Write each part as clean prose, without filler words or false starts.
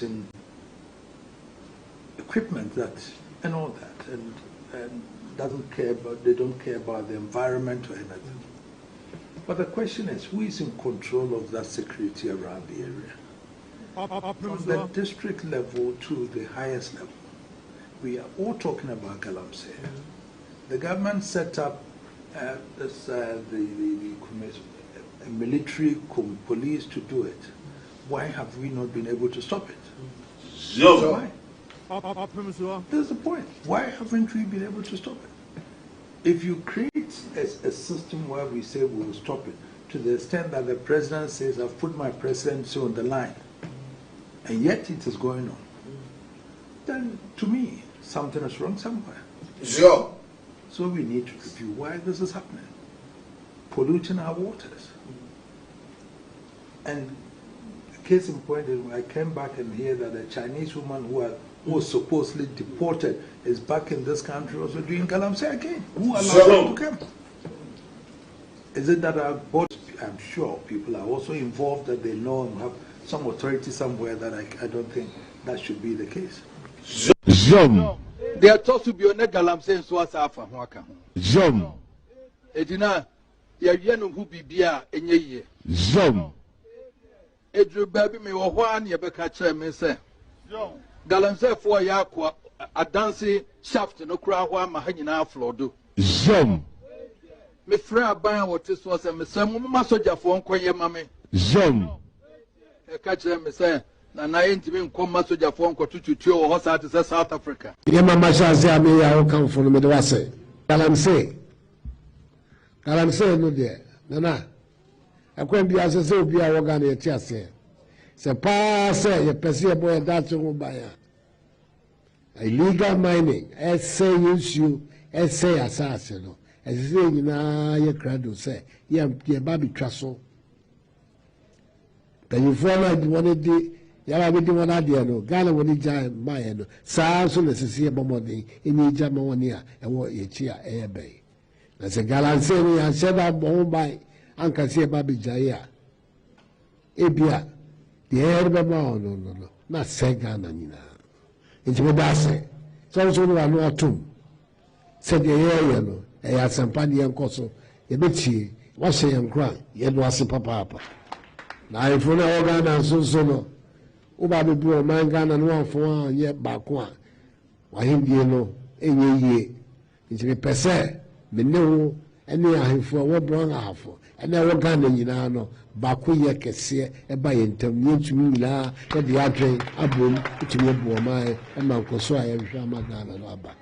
in equipment that and all that, and doesn't care about, they don't care about the environment or anything. But the question is, who is in control of that security around the area? From the district level to the highest level. We are all talking about Galamsey. The government set up the military police to do it. Why have we not been able to stop it? So why? That's the point. Why haven't we been able to stop it? If you create a system where we say we will stop it, to the extent that the president says, I've put my presidency on the line, and yet it is going on, then to me, something is wrong somewhere. Sure. So we need to review why this is happening. Polluting our waters. And case in point, I came back and hear that a Chinese woman who was supposedly deported is back in this country also doing Galamsey again. Who allowed her to come? Is it that our board, I'm sure people are also involved, that they know and have some authority somewhere, that I don't think that should be the case. Zoom. They are taught to be on a Galamsey and Swasafa. Zoom. Edina, Yanu who be beer in a year. Zoom. Edru baby me or one Yabeka chairman say. Galamsey for Yakwa, a dancing shaft no crowd one Mahana floor do. Zoom. Me friend buying what this was, and some masoja for Uncle Mammy. Zoom. A catcher me say, and I ain't even come masoja for Uncle to your horse out to South Africa. Yamma Shazia may I come from the Midwase. Galamsey no dear. Nana. I couldn't be as a so be a organ at Chassia. Say, Pa say, you perceive a boy that's a buyer. Illegal mining, essay issue, essay assassin. As you say, you crowd say, yeah, baby trussel. But you follow one of the Yarabi one idea, no, Ghana would need giant mine, Sans on the Cecilia Bomodi, in the Jamawania, and what you cheer air bay. As a Galamsey and said up home by Uncle Sia Babi Jaya. Ebia, the air no, not Segana Nina. It's Medase. So also no tomb. Said the air, no. I had some pandy and coso, a bitchy, washing and crying, yet was a papa. Now, if you know organ and so no, Ubabi blew a man gun and one for one, yet back one. Why him, dear no, any year. It's a per se, me no, any I for what brown half, and never gun and you know, Bakuya can see a buy in term near to me la, at the address, a boom, to me, boy, my, and Uncle so I am sure my gun and Abba.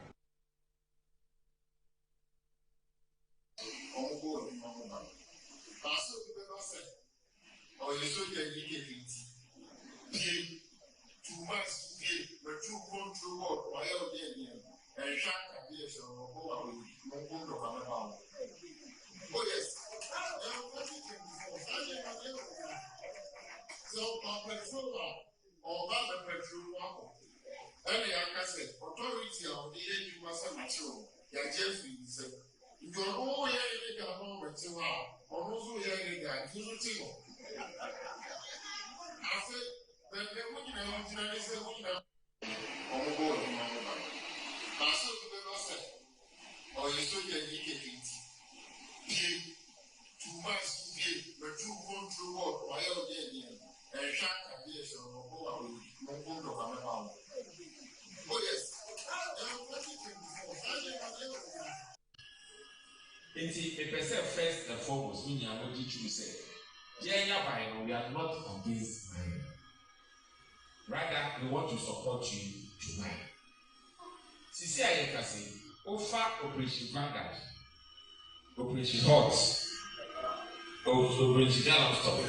The person first and foremost, meaning I want you to say, we are not against mining. Rather, we want to support you to mine. Sisi Ayekasi, offer Operation Vanguard, Operation Hot, Operation Galamsey,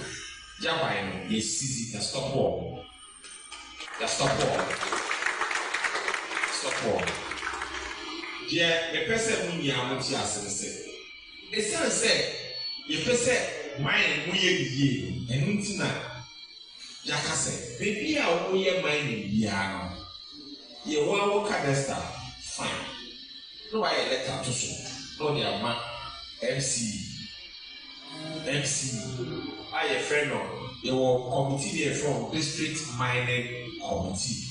Jabaino, they seize it, the stop war. The stop war. Stop war. Yeah, the person who you are not say. The son said, you say, mine, we ye, and Untina. Jacka said, baby, I will ye mine in Biano. Ye want to fine. No, I let to show. No, dear man, MC, I a friend of There were committee there from district mining committee.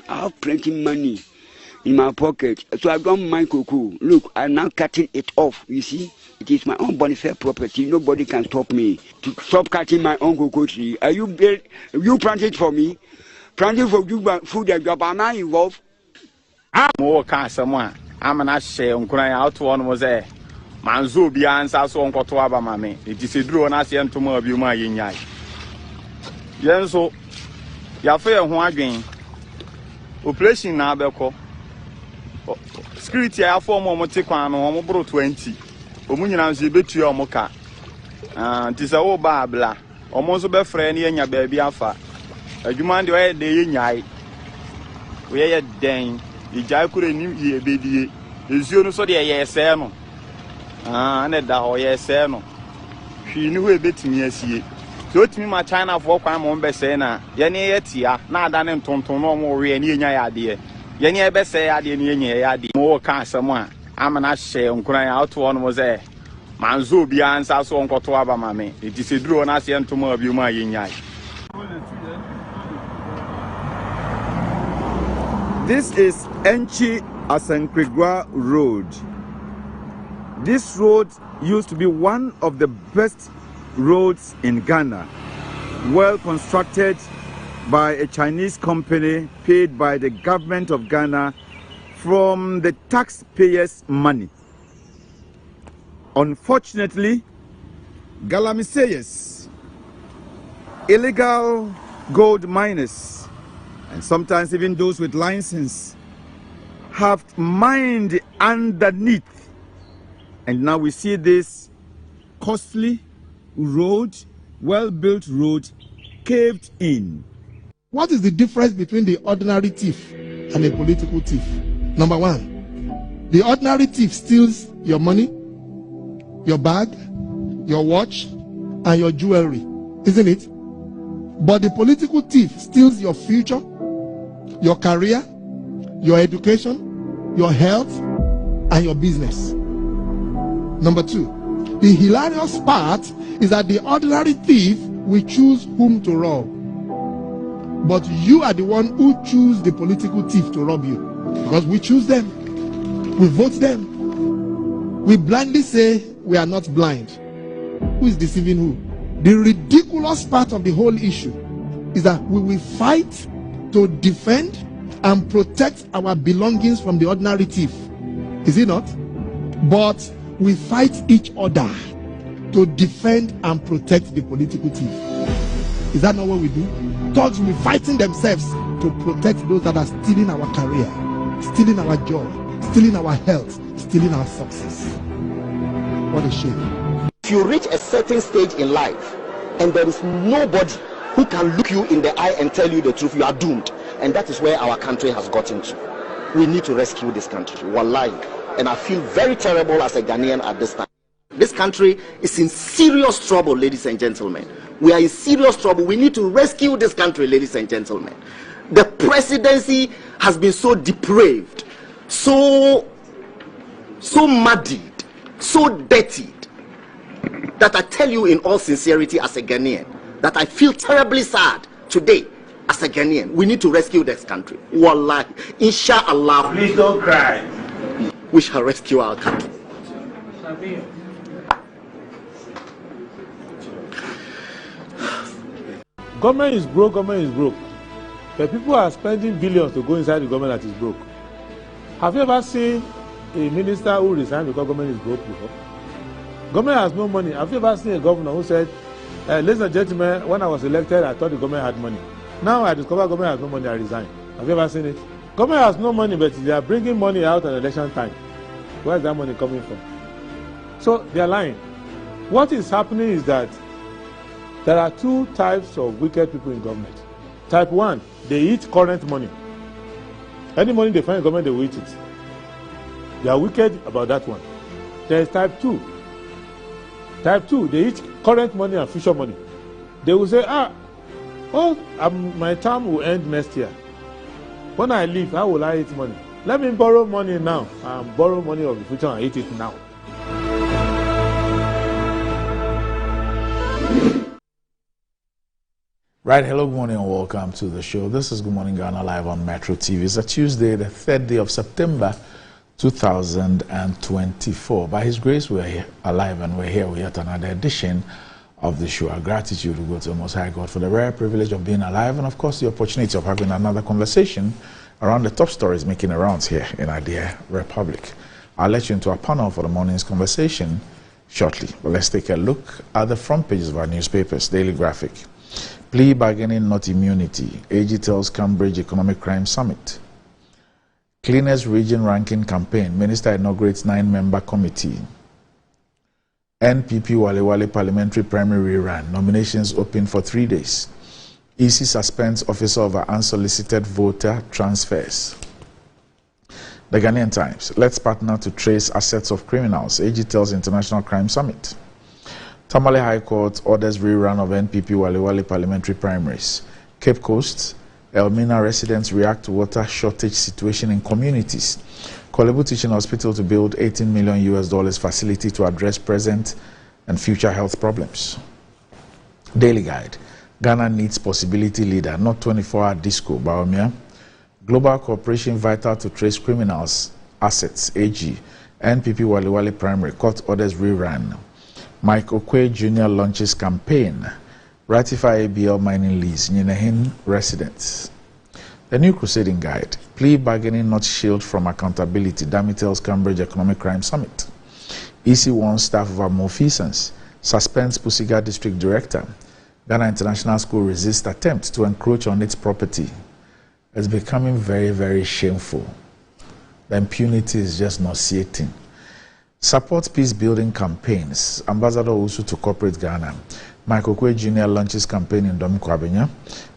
I have plenty money in my pocket, so I don't mind cocoa. Look, I'm now cutting it off. You see, it is my own bonafide property. Nobody can stop me to stop cutting my own cocoa tree. Are you planted for me? Planting for you food and job? Am I involved? I'm more someone. I'm an ashe on crying out to one was there. Manzo be answer so on Cotoaba, mammy. It is a draw and I see to more of you, my yin. Yen so, ya fair one again. Operation now, Belco. Security, I form on Motiquan or Mobro 20. Omunian, she bet you mocha. Tis a old babla. Almost a bad friend in your baby alpha. You mind the way they in yai. We are dang. The Jacob knew ye, baby. Is you so dear, yes, sermon. And that or yes, sermon. She knew a bit me as ye. So to me, my China for crime on Bessena, Yenny Etia, not done in Tonton no more, and ye idea. Yenny Bessay, I didn't more can someone. I'm an ashe on crying out to one was there. Manzo be answer so on Cotoaba, mammy. It is a draw and I see to more of you, my yin. This is Enchi Asankrigwa Road. This road used to be one of the best roads in Ghana, well constructed by a Chinese company paid by the government of Ghana from the taxpayers' money. Unfortunately, Galamseyers, illegal gold miners, and sometimes even those with license, have mined underneath. And now we see this costly road, well-built road, caved in. What is the difference between the ordinary thief and a political thief? Number one, the ordinary thief steals your money, your bag, your watch, and your jewelry, isn't it? But the political thief steals your future, your career, your education, your health, and your business. Number two, the hilarious part is that the ordinary thief will choose whom to rob. But you are the one who choose the political thief to rob you. Because we choose them. We vote them. We blindly say we are not blind. Who is deceiving who? The ridiculous part of the whole issue is that we will fight to defend and protect our belongings from the ordinary thief. Is it not? But we fight each other to defend and protect the political thief. Is that not what we do? Thugs will be fighting themselves to protect those that are stealing our career, stealing our joy, stealing our health, stealing our success. What a shame. If you reach a certain stage in life and there is nobody who can look you in the eye and tell you the truth, you are doomed. And that is where our country has gotten to. We need to rescue this country. Wallahi. And I feel very terrible as a Ghanaian at this time. This country is in serious trouble, ladies and gentlemen. We are in serious trouble. We need to rescue this country, ladies and gentlemen. The presidency has been so depraved, so muddied, so dirtied, that I tell you in all sincerity as a Ghanaian, that I feel terribly sad today as a Ghanaian. We need to rescue this country. Wallahi. Inshallah. Please don't cry. We shall rescue our country. Government is broke, government is broke. The people are spending billions to go inside the government that is broke. Have you ever seen a minister who resigned because government is broke before? Government has no money. Have you ever seen a governor who said, ladies and gentlemen, when I was elected, I thought the government had money. Now I discover government has no money, I resign. Have you ever seen it? Government has no money, but they are bringing money out at election time. Where is that money coming from? So they are lying. What is happening is that there are two types of wicked people in government. Type 1, they eat current money. Any money they find in government, they will eat it. They are wicked about that one. There is type 2. Type 2, they eat current money and future money. They will say, my term will end next year. When I leave, how will I eat money? Let me borrow money now and borrow money of the future and eat it now. Right, hello, good morning and welcome to the show. This is Good Morning Ghana live on Metro TV. It's a Tuesday, the 3rd day of September 2024. By His grace, we're here, alive, and we're here with yet another edition of the show. Our gratitude will go to the Most High God for the rare privilege of being alive and, of course, the opportunity of having another conversation around the top stories making the rounds here in our dear Republic. I'll let you into our panel for the morning's conversation shortly. But let's take a look at the front pages of our newspapers. Daily Graphic. Plea bargaining, not immunity. AG tells Cambridge Economic Crime Summit. Cleanest Region Ranking Campaign. Minister inaugurates 9-member committee. NPP Wale Wale Parliamentary Primary rerun. Nominations open for 3 days. EC suspends officer over unsolicited voter transfers. The Ghanaian Times. Let's partner to trace assets of criminals. AG tells International Crime Summit. Tamale High Court orders rerun of NPP Wale Wale parliamentary primaries. Cape Coast, Elmina residents react to water shortage situation in communities. Kolebu Teaching Hospital to build $18 million facility to address present and future health problems. Daily Guide. Ghana needs possibility leader, not 24-hour disco. Baomia. Global cooperation vital to trace criminals' assets. AG. NPP Wale Wale primary court orders rerun. Mike Okwe Jr. launches campaign. Ratify ABL mining lease. Nyenehin residents. The New Crusading Guide. Plea bargaining not shield from accountability. Dami tells Cambridge Economic Crime Summit. EC warns staff over malfeasance. Suspends Pusiga District Director. Ghana International School resists attempt to encroach on its property. It's becoming very, very shameful. The impunity is just nauseating. Support peace-building campaigns. Ambassador Usu to corporate Ghana. Michael Kwe Jr. launches campaign in Dominic.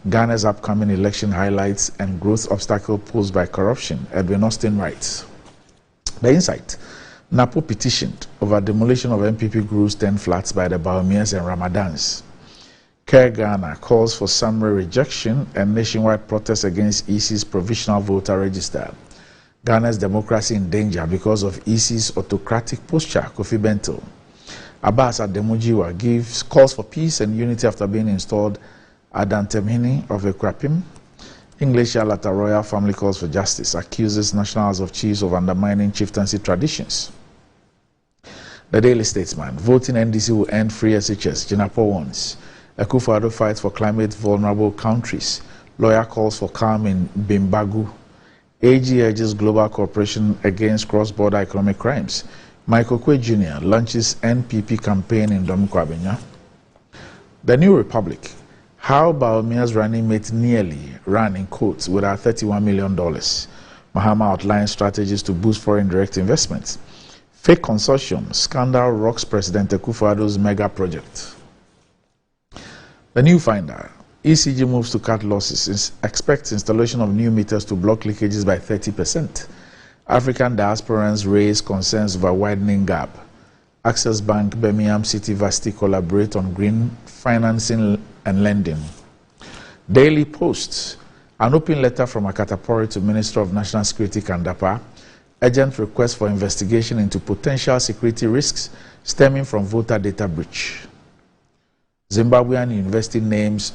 Ghana's upcoming election highlights and growth obstacle posed by corruption. Edwin Austin writes. The Insight. NAPO petitioned over demolition of MPP Group's 10 flats by the Baomians and Ramadans. Care Ghana calls for summary rejection and nationwide protests against EC's provisional voter register. Ghana's democracy in danger because of EC's autocratic posture. Kofi Bento. Abbas Ademujiwa calls for peace and unity after being installed at Dantemhini of Ekrapim. English Alata Royal family calls for justice, accuses National House of Chiefs of undermining chieftaincy traditions. The Daily Statesman. Voting NDC will end free SHS. Jinapo warns. Akufo-Addo fights for climate vulnerable countries. Lawyer calls for calm in Bimbagu. AG urges global cooperation against cross-border economic crimes. Michael Kwe Jr. launches NPP campaign in Dominic. The New Republic. How Baomia's running mate nearly ran in quotes without $31 million. Mahama outlines strategies to boost foreign direct investments. Fake consortium. Scandal rocks President Akufo-Addo's mega project. The New Finder. ECG moves to cut losses, expects installation of new meters to block leakages by 30%. African diasporans raise concerns over widening gap. Access Bank, Birmingham City Varsity collaborate on green financing and lending. Daily Post. An open letter from Akatapori to Minister of National Security Kandapa. Urgent request for investigation into potential security risks stemming from voter data breach. Zimbabwean University names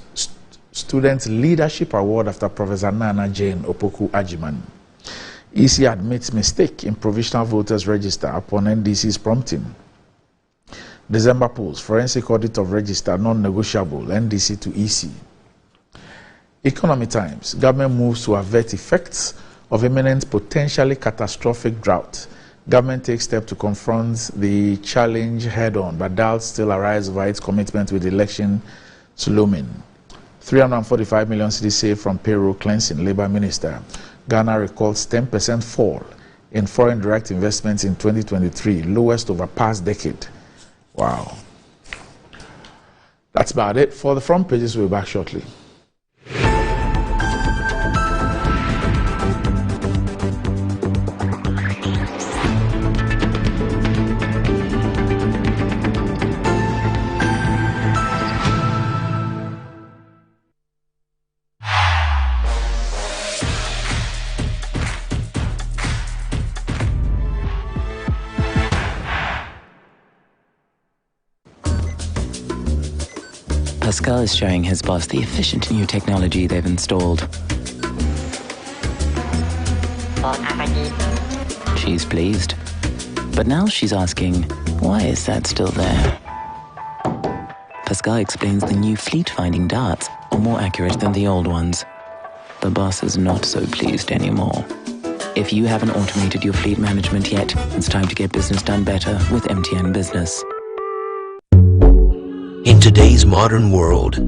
Student Leadership Award after Professor Nana Jane Opoku Ajiman. EC admits mistake in provisional voters register upon NDC's prompting. December polls. Forensic audit of register non-negotiable. NDC to EC. Economy Times, government moves to avert effects of imminent potentially catastrophic drought. Government takes steps to confront the challenge head-on, but doubts still arise over its commitment with the election looming. 345 million cedis saved from payroll cleansing, Labour Minister. Ghana records 10% fall in foreign direct investments in 2023, lowest over past decade. Wow. That's about it for the front pages. We'll be back shortly. Pascal is showing his boss the efficient new technology they've installed. She's pleased. But now she's asking, why is that still there? Pascal explains the new fleet-finding darts are more accurate than the old ones. The boss is not so pleased anymore. If you haven't automated your fleet management yet, it's time to get business done better with MTN Business. In today's modern world,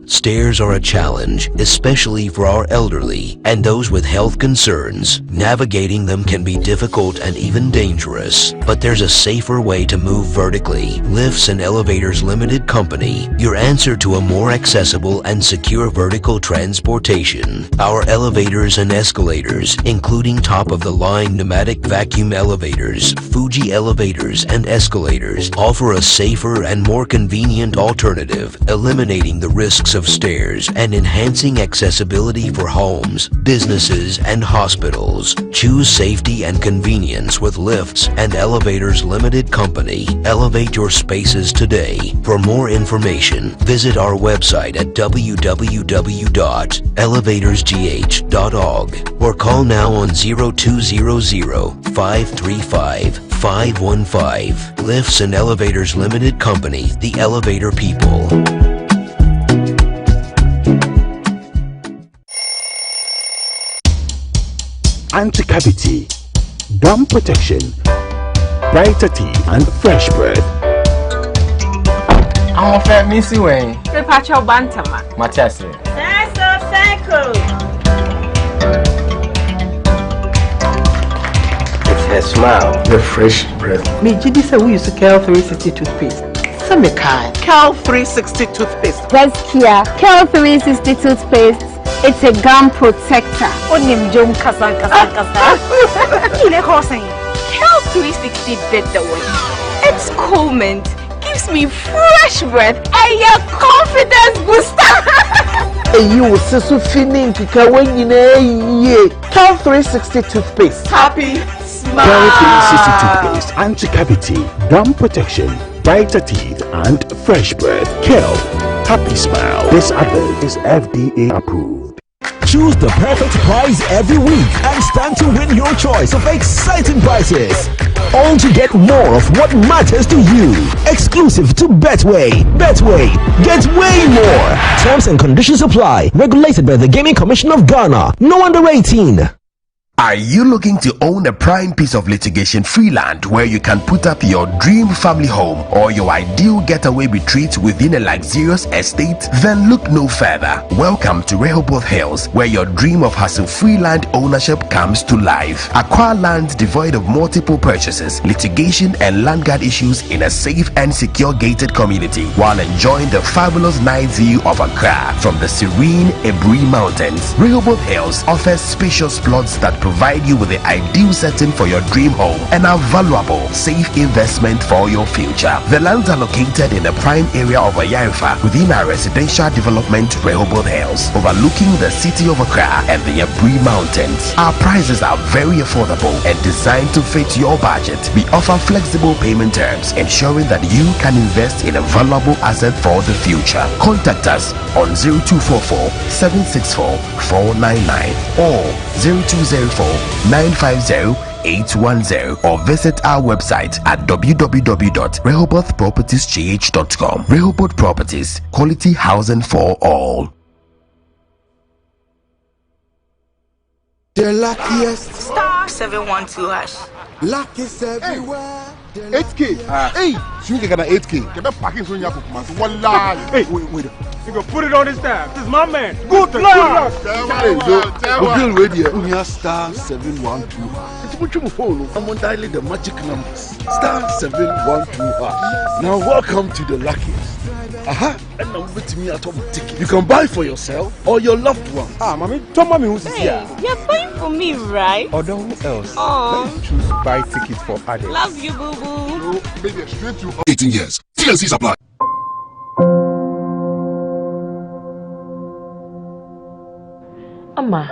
stairs are a challenge, especially for our elderly and those with health concerns. Navigating them can be difficult and even dangerous, but there's a safer way to move vertically. Lifts and Elevators Limited Company, your answer to a more accessible and secure vertical transportation. Our elevators and escalators, including top-of-the-line pneumatic vacuum elevators, Fuji elevators and escalators, offer a safer and more convenient alternative, eliminating the risks of stairs and enhancing accessibility for homes, businesses, and hospitals. Choose safety and convenience with Lifts and Elevators Limited Company. Elevate your spaces today. For more information, visit our website at www.elevatorsgh.org or call now on 0200-535-515. Lifts and Elevators Limited Company, the elevator people. Anti-cavity, gum protection, brighter teeth, and fresh breath. I'm a fair missy way. The patch of Bantama. Matassa. That's a cycle. It's her smile, the fresh breath. Me, Jidi said we used to Cal 360 toothpaste. Some kind. Cal 360 toothpaste. That's Kia. Cal 360 toothpaste. It's a gum protector. Onim jom kasa. Kile Hossein. Cal 360 did the way. It's cool mint. Gives me fresh breath and your confidence booster. And you will see so feeling kika when you know Cal 360 toothpaste. Happy smile. Cal 360 toothpaste, anti-cavity, gum protection, brighter teeth, and fresh breath. Cal, happy smile. This advert is FDA approved. Choose the perfect prize every week and stand to win your choice of exciting prizes. All to get more of what matters to you. Exclusive to Betway. Betway, get way more. Terms and conditions apply. Regulated by the Gaming Commission of Ghana. No under 18. Are you looking to own a prime piece of litigation-free land where you can put up your dream family home or your ideal getaway retreat within a luxurious estate? Then look no further. Welcome to Rehoboth Hills, where your dream of hassle-free land ownership comes to life. Acquire land devoid of multiple purchases, litigation, and land guard issues in a safe and secure gated community while enjoying the fabulous night view of Accra from the serene Ebri Mountains. Rehoboth Hills offers spacious plots that provide you with the ideal setting for your dream home and a valuable, safe investment for your future. The lands are located in the prime area of Ayarifa within our residential development Rehoboth Hills, overlooking the city of Accra and the Ebri Mountains. Our prices are very affordable and designed to fit your budget. We offer flexible payment terms, ensuring that you can invest in a valuable asset for the future. Contact us on 0244 764 499 or 0204-950-810 or visit our website at www.rehobothpropertiesgh.com. Rehoboth Properties, quality housing for all. The luckiest. Star 712 hash. Lucky is everywhere. 8K. Hey, you can get an 8K. Get a package on your book, man. Hey, wait. You can put it on his tab. This is my man. Good luck. Hey, we'll deal with you. We have star 712. It's what you follow. I'm on dialing the magic numbers. Star 712. Now welcome to the luckiest. And now with me at ticket. You can buy for yourself or your loved one. Mommy, tell mommy who's here. You're buying for me, right? Or who else? Let's choose buy tickets for adults. Love you, boo boo. No, baby, straight to 18 years. TNCs apply. Ama,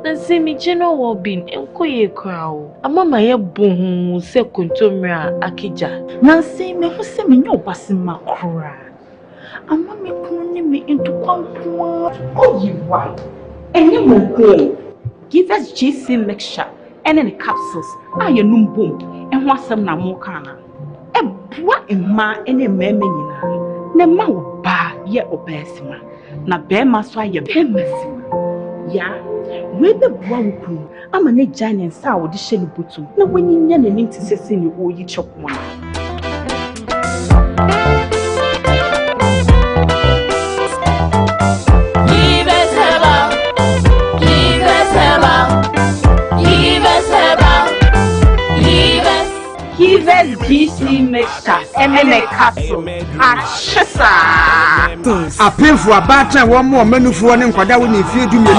nansi mi jeno wo bin enkoye kwao. Ama ma ye bohu se kontomra akija. Nansi me hu se me nyo basima kura. Ama me kunu me into kwankwa. Oh, you right. Enye mo go. Give us GC mixture and any capsules. Aye num boom. En ho asem na mo kana. E boa emma ene meme nyina. Ne ma wo ba ye obesima. Na be ma so aye be masima. Ya, we be boa wo kunu. Ama ne giant sa wo de hye ne botum. Na wanyinya ne nti sese ne oyi chokmo na. GC mixture and capsule. A painful about one more menu for one and Quada when you feel to me.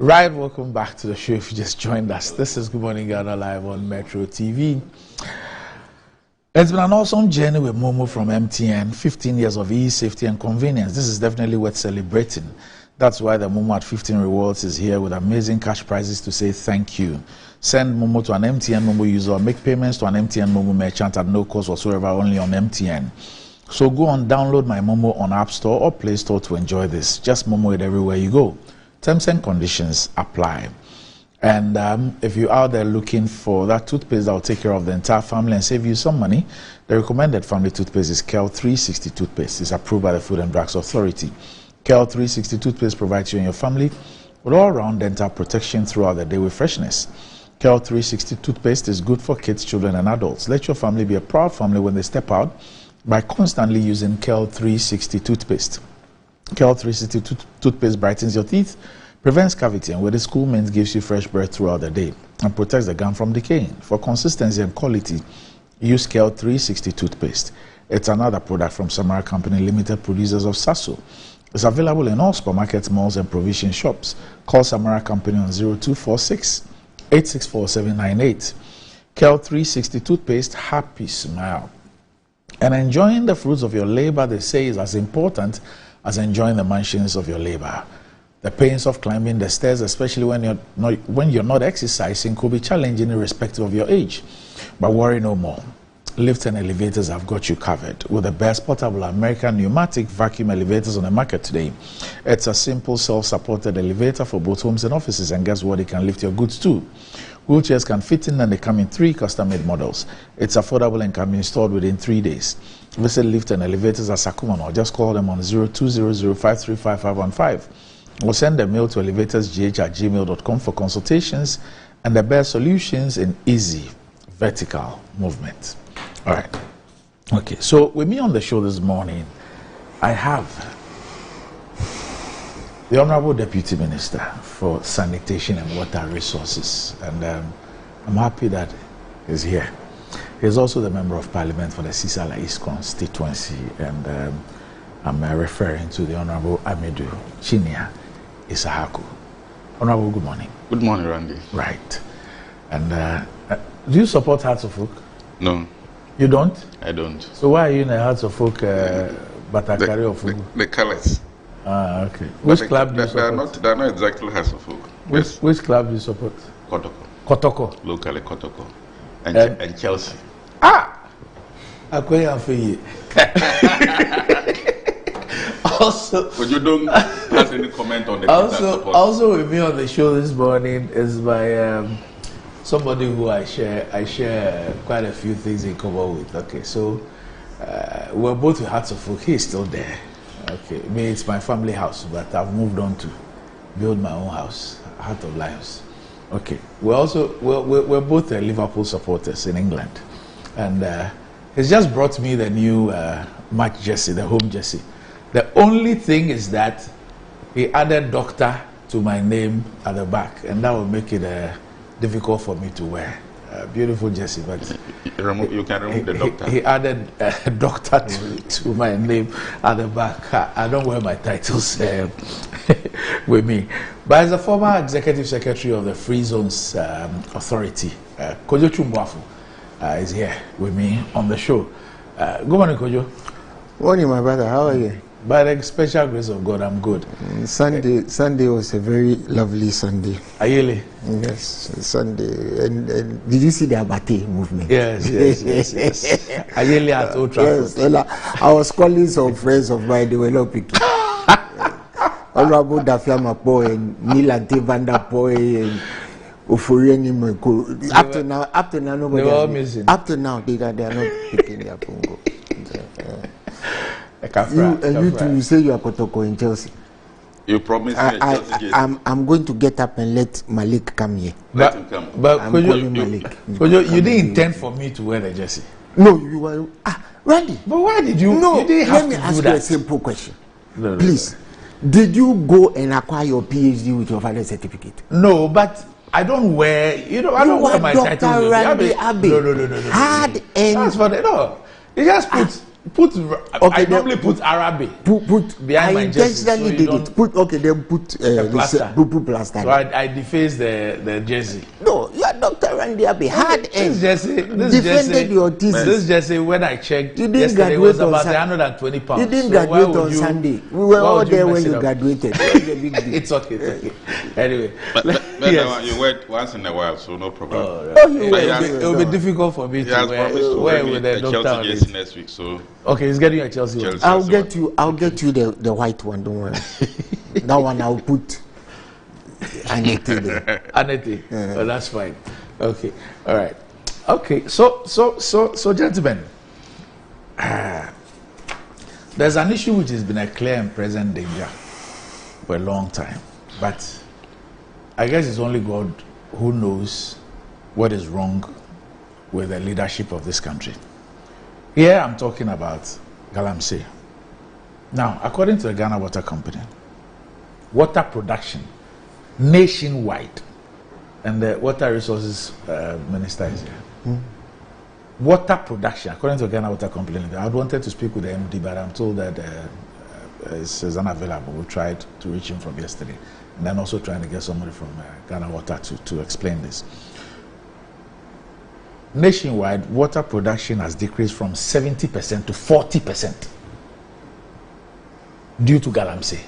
Right, welcome back to the show if you just joined us. This is Good Morning Ghana live on Metro TV. It's been an awesome journey with Momo from MTN. 15 years of ease, safety and convenience. This is definitely worth celebrating. That's why the Momo at 15 Rewards is here with amazing cash prizes to say thank you. Send Momo to an MTN Momo user or make payments to an MTN Momo merchant at no cost whatsoever, only on MTN. So go and download my Momo on App Store or Play Store to enjoy this. Just Momo it everywhere you go. Terms and conditions apply. And if you're out there looking for that toothpaste that will take care of the entire family and save you some money, the recommended family toothpaste is KEL 360 toothpaste. It's approved by the Food and Drugs Authority. KEL 360 toothpaste provides you and your family with all-round dental protection throughout the day with freshness. KEL 360 toothpaste is good for kids, children, and adults. Let your family be a proud family when they step out by constantly using KEL 360 toothpaste. KEL 360 toothpaste brightens your teeth, prevents cavity, and with its cool mint gives you fresh breath throughout the day and protects the gum from decaying. For consistency and quality, use KEL 360 toothpaste. It's another product from Samara Company Limited, producers of Sasso. It's available in all supermarkets, malls, and provision shops. Call Samara Company on 0246 864 798. KEL 360 toothpaste, happy smile. And enjoying the fruits of your labor, they say, is as important as enjoying the mansions of your labor. The pains of climbing the stairs, especially when you're not exercising, could be challenging irrespective of your age. But worry no more. Lifts and elevators have got you covered with the best portable American pneumatic vacuum elevators on the market today. It's a simple self-supported elevator for both homes and offices, and guess what? It can lift your goods too. Wheelchairs can fit in and they come in 3 custom-made models. It's affordable and can be installed within 3 days. Visit Lift and Elevators at Sakuman or just call them on 0200535515 or send a mail to elevatorsgh@gmail.com for consultations and the best solutions in easy vertical movement. All right. Okay, so with me on the show this morning, I have the Honorable Deputy Minister for Sanitation and Water Resources, and I'm happy that he's here. He's also the Member of Parliament for the Sisala East constituency, and I'm referring to the Honorable Amidu Chinia Isahaku. Honorable, good morning. Good morning, Randy. Right. And do you support Hearts of Oak? No. You don't? I don't. So why are you in the Hearts of Oak, Batakari of Oak? The colors. Ah, okay. Which club do you support? They are not exactly Hearts of Oak. Which club do you support? Kotoko. Kotoko. Locally Kotoko. And Chelsea. Ah! Akoya Feye. Also, but you don't have any comment on the also with me on the show this morning is my somebody who I share quite a few things in common with. Okay, so we're both with Hearts of Oak. He's still there. Okay, me, it's my family house, but I've moved on to build my own house, Heart of Lions. Okay, we're both Liverpool supporters in England, and he's just brought me the new match jersey, the home jersey. The only thing is that he added doctor to my name at the back, and that will make it difficult for me to wear. Beautiful jersey, but you can remove the doctor. He added doctor to my name at the back. I don't wear my titles with me. But as a former executive secretary of the Free Zones Authority, Kojo Chumwafu is here with me on the show. Good morning, Kojo. Morning, my brother. How are you? By the special grace of God, I'm good. Sunday was a very lovely Sunday. Ayele? Yes, Sunday. And did you see the Abate movement? Yes. Ayele at Old Trafford. Yes, I was calling some friends of mine, they were not picking. Honorable Dafiama Poe and Nilante Vanda Poe and Ufurieni Meko. Up to now, nobody. They were all missing. Up to now, they are not picking their Pongo. You say you are Kotoko in Chelsea. You promised me Chelsea. I'm going to get up and let Malik come here. Let him come. But you didn't intend for me to wear the jersey. No, you were. Randy. But why did you? No, you didn't have let me to ask do you that. a simple question. No, please. Did you go and acquire your PhD with your father's certificate? No, but I don't wear. I don't wear my titles. Randy Abbey. No. Hard and. That's for the, no. You just put I normally put Arabic. Put behind my jersey. I intentionally did it. Then put plaster. Put plaster. So I defaced the jersey. No, you are Dr. Randy Abbey. Hard end. Defended your thesis. This jersey, when I checked, you didn't yesterday graduate was on about Sunday. 120 pounds. You didn't graduate on Sunday. We were all there when you graduated. It's okay. Anyway, you work once in a while, so no problem. It will be difficult for me to wear with the doctor on it next week. So okay, he's getting a Chelsea one. I'll get you the white one. Don't worry. That one I'll put Anete there. Anete. Oh, that's fine. Okay. All right. Okay. So gentlemen, there's an issue which has been a clear and present danger for a long time, but I guess it's only God who knows what is wrong with the leadership of this country. Here I'm talking about Galamsey. Now, according to the Ghana Water Company, water production nationwide, and the Water Resources Minister is here. Water production, according to the Ghana Water Company, I wanted to speak with the MD, but I'm told that it's unavailable. We tried to reach him from yesterday, and then also trying to get somebody from Ghana Water to explain this. Nationwide, water production has decreased from 70% to 40% due to Galamsey.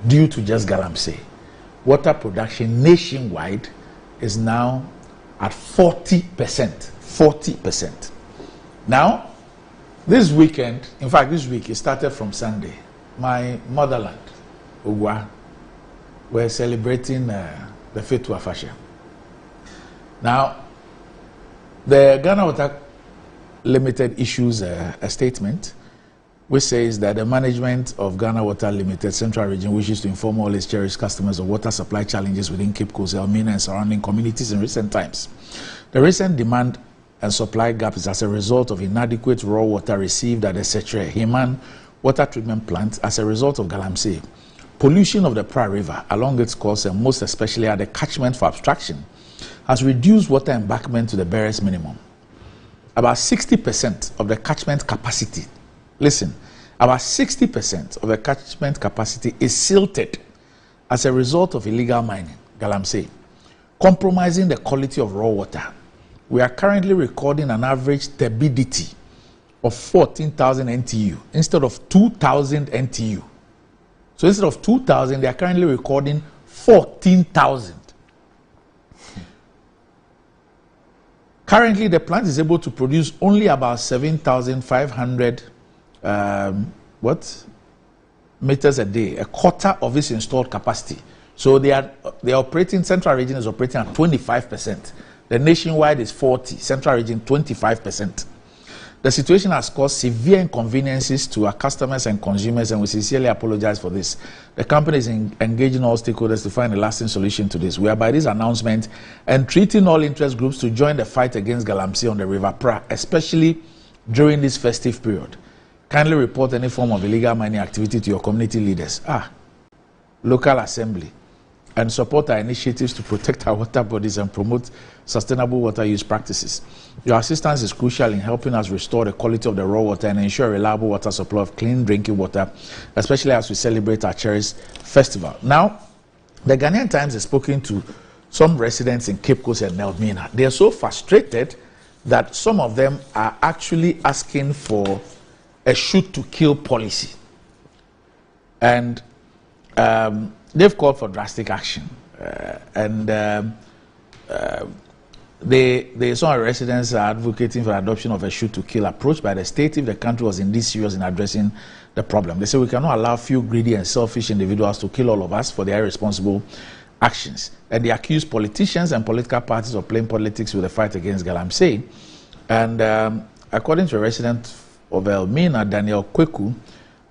Due to just Galamsey. Water production nationwide is now at 40%. 40%. Now, this weekend, in fact, this week, it started from Sunday. My motherland, Ugwa, we're celebrating the Fetu Afasha. Now, the Ghana Water Limited issues a statement which says that the management of Ghana Water Limited Central Region wishes to inform all its cherished customers of water supply challenges within Cape Coast, Elmina, and surrounding communities in recent times. The recent demand and supply gap is as a result of inadequate raw water received at the Setre Heman water treatment plant as a result of Galamsey. Pollution of the Pra River along its course, and most especially at the catchment for abstraction, has reduced water embankment to the barest minimum. About 60% of the catchment capacity, listen, about 60% of the catchment capacity is silted as a result of illegal mining, Galamsey, compromising the quality of raw water. We are currently recording an average turbidity of 14,000 NTU instead of 2,000 NTU. So instead of 2,000, they are currently recording 14,000. Currently, the plant is able to produce only about 7,500 meters a day, a quarter of its installed capacity. So they are operating. Central Region is operating at 25%. The nationwide is 40%. Central Region 25%. The situation has caused severe inconveniences to our customers and consumers, and we sincerely apologize for this. The company is engaging all stakeholders to find a lasting solution to this. We are by this announcement entreating all interest groups to join the fight against Galamsey on the River Pra, especially during this festive period. Kindly report any form of illegal mining activity to your community leaders, local assembly, and support our initiatives to protect our water bodies and promote sustainable water use practices. Your assistance is crucial in helping us restore the quality of the raw water and ensure reliable water supply of clean drinking water, especially as we celebrate our cherished festival. Now, the Ghanaian Times has spoken to some residents in Cape Coast and Elmina. They are so frustrated that some of them are actually asking for a shoot-to-kill policy. And they've called for drastic action. Some residents are advocating for the adoption of a shoot-to-kill approach by the state if the country was indeed serious in addressing the problem. They say we cannot allow few greedy and selfish individuals to kill all of us for their irresponsible actions. And they accuse politicians and political parties of playing politics with the fight against Galamsey. And according to a resident of Elmina, Daniel Kweku,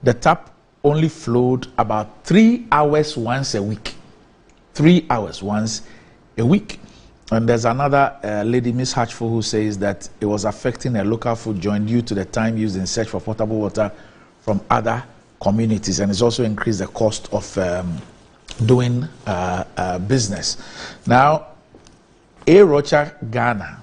the tap only flowed about 3 hours once a week. 3 hours once a week. And there's another lady, Miss Hatchful, who says that it was affecting a local food joint due to the time used in search for potable water from other communities, and it's also increased the cost of doing business. Now, A. Rocha Ghana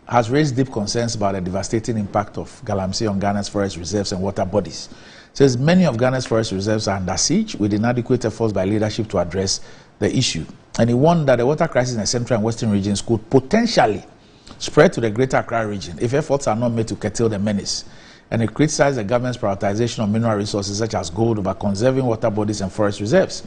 has raised deep concerns about the devastating impact of Galamsey on Ghana's forest reserves and water bodies. Says many of Ghana's forest reserves are under siege with inadequate efforts by leadership to address the issue. And he warned that the water crisis in the central and western regions could potentially spread to the greater Accra region if efforts are not made to curtail the menace. And he criticized the government's prioritization of mineral resources such as gold over conserving water bodies and forest reserves.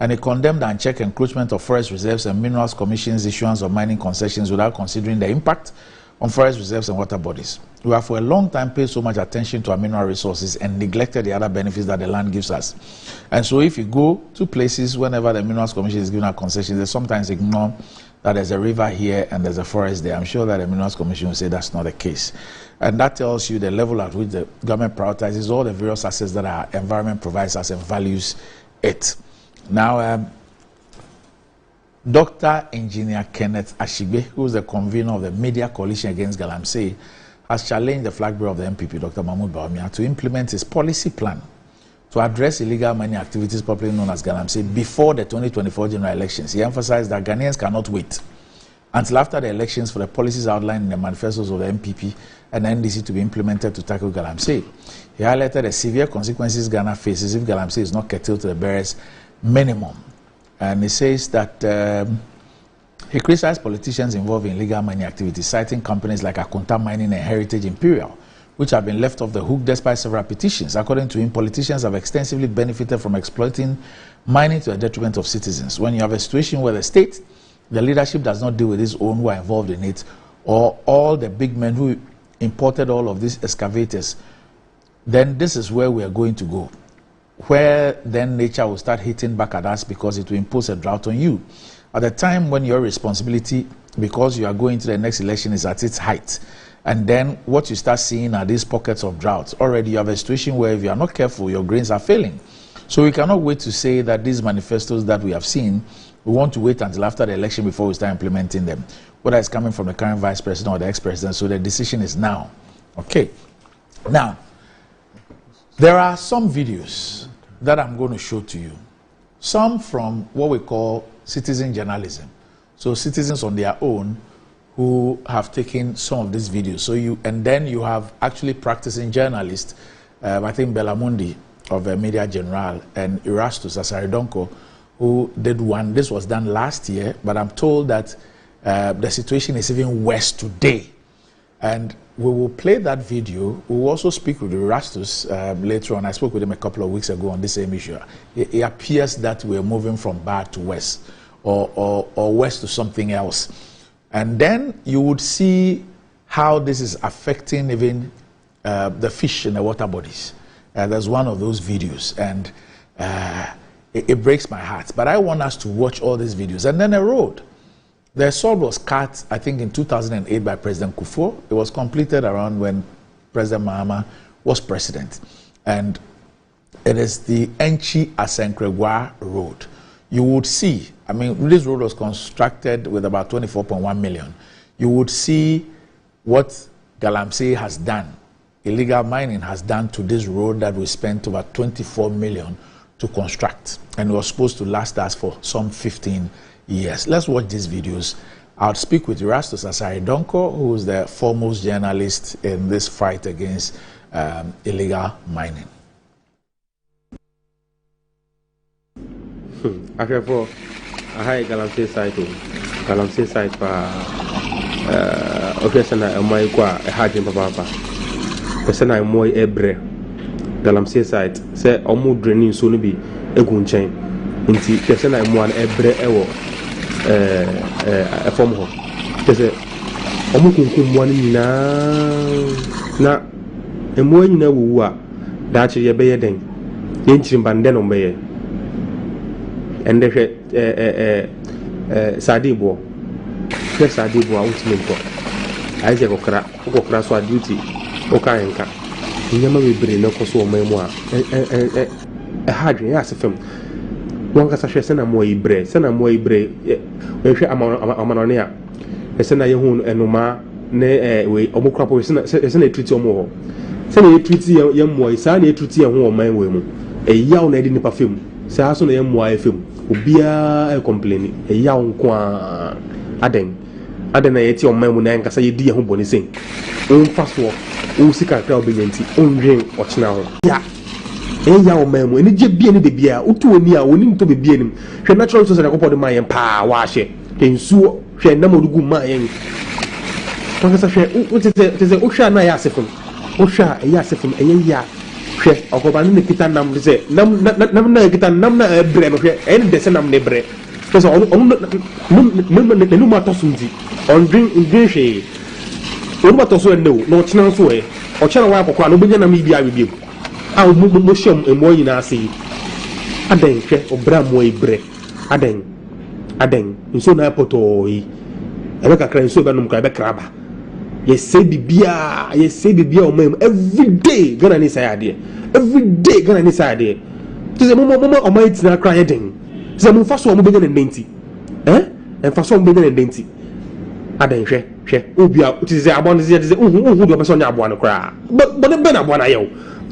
And he condemned the unchecked encroachment of forest reserves and minerals commission's issuance of mining concessions without considering the impact on forest reserves and water bodies. We have for a long time paid so much attention to our mineral resources and neglected the other benefits that the land gives us. And so if you go to places whenever the Minerals Commission is giving out concessions, they sometimes ignore that there's a river here and there's a forest there. I'm sure that the Minerals Commission will say that's not the case. And that tells you the level at which the government prioritizes all the various assets that our environment provides us and values it. Now, Dr. Engineer Kenneth Ashigbe, who is the convener of the Media Coalition Against Galamsey, has challenged the flag bearer of the MPP, Dr. Mahmoud Bawumia, to implement his policy plan to address illegal mining activities popularly known as Galamsey before the 2024 general elections. He emphasized that Ghanaians cannot wait until after the elections for the policies outlined in the manifestos of the MPP and the NDC to be implemented to tackle Galamsey. He highlighted the severe consequences Ghana faces if Galamsey is not curtailed to the barest minimum. And he says that he criticized politicians involved in illegal mining activities, citing companies like Akunta Mining and Heritage Imperial, which have been left off the hook despite several petitions. According to him, politicians have extensively benefited from exploiting mining to the detriment of citizens. When you have a situation where the state, the leadership does not deal with its own who are involved in it, or all the big men who imported all of these excavators, then this is where we are going to go, where then nature will start hitting back at us because it will impose a drought on you. At the time when your responsibility, because you are going to the next election, is at its height, and then what you start seeing are these pockets of drought. Already you have a situation where if you are not careful, your grains are failing. So we cannot wait to say that these manifestos that we have seen, we want to wait until after the election before we start implementing them, whether it's coming from the current vice president or the ex-president. So the decision is now. Okay. Now, there are some videos that I'm going to show to you. Some from what we call citizen journalism. So citizens on their own who have taken some of these videos. So then you have actually practicing journalists, I think Belamundi of Media General and Erastus Asaridonko, who did one. This was done last year, but I'm told that the situation is even worse today. And we will play that video. We will also speak with Erastus later on. I spoke with him a couple of weeks ago on the same issue. It appears that we're moving from bad to worse, or worse to something else. And then you would see how this is affecting even the fish in the water bodies. There's one of those videos, and it breaks my heart. But I want us to watch all these videos. And then a road. The salt was cut, I think, in 2008 by President Kufuor. It was completed around when President Mahama was president. And it is the Enchi Asenkregwa Road. You would see, I mean, this road was constructed with about 24.1 million. You would see what Galamsey has done, illegal mining has done to this road that we spent over 24 million to construct. And it was supposed to last us for some 15 years. Let's watch these videos. I'll speak with Erastus Asaridonko, who is the foremost journalist in this fight against illegal mining. After I had Galamsey site for Okesana and my qua a hard in Papa. Persona Moy Ebre Galamsey site say Omu draining soon be a gun chain. Inti Persona one Ebre Ewo a form home. There's a Omukum one na a more you know what that's your bay then. Inchim Banden on Bay. And the Sadibo, yes, Sadibo, ultimate. I say, Okra, so duty, Okayanka. You never will bring no cost or memoir. A hard yes, a film. One can say, send a more ibre, send a more ibre, Amanonia, a send a young and Noma, ne way, Omocrapo, send a treaty or more. Send a treaty young boy, send a treaty and one man women. A young lady in perfume. Say as on a film, Ubia complaining, a young qua Aden, adana yeti on mamu na nkasa yedi ho boni sen onfa so o sika kra obenyanti onwen ochina ho ya eya o mamu eni je bie ni bebia utu oni a oni nto bebia nim hwe natural resources na kopɔ de ma yen pa wa hye kensuo hwe na modugu ma yen nkasa hwe tese o hwa na ya asefum o hwa ya asefum eye ya hwe okoba ne kita nam de se nam na kita nam na bre no hwe eni de se nam ne bre so no matter something on drink she no matter so no china so e o chana wa akokwa no benya na mi bia bia a mo shem emo yina ase adan hwe obra mo ibre adan nso na poto yi ebe kakra nso be no mka be kraba ye say bibia o mem every day gana ni say ade every day gana ni say ade tise mo o mai tina kra yeden se mo fa so mo benya na ndenti en fa so mo benya na ndenti adan hwe obia tise abon tise uhu do person nya abo an kra bo ne be na abo na yew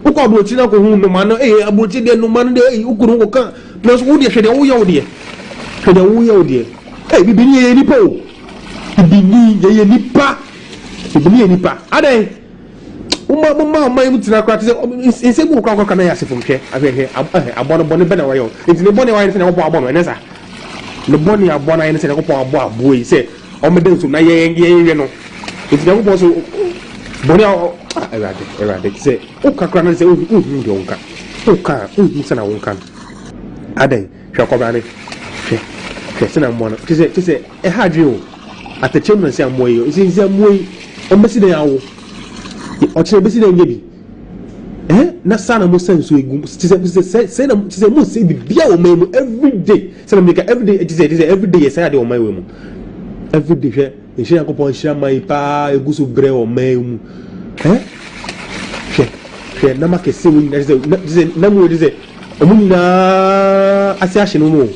uko abrochi na ko hu no man abrochi de no man de ukuru ko kan no so wo de hwe de wo yew de bibini ye nipa o bibini ye nipa adan umma mu tina kwa tise inse bu kwa kana ya sefum hwe ahwe abono bone be na wayo enti ne bone wayo ne ko abono ene sa ne bone abono ene se ne ko abo yi se o me den so na ye no enti ne ko so bone erade se o kakra na se o hu de onka o ka o hu se na onka adan hwe ko ba ne hwe se na mono tise e hadwe o atachem na se amoyi o se amoyi o mesi de yawo o chere besi de nyebi na sana mo senso egum say mo say bibia o memu every day say na make every day it is every day say ade o mai we mu every day hwe ehia yakopon hia mai pa egusu bre o mai mu hwe na make se we na mo dize o mu na asi ahye no mo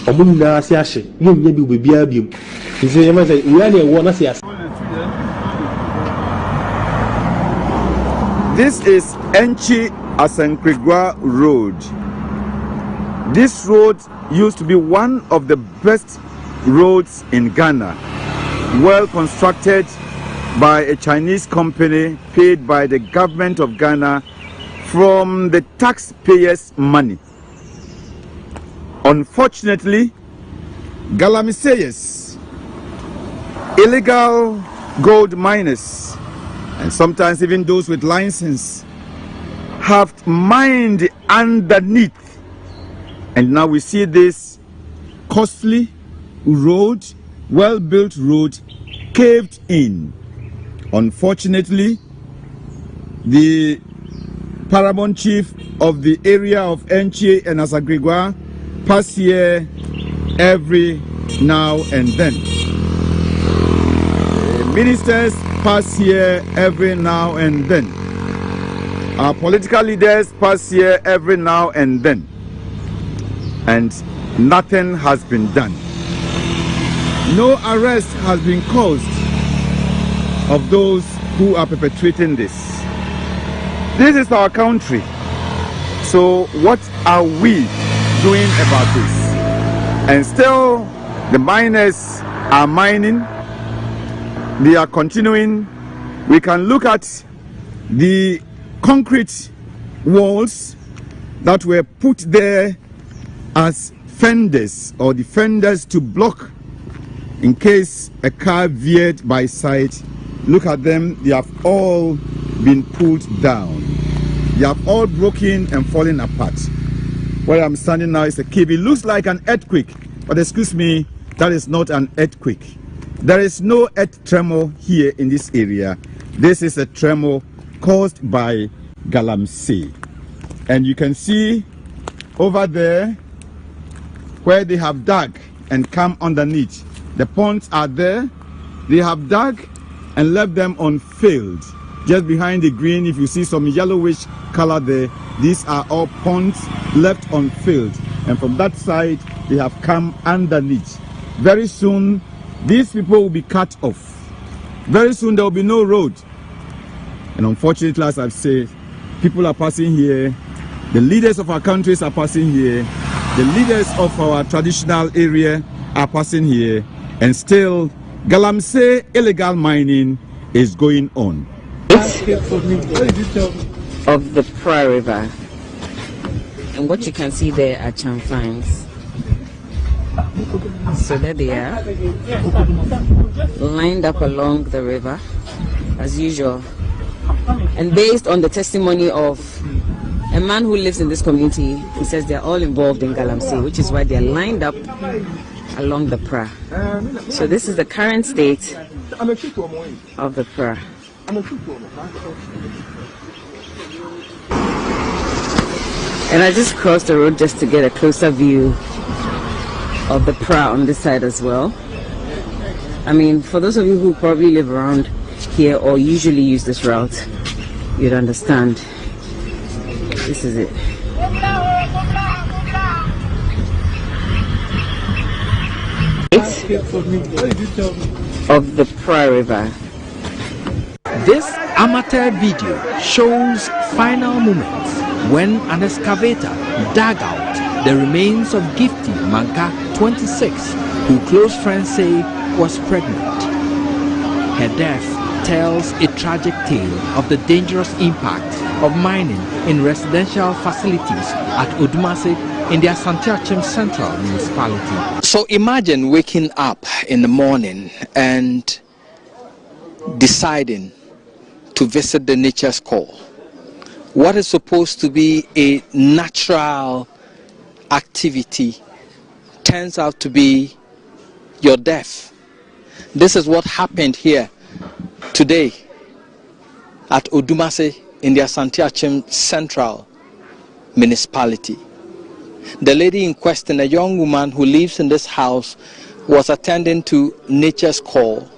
o mu na asi ahye ye nyebi bibia bi dize yema say we are na na asi. This is Enchi Asankrigwa Road. This road used to be one of the best roads in Ghana, well constructed by a Chinese company paid by the government of Ghana from the taxpayers' money. Unfortunately, Galamseyers, illegal gold miners, and sometimes even those with license, have mined underneath. And now we see this costly road, well-built road, caved in. Unfortunately, the paramount chief of the area of Enchi and Asankrigwa pass here every now and then. Ministers pass here every now and then. Our political leaders pass here every now and then. And nothing has been done. No arrest has been caused of those who are perpetrating this. This is our country. So what are we doing about this? And still the miners are mining. They are continuing. We can look at the concrete walls that were put there as fenders or defenders to block in case a car veered by side. Look at them. They have all been pulled down. They have all broken and fallen apart. Where I'm standing now is a cave. It looks like an earthquake, but excuse me, that is not an earthquake. There is no earth tremor here in this area. This is a tremor caused by Galamsey. And you can see over there where they have dug and come underneath. The ponds are there. They have dug and left them unfilled. Just behind the green, if you see some yellowish color there, these are all ponds left unfilled. And from that side, they have come underneath. Very soon, these people will be cut off. Very soon there will be no road. And unfortunately, as I've said, people are passing here. The leaders of our countries are passing here. The leaders of our traditional area are passing here. And still, Galamsey illegal mining is going on. Of the Pra River. And what you can see there are chamfines. So there they are, lined up along the river, as usual. And based on the testimony of a man who lives in this community, he says they're all involved in Galamsey, which is why they're lined up along the Pra. So this is the current state of the Pra. And I just crossed the road just to get a closer view of the Pra on this side as well. I mean, for those of you who probably live around here or usually use this route, you'd understand. This is it. Of the Pra River. This amateur video shows final moments when an excavator dug out the remains of Gifty Manka, 26, who close friends say was pregnant. Her death tells a tragic tale of the dangerous impact of mining in residential facilities at Odumase in the Asante-Achim Central Municipality. So imagine waking up in the morning and deciding to visit the nature's call. What is supposed to be a natural activity turns out to be your death. This is what happened here today at Odumase in the Asante-Achim Central Municipality. The lady in question, a young woman who lives in this house, was attending to nature's call.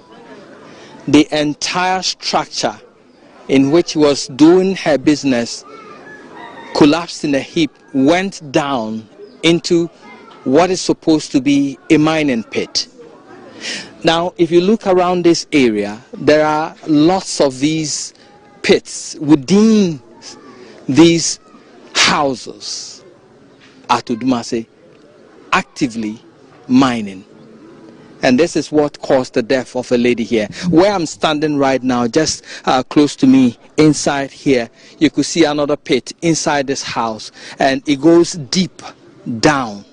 The entire structure in which she was doing her business collapsed in a heap, went down into what is supposed to be a mining pit. Now, if you look around this area, there are lots of these pits within these houses at Odumase actively mining. And this is what caused the death of a lady here. Where I'm standing right now, just close to me, inside here, you could see another pit inside this house, and it goes deep down.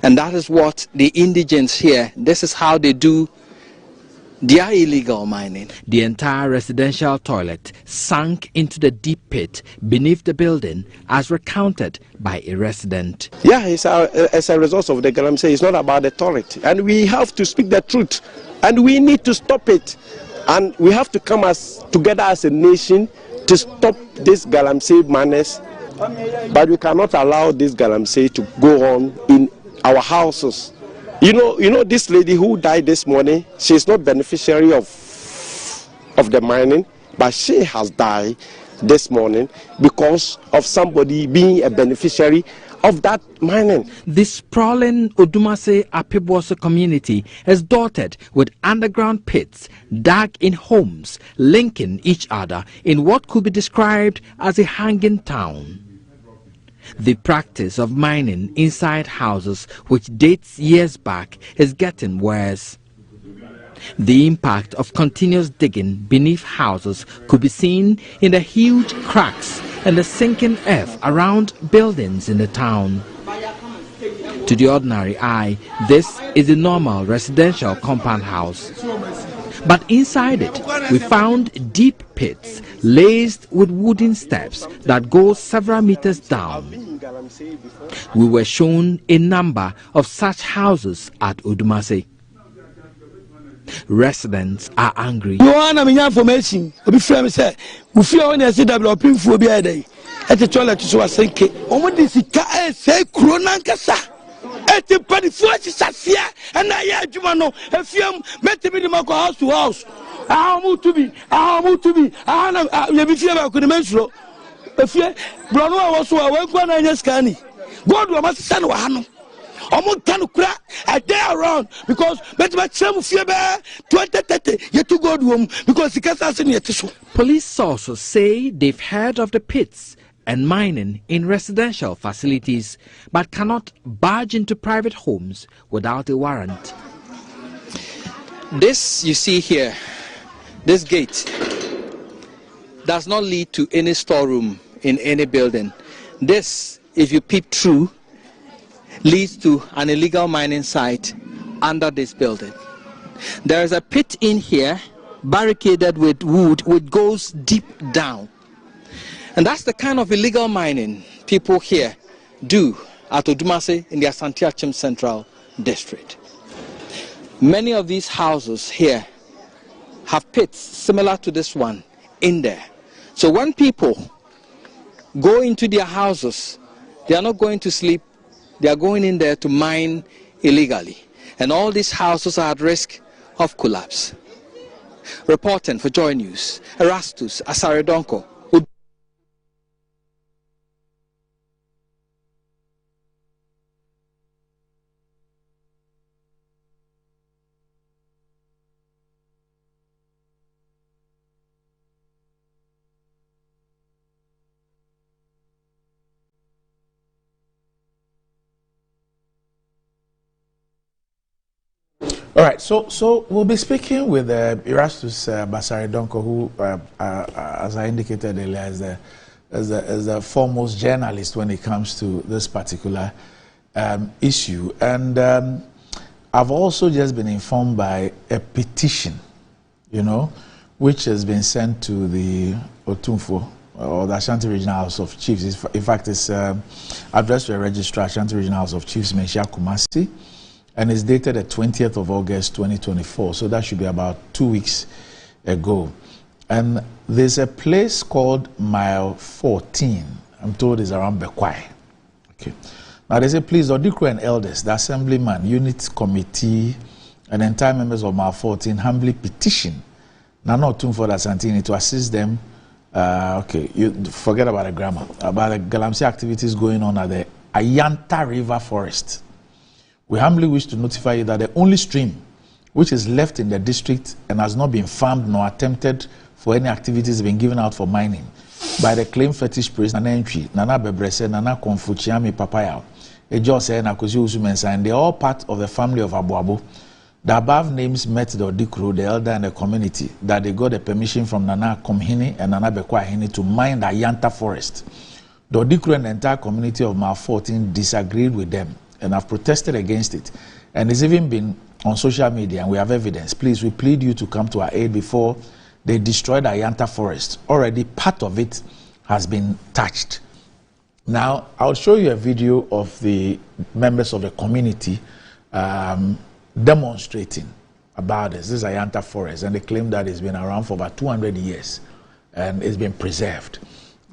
And that is what the indigents here, this is how they do their illegal mining. The entire residential toilet sank into the deep pit beneath the building, as recounted by a resident. Yeah, it's as a result of the Galamsey. It's not about the toilet. And we have to speak the truth. And we need to stop it. And we have to come together as a nation to stop this Galamsey madness. But we cannot allow this Galamsey to go on in our houses. You know this lady who died this morning, she's not beneficiary of the mining, but she has died this morning because of somebody being a beneficiary of that mining. This sprawling Odumase Apibose community is dotted with underground pits dug in homes, linking each other in what could be described as a hanging town. The practice of mining inside houses, which dates years back, is getting worse. The impact of continuous digging beneath houses could be seen in the huge cracks and the sinking earth around buildings in the town. To the ordinary eye, this is a normal residential compound house. But inside it, we found deep pits laced with wooden steps that go several meters down. We were shown a number of such houses at Odumase. Residents are angry. You want information? We feel say we feel when they say developing for be there. At the toilet to was saying, "Omo this say kronankasa." Eti pani fuachi sasia and I hear Jumano if you met me the house to house. I move to be I be fear could mention if you Bruno was so I went one and scanny. God will must send one. Almost kura a day around because but my chum fear 2030 yet to go home because he can't answer yet. Police sources say they've heard of the pits and mining in residential facilities, but cannot barge into private homes without a warrant. This you see here, this gate does not lead to any storeroom in any building. This, if you peep through, leads to an illegal mining site under this building. There is a pit in here, barricaded with wood, which goes deep down. And that's the kind of illegal mining people here do at Odumase in the Asante Achim Central District. Many of these houses here have pits similar to this one in there. So when people go into their houses, they are not going to sleep, they are going in there to mine illegally. And all these houses are at risk of collapse. Reporting for Joy News, Erastus Asaredonko. All right, so we'll be speaking with Erastus Basaredonko, who, as I indicated earlier, is the foremost journalist when it comes to this particular issue. And I've also just been informed by a petition, which has been sent to the Otumfo, or the Ashanti Regional House of Chiefs. In fact, it's addressed to the Registrar, Ashanti Regional House of Chiefs, Menchia Kumasi. And it's dated the 20th of August 2024, so that should be about 2 weeks ago. And there's a place called Mile 14, I'm told it's around Bekwai. Okay. Now they say, please, Odikro and elders, the assemblyman, unit committee, and entire members of Mile 14 humbly petition Nana Otumfo Asantini to assist them. Okay, you forget about the grammar, about the Galamsey activities going on at the Ayanta River Forest. We humbly wish to notify you that the only stream which is left in the district and has not been farmed nor attempted for any activities been given out for mining by the claim fetish priest Nana Entry, Nana Bebrese, Nana Konfuchiami Papaya, Ejose, Nakosi Usumensa, and they are all part of the family of Abuabo. The above names met the Odikro, the elder, and the community that they got the permission from Nana Komhini and Nana Bekwahini to mine the Ayanta forest. The Odikro and the entire community of Mile 14 disagreed with them and have protested against it, and it's even been on social media, and we have evidence. Please, we plead you to come to our aid before they destroy the Ayanta forest. Already part of it has been touched. Now, I'll show you a video of the members of the community demonstrating about this. This is Ayanta forest, and they claim that it's been around for about 200 years and it's been preserved.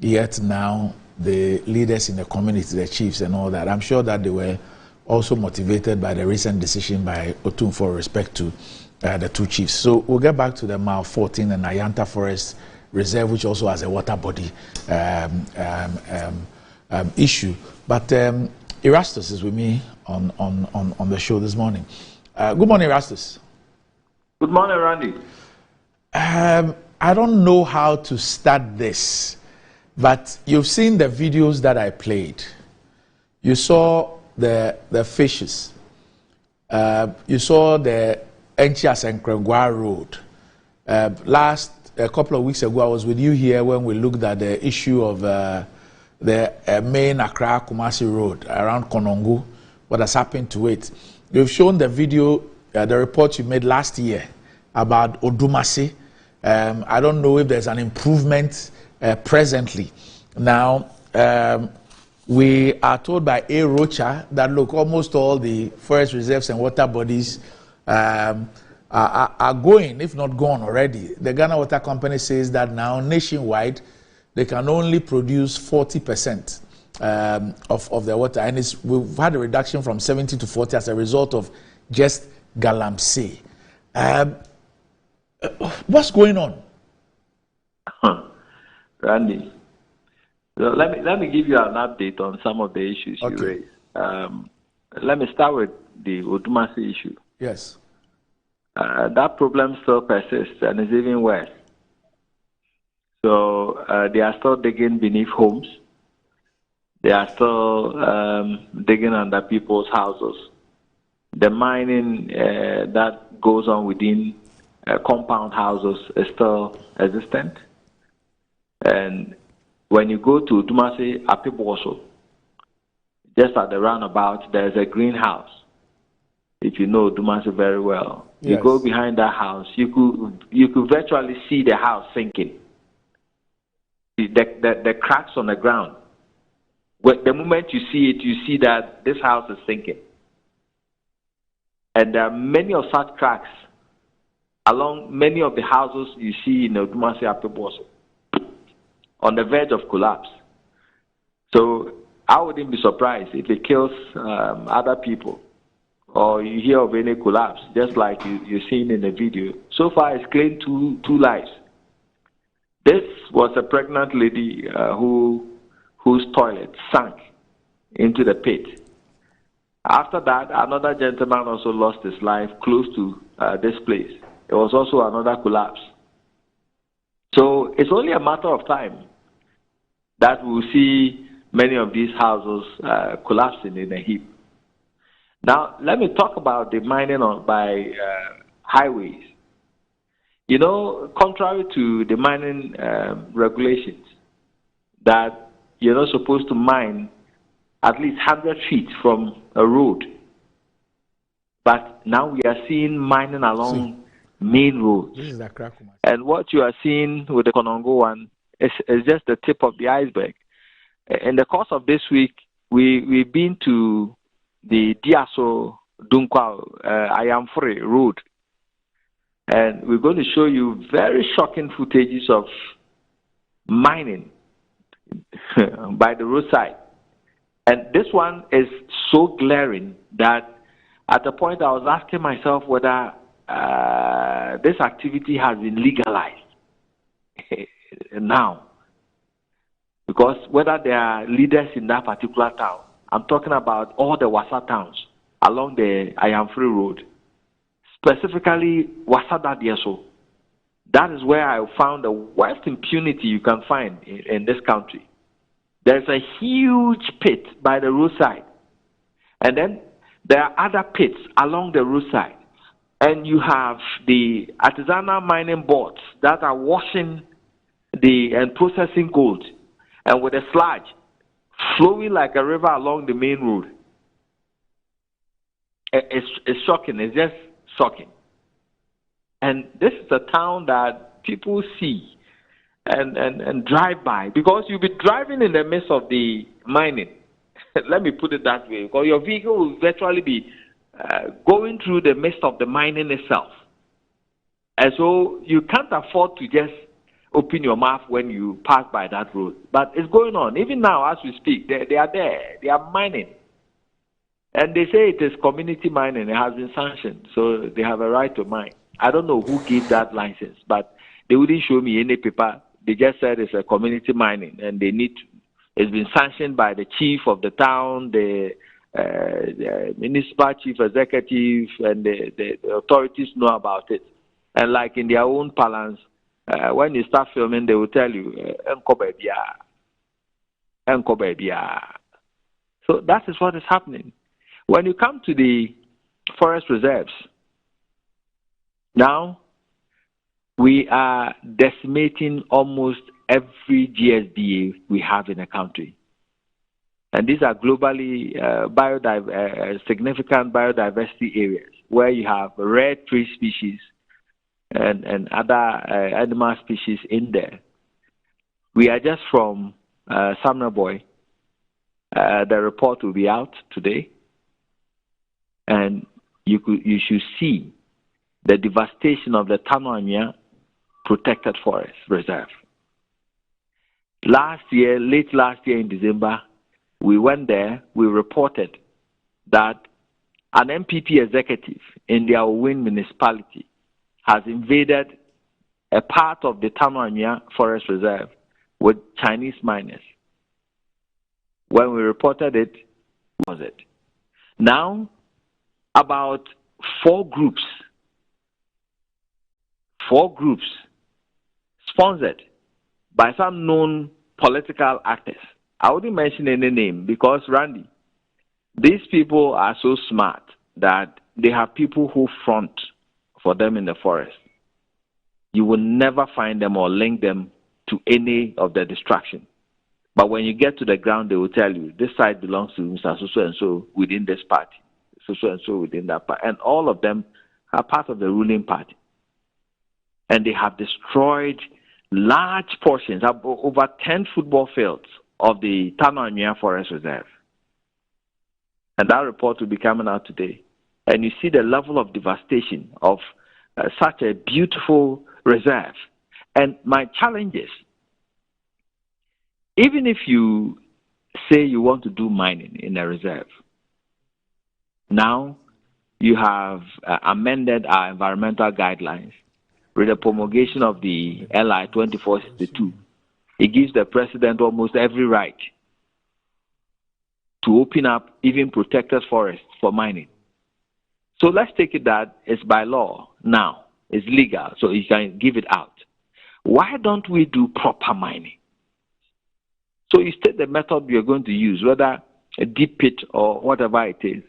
Yet now, the leaders in the community, the chiefs and all that, I'm sure that they were also motivated by the recent decision by Otumfo with respect to the two chiefs. So we'll get back to the Mile 14 and Ayanta Forest Reserve, which also has a water body issue. But Erastus is with me on the show this morning. Good morning, Erastus. Good morning, Randy. I don't know how to start this, but you've seen the videos that I played. You saw the fishes. You saw the Enchias and Kregwa Road. A couple of weeks ago, I was with you here when we looked at the issue of the main Accra Kumasi Road around Konongo, what has happened to it. You've shown the video, the report you made last year about Odumase. I don't know if there's an improvement presently. Now, we are told by A. Rocha that, look, almost all the forest reserves and water bodies are going, if not gone already. The Ghana Water Company says that now nationwide, they can only produce 40% of their water. And we've had a reduction from 70 to 40 as a result of just Galamsey. What's going on? Randy, so let me give you an update on some of the issues you raised. Let me start with the Odumase issue. Yes. That problem still persists and is even worse. So they are still digging beneath homes. They are still digging under people's houses. The mining that goes on within compound houses is still existent. And when you go to Dumasi Apiboso, just at the roundabout, there's a greenhouse. If you know Dumasi very well, you go behind that house, you could virtually see the house sinking. The cracks on the ground. The moment you see it, you see that this house is sinking. And there are many of such cracks along many of the houses you see in Odumase Apeboso, on the verge of collapse. So I wouldn't be surprised if it kills other people, or you hear of any collapse, just like you're seeing in the video. So far, it's claimed two lives. This was a pregnant lady whose toilet sank into the pit. After that, another gentleman also lost his life close to this place. There was also another collapse. So it's only a matter of time that we'll see many of these houses collapsing in a heap. Now, let me talk about the mining by highways. You know, contrary to the mining regulations, that you're not supposed to mine at least 100 feet from a road. But now we are seeing mining along main roads. This is a crack. And what you are seeing with the Konongo one is just the tip of the iceberg. In the course of this week, we've been to the Diaso Dunkwa Ayamfure Road. And we're going to show you very shocking footages of mining by the roadside. And this one is so glaring that at the point I was asking myself whether this activity has been legalized now. Because whether there are leaders in that particular town, I'm talking about all the Wasa towns along the Ayamfre Road, specifically Wasa Dadieso. That is where I found the worst impunity you can find in this country. There's a huge pit by the roadside. And then there are other pits along the roadside. And you have the artisanal mining boards that are washing and processing gold. And with a sludge flowing like a river along the main road. It's shocking. It's just shocking. And this is a town that people see and drive by, because you'll be driving in the midst of the mining. Let me put it that way, because your vehicle will virtually be going through the midst of the mining itself. And so you can't afford to just open your mouth when you pass by that road. But it's going on. Even now, as we speak, they are there. They are mining. And they say it is community mining. It has been sanctioned. So they have a right to mine. I don't know who gave that license, but they wouldn't show me any paper. They just said it's a community mining, and it's been sanctioned by the chief of the town, the municipal chief executive, and the authorities know about it. And like in their own parlance, when you start filming, they will tell you, "Enko baby." So that is what is happening. When you come to the forest reserves, now we are decimating almost every GSDA we have in the country. And these are globally significant biodiversity areas where you have rare tree species and other animal species in there. We are just from Samnaboy. The report will be out today. And you should see the devastation of the Tanwanya Protected Forest Reserve. Late last year in December, we went there, we reported that an MPP executive in their Owin municipality has invaded a part of the Tanwanya Forest Reserve with Chinese miners. When we reported it, was it? Now, about four groups sponsored by some known political actors. I wouldn't mention any name because, Randy, these people are so smart that they have people who front for them in the forest, you will never find them or link them to any of the destruction. But when you get to the ground, they will tell you, this side belongs to Mr. So and so within this party, so and so within that party. And all of them are part of the ruling party. And they have destroyed large portions, over 10 football fields of the Tananya Forest Reserve. And that report will be coming out today. And you see the level of devastation of such a beautiful reserve. And my challenge is, even if you say you want to do mining in a reserve, now you have amended our environmental guidelines with the promulgation of the LI 2462. It gives the president almost every right to open up even protected forests for mining. So let's take it that it's by law now, it's legal, so you can give it out. Why don't we do proper mining? So you state the method you're going to use, whether a deep pit or whatever it is,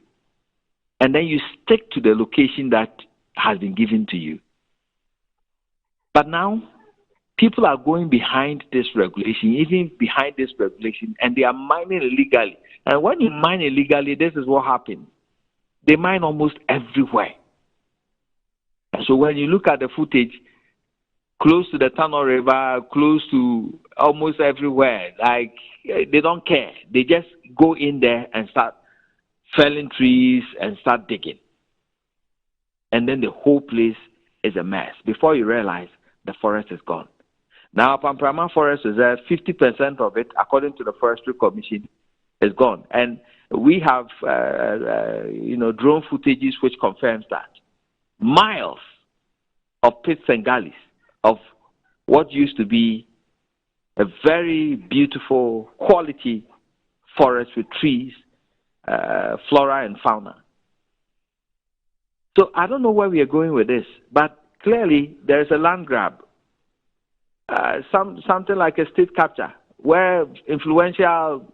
and then you stick to the location that has been given to you. But now, people are going behind this regulation, even behind this regulation, and they are mining illegally. And when you mine illegally, this is what happens. They mine almost everywhere. So when you look at the footage, close to the Tano River, close to almost everywhere, like they don't care. They just go in there and start felling trees and start digging. And then the whole place is a mess. Before you realize, the forest is gone. Now, Pamprama Forest Reserve, 50% of it, according to the Forestry Commission, is gone. And we have, drone footages which confirms that. Miles of pits and gullies of what used to be a very beautiful quality forest with trees, flora and fauna. So I don't know where we are going with this, but clearly there is a land grab, something like a state capture, where influential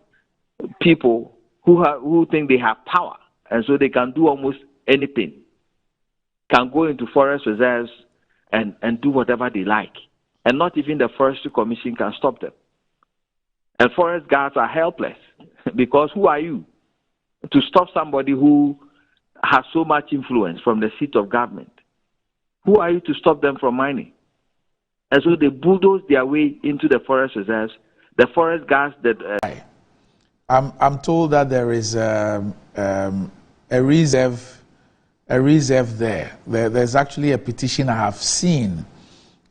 people who think they have power and so they can do almost anything can go into forest reserves and do whatever they like. And not even the Forestry Commission can stop them. And forest guards are helpless because who are you to stop somebody who has so much influence from the seat of government? Who are you to stop them from mining? And so they bulldoze their way into the forest reserves. The forest guards that... I'm told that there is a reserve there. There's actually a petition I have seen,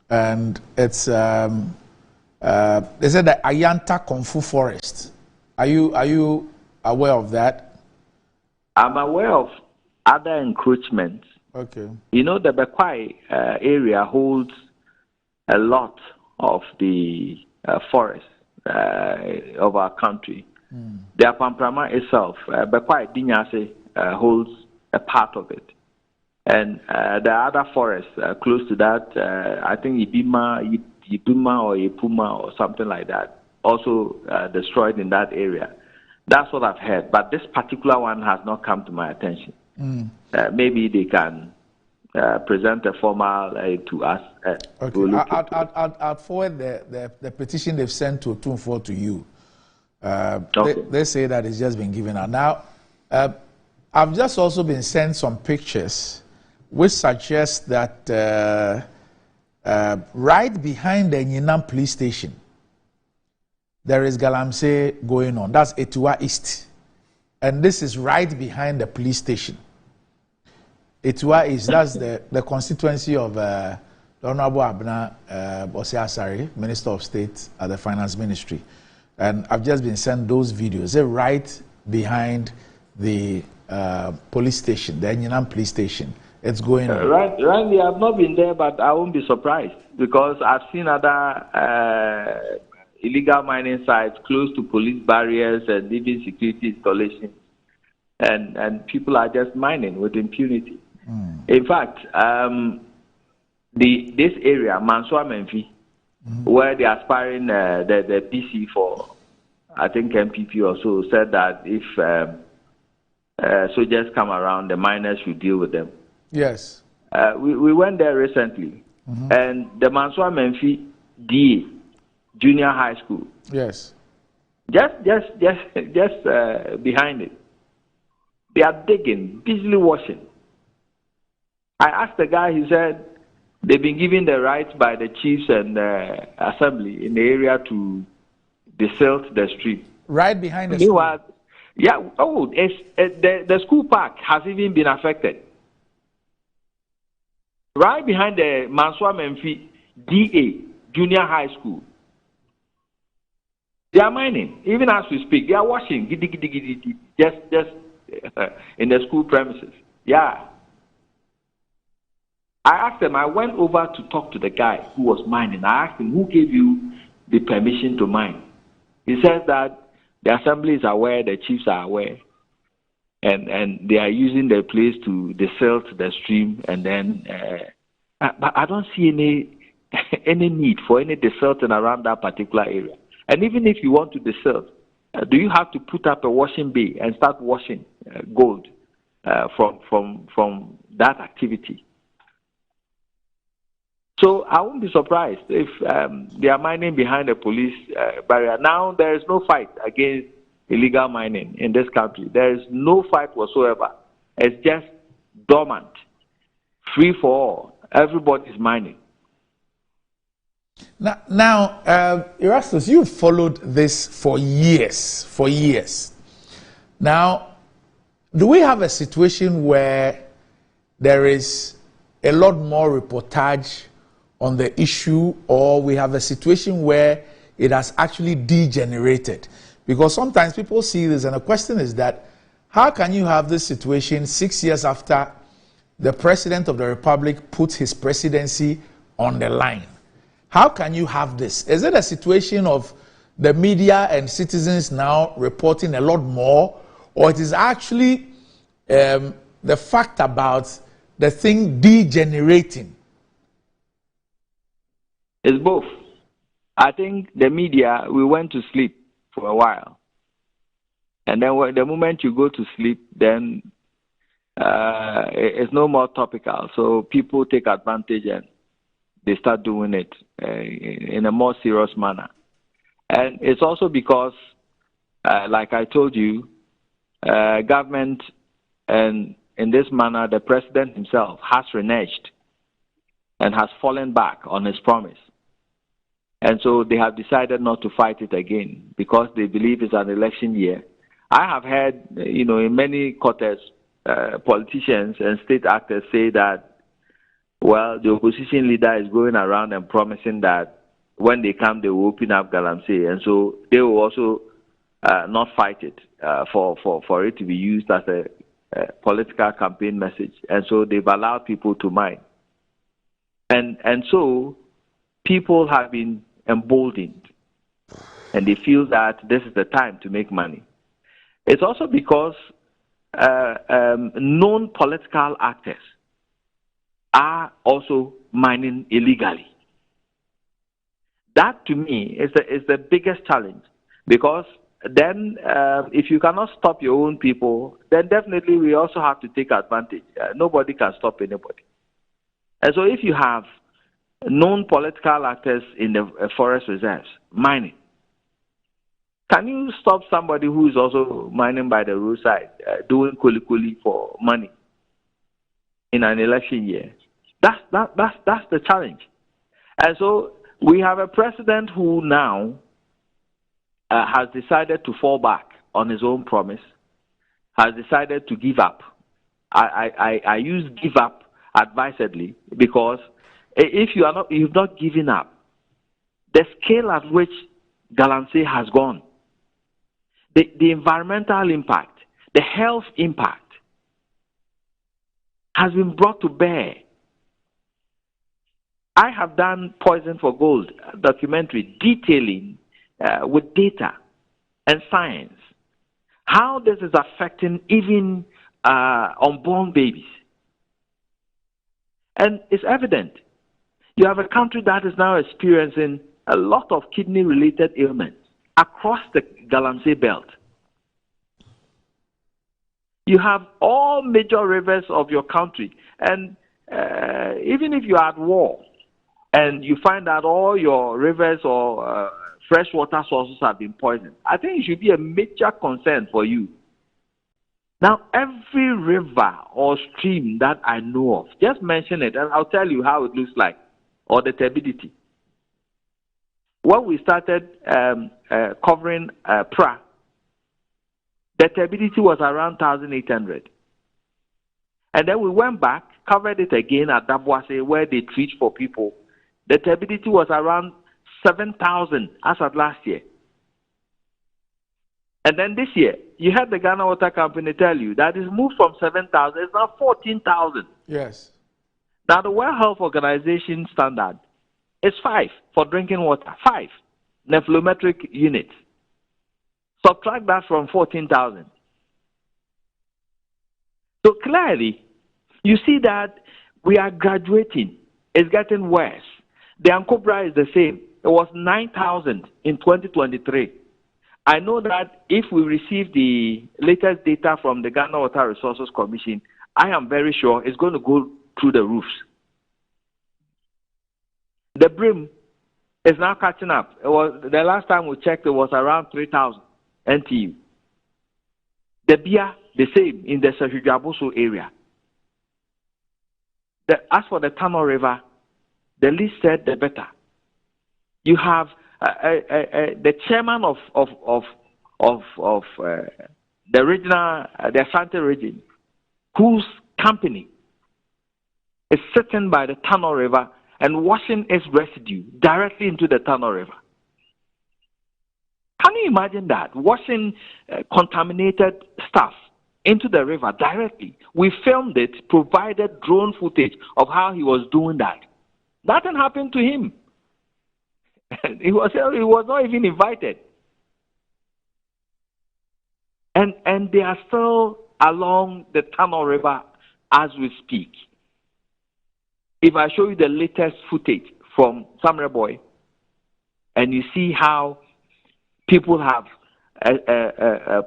and it's they said the Ayanta Kung Fu Forest. Are you aware of that? I'm aware of other encroachments. Okay. You know, the Bekwai area holds a lot of the forest of our country. The Apamprama itself, Bekwai Dinyase, holds a part of it. And the other forests close to that, I think Yibuma or Yipuma or something like that, also destroyed in that area. That's what I've heard. But this particular one has not come to my attention. Maybe they can present a formal to us. Okay. I'll forward the petition they've sent to Otumfuo to you. Okay. They say that it's just been given out. Now, I've just also been sent some pictures which suggest that right behind the Nyinam police station, there is Galamsey going on. That's Etua East. And this is right behind the police station. Etua East, that's the constituency of the Honorable Abna Bose Asari, Minister of State at the Finance Ministry. And I've just been sent those videos. They're right behind the police station, the Nyinam police station. It's going on. Randy, I've not been there, but I won't be surprised because I've seen other illegal mining sites close to police barriers and even security installations. And people are just mining with impunity. In fact, this area, Mansour Menfi, where they are aspiring the PC for, I think, MPP or so, said that if soldiers come around, the miners should deal with them. Yes. We went there recently, and the Mansour Menfi DA Junior High School. Yes. Just behind it. They are digging, busily washing. I asked the guy, he said they've been given the rights by the chiefs and assembly in the area to desilt the street. Right behind the Meanwhile, school. Yeah, the school park has even been affected. Right behind the Mansour Menfi DA Junior High School. They are mining. Even as we speak, they are washing just in the school premises. Yeah. I asked them, I went over to talk to the guy who was mining. I asked him, who gave you the permission to mine? He says that the assembly is aware, the chiefs are aware, and they are using the place to desilt the stream, and then but I don't see any need for any desilting around that particular area. And even if you want to desilt, do you have to put up a washing bay and start washing gold from that activity? So I won't be surprised if they are mining behind a police barrier. Now there is no fight against illegal mining in this country. There is no fight whatsoever. It's just dormant, free for all. Everybody is mining. Now, Erastus, you've followed this for years. Now, do we have a situation where there is a lot more reportage on the issue, or we have a situation where it has actually degenerated? Because sometimes people see this, and the question is that, how can you have this situation 6 years after the President of the Republic put his presidency on the line? How can you have this? Is it a situation of the media and citizens now reporting a lot more, or it is actually the fact about the thing degenerating? It's both. I think the media, we went to sleep for a while. And then the moment you go to sleep, then it's no more topical. So people take advantage and they start doing it in a more serious manner. And it's also because, like I told you, government, and in this manner, the president himself has reneged and has fallen back on his promise. And so they have decided not to fight it again because they believe it's an election year. I have heard, in many quarters, politicians and state actors say that, well, the opposition leader is going around and promising that when they come, they will open up Galamsey. And so they will also not fight it for it to be used as a political campaign message. And so they've allowed people to mine. And so people have been emboldened, and they feel that this is the time to make money. It's also because known political actors are also mining illegally. That, to me, is the biggest challenge, because then if you cannot stop your own people, then definitely we also have to take advantage. Nobody can stop anybody. And so if you have known political actors in the forest reserves mining, can you stop somebody who is also mining by the roadside, doing kuli for money in an election year? That's the challenge. And so we have a president who now has decided to fall back on his own promise, has decided to give up. I use give up advisedly, because if you've not given up, the scale at which Galamsey has gone, the environmental impact, the health impact has been brought to bear. I have done Poison for Gold documentary detailing with data and science how this is affecting even unborn babies. And it's evident. You have a country that is now experiencing a lot of kidney-related ailments across the Galamsey belt. You have all major rivers of your country, and even if you're at war and you find that all your rivers or freshwater sources have been poisoned, I think it should be a major concern for you. Now, every river or stream that I know of, just mention it and I'll tell you how it looks like, or the turbidity. When we started covering Pra, the turbidity was around 1,800. And then we went back, covered it again at Dabuase, where they treat for people. The turbidity was around 7,000 as of last year. And then this year, you had the Ghana Water Company tell you that it's moved from 7,000, it's now 14,000. Yes. Now, the World Health Organization standard is 5 for drinking water, 5 nephelometric units. Subtract that from 14,000. So clearly, you see that we are graduating. It's getting worse. The Ankobra is the same. It was 9,000 in 2023. I know that if we receive the latest data from the Ghana Water Resources Commission, I am very sure it's going to go through the roofs. The brim is now catching up. It was, the last time we checked, it was around 3,000 NTU. The Bia, the same in the Sahujabuso area. As for the Tano River, the least said, the better. You have the chairman of the regional, the Asante region, whose company is sitting by the Tano River and washing its residue directly into the Tano River. Can you imagine that? Washing contaminated stuff into the river directly. We filmed it, provided drone footage of how he was doing that. Nothing happened to him. He was not even invited. And they are still along the Tano River as we speak. If I show you the latest footage from Samurai Boy, and you see how people have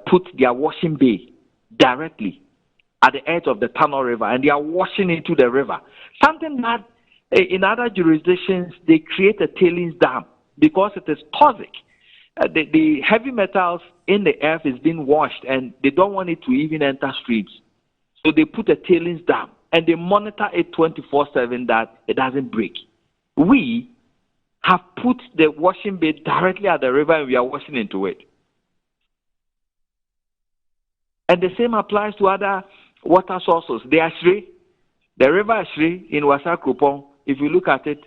put their washing bay directly at the edge of the Tano River, and they are washing into the river. Something that in other jurisdictions, they create a tailings dam because it is toxic. The heavy metals in the earth is being washed, and they don't want it to even enter streams. So they put a tailings dam, and they monitor it 24/7 that it doesn't break. We have put the washing bay directly at the river, and we are washing into it. And the same applies to other water sources. The Ashri, the river Ashri in Wasa Krupon, if you look at it,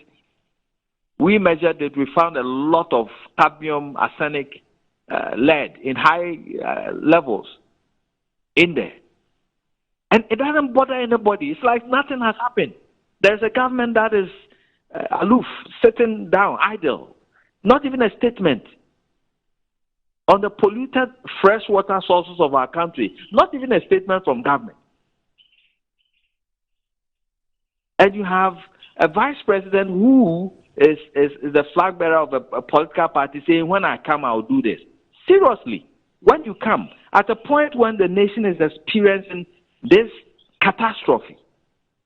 we measured it, we found a lot of cadmium, arsenic, lead in high levels in there. And it doesn't bother anybody. It's like nothing has happened. There's a government that is aloof, sitting down, idle. Not even a statement on the polluted freshwater sources of our country. Not even a statement from government. And you have a vice president who is the flag bearer of a political party saying, when I come, I'll do this. Seriously, when you come, at a point when the nation is experiencing this catastrophe,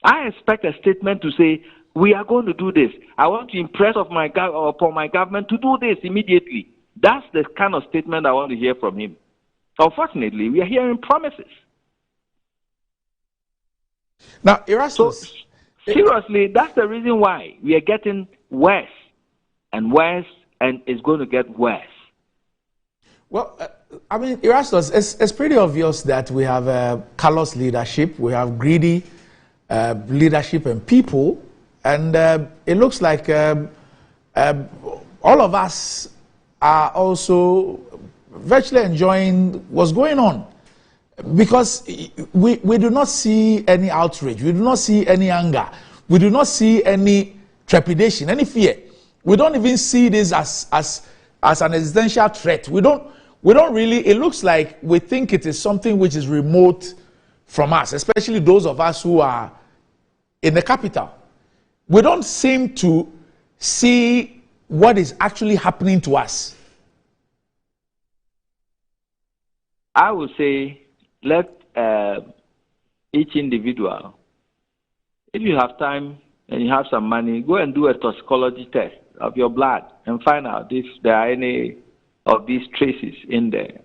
I expect a statement to say, we are going to do this. I want to impress upon my government to do this immediately. That's the kind of statement I want to hear from him. Unfortunately, we are hearing promises. Now, Erasmus. So, seriously, that's the reason why we are getting worse and worse, and it's going to get worse. Well, I mean, Erasmus, it's pretty obvious that we have callous leadership, we have greedy leadership and people, and it looks like all of us are also virtually enjoying what's going on. Because we do not see any outrage, we do not see any anger, we do not see any trepidation, any fear. We don't even see this as an existential threat. We don't really, it looks like we think it is something which is remote from us, especially those of us who are in the capital. We don't seem to see what is actually happening to us. I would say let each individual If you have time and you have some money, go and do a toxicology test of your blood and find out if there are any of these traces in there.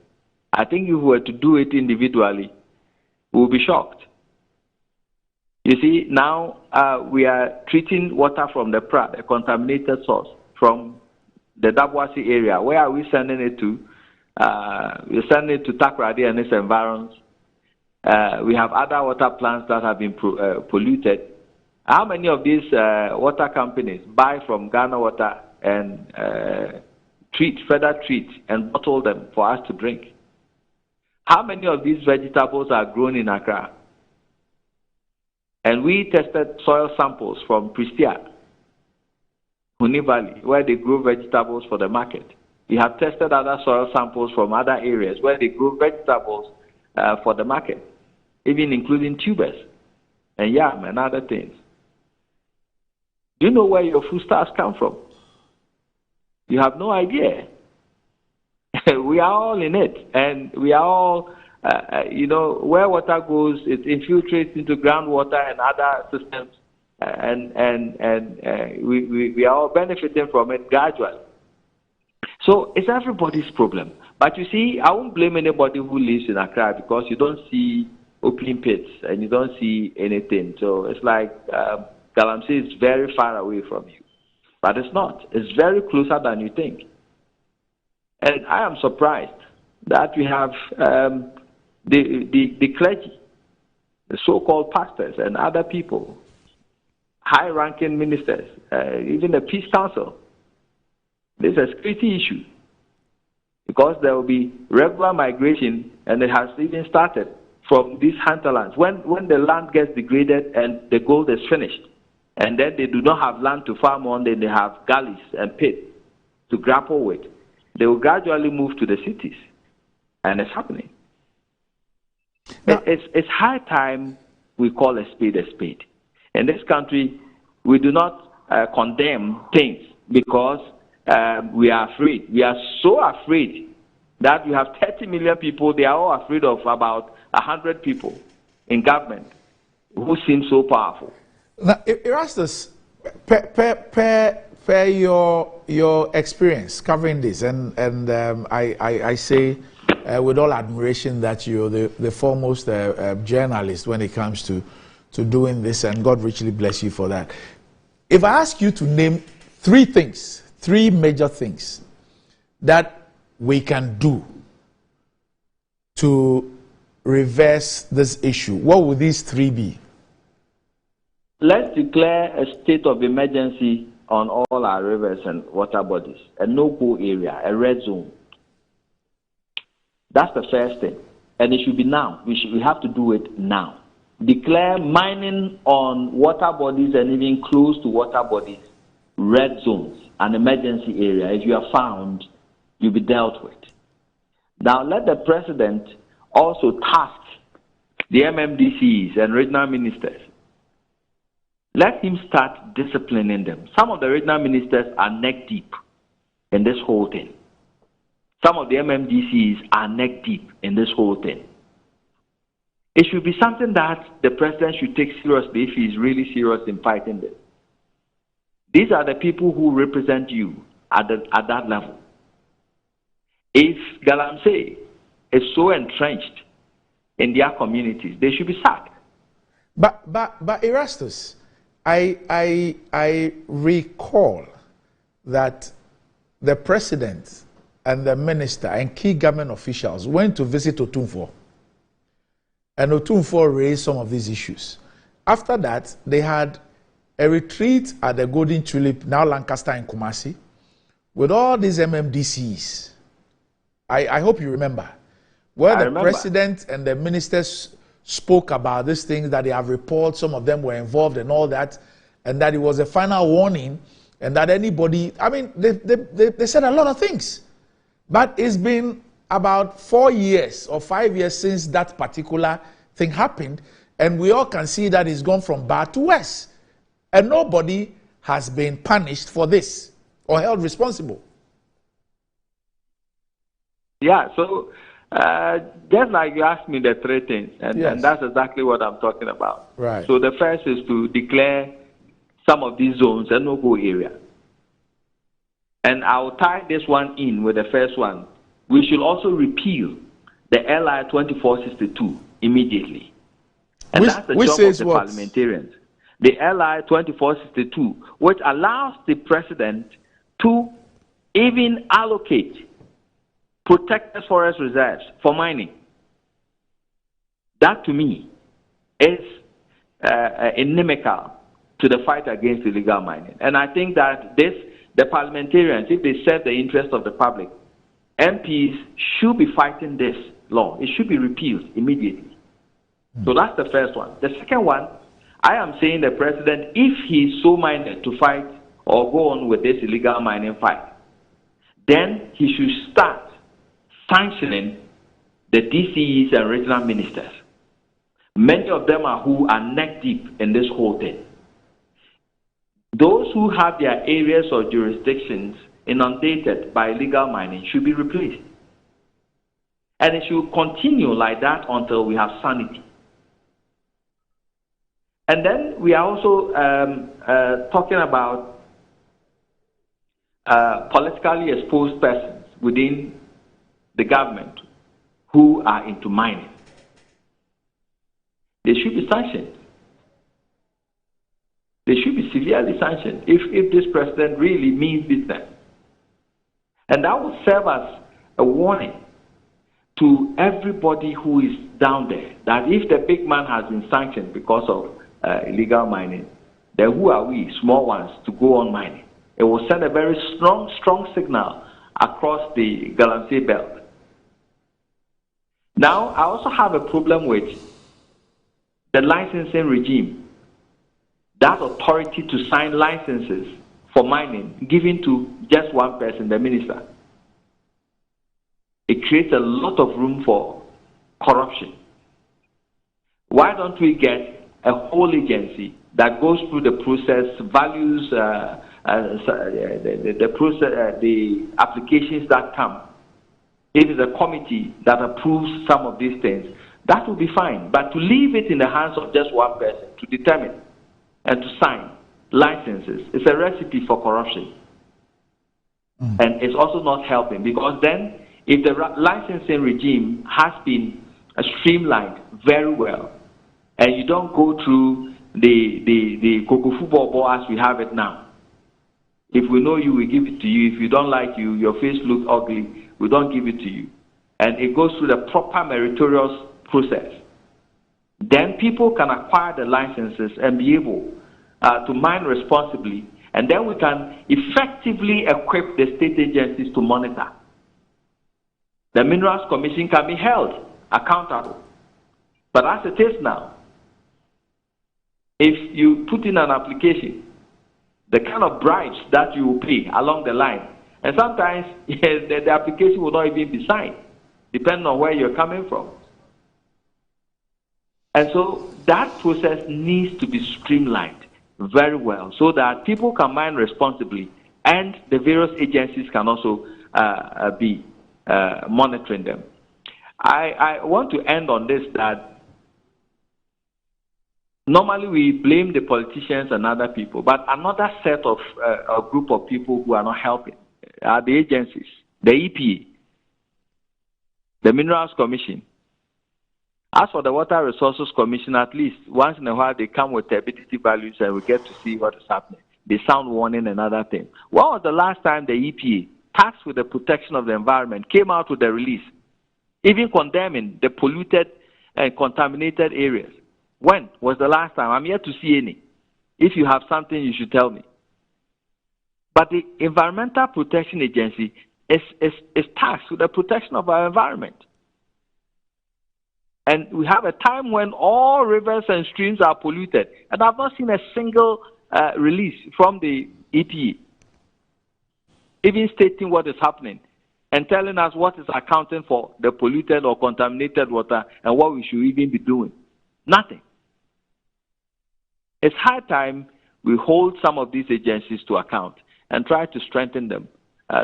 I think if we were to do it individually, we will be shocked. You see, now we are treating water from the Pratt, a contaminated source, from the Dabwasi area. Where are we sending it to? We're sending it to Takrady and its environs. We have other water plants that have been polluted. How many of these water companies buy from Ghana Water and further treat and bottle them for us to drink? How many of these vegetables are grown in Accra? And we tested soil samples from Pristia, Huni Valley, where they grow vegetables for the market. We have tested other soil samples from other areas where they grow vegetables for the market, even including tubers and yam and other things. Do you know where your foodstuffs come from? You have no idea. We are all in it, and we are all, where water goes, it infiltrates into groundwater and other systems, and we are all benefiting from it gradually. So it's everybody's problem. But you see, I won't blame anybody who lives in Accra because you don't see open pits and you don't see anything. So it's like Galamsey is very far away from you. But it's not. It's very closer than you think. And I am surprised that we have the clergy, the so-called pastors and other people, high-ranking ministers, even the peace council. This is a security issue because there will be regular migration, and it has even started from these hinterlands. When the land gets degraded and the gold is finished, and then they do not have land to farm on, then they have gullies and pits to grapple with. They will gradually move to the cities, and it's happening. It's high time we call a spade a spade. In this country, we do not condemn things because we are afraid. We are so afraid that we have 30 million people. They are all afraid of about 100 people in government who seem so powerful. Now, Erastus, per your experience covering this, and I say with all admiration that you're the foremost journalist when it comes to doing this, and God richly bless you for that. If I ask you to name three major things that we can do to reverse this issue, what would these three be? Let's declare a state of emergency on all our rivers and water bodies, a no-go area, a red zone. That's the first thing. And it should be now. We have to do it now. Declare mining on water bodies and even close to water bodies, red zones, an emergency area. If you are found, you'll be dealt with. Now let the president also task the MMDCs and regional ministers. Let him start disciplining them. Some of the regional ministers are neck deep in this whole thing. Some of the MMDCs are neck deep in this whole thing. It should be something that the president should take seriously if he is really serious in fighting this. These are the people who represent you at that level. If Galamsey is so entrenched in their communities, they should be sacked. But Erastus, I recall that the president and the minister and key government officials went to visit Otumfuo, and Otumfuo raised some of these issues. After that, they had a retreat at the Golden Tulip, now Lancaster and Kumasi, with all these MMDCs. I hope you remember, where the president and the ministers spoke about these things, that they have reported, some of them were involved and all that, and that it was a final warning, and that anybody, I mean, they said a lot of things. But it's been about 4 years or 5 years since that particular thing happened, and we all can see that it's gone from bad to worse. And nobody has been punished for this or held responsible. Yeah, so Just like you asked me the three things, and Yes. that's exactly what I'm talking about. Right. So the first is to declare some of these zones a no-go area. And I'll tie this one in with the first one. We should also repeal the LI 2462 immediately. And that's the job of the parliamentarians. The LI 2462, which allows the president to even allocate protected forest reserves for mining. That to me is inimical to the fight against illegal mining. And I think that the parliamentarians, if they serve the interest of the public, MPs should be fighting this law. It should be repealed immediately. So that's the first one. The second one, I am saying the president, if he's so minded to fight or go on with this illegal mining fight, then he should start sanctioning the DCEs and regional ministers. Many of them who are neck deep in this whole thing. Those who have their areas or jurisdictions inundated by illegal mining should be replaced. And it should continue like that until we have sanity. And then we are also talking about politically exposed persons within the government who are into mining. They should be sanctioned. They should be severely sanctioned if this president really means business. And that will serve as a warning to everybody who is down there, that if the big man has been sanctioned because of illegal mining, then who are we, small ones, to go on mining? It will send a very strong signal across the Galamsey belt. Now, I also have a problem with the licensing regime. That authority to sign licenses for mining given to just one person, the minister. It creates a lot of room for corruption. Why don't we get a whole agency that goes through the process, values the applications that come? If it's a committee that approves some of these things, that will be fine. But to leave it in the hands of just one person to determine and to sign licenses is a recipe for corruption. And it's also not helping, because then if the licensing regime has been streamlined very well, and you don't go through the Kokofu Bobo as we have it now. If we know you, we give it to you. If you don't like you, your face looks ugly, we don't give it to you. And it goes through the proper meritorious process. Then people can acquire the licenses and be able to mine responsibly, and then we can effectively equip the state agencies to monitor. The Minerals Commission can be held accountable. But as it is now, if you put in an application, the kind of bribes that you will pay along the line, and sometimes the application will not even be signed, depending on where you're coming from. And so that process needs to be streamlined very well so that people can mine responsibly, and the various agencies can also be monitoring them. I want to end on this, that normally we blame the politicians and other people, but another set of a group of people who are not helping are the agencies, the EPA, the Minerals Commission. As for the Water Resources Commission, at least once in a while they come with turbidity values and we get to see what is happening. They sound warning and other things. When was the last time the EPA, tasked with the protection of the environment, came out with a release, even condemning the polluted and contaminated areas? When was the last time? I'm yet to see any. If you have something, you should tell me. But the Environmental Protection Agency is tasked with the protection of our environment. And we have a time when all rivers and streams are polluted. And I've not seen a single release from the EPA, even stating what is happening and telling us what is accounting for the polluted or contaminated water and what we should even be doing. Nothing. It's high time we hold some of these agencies to account and try to strengthen them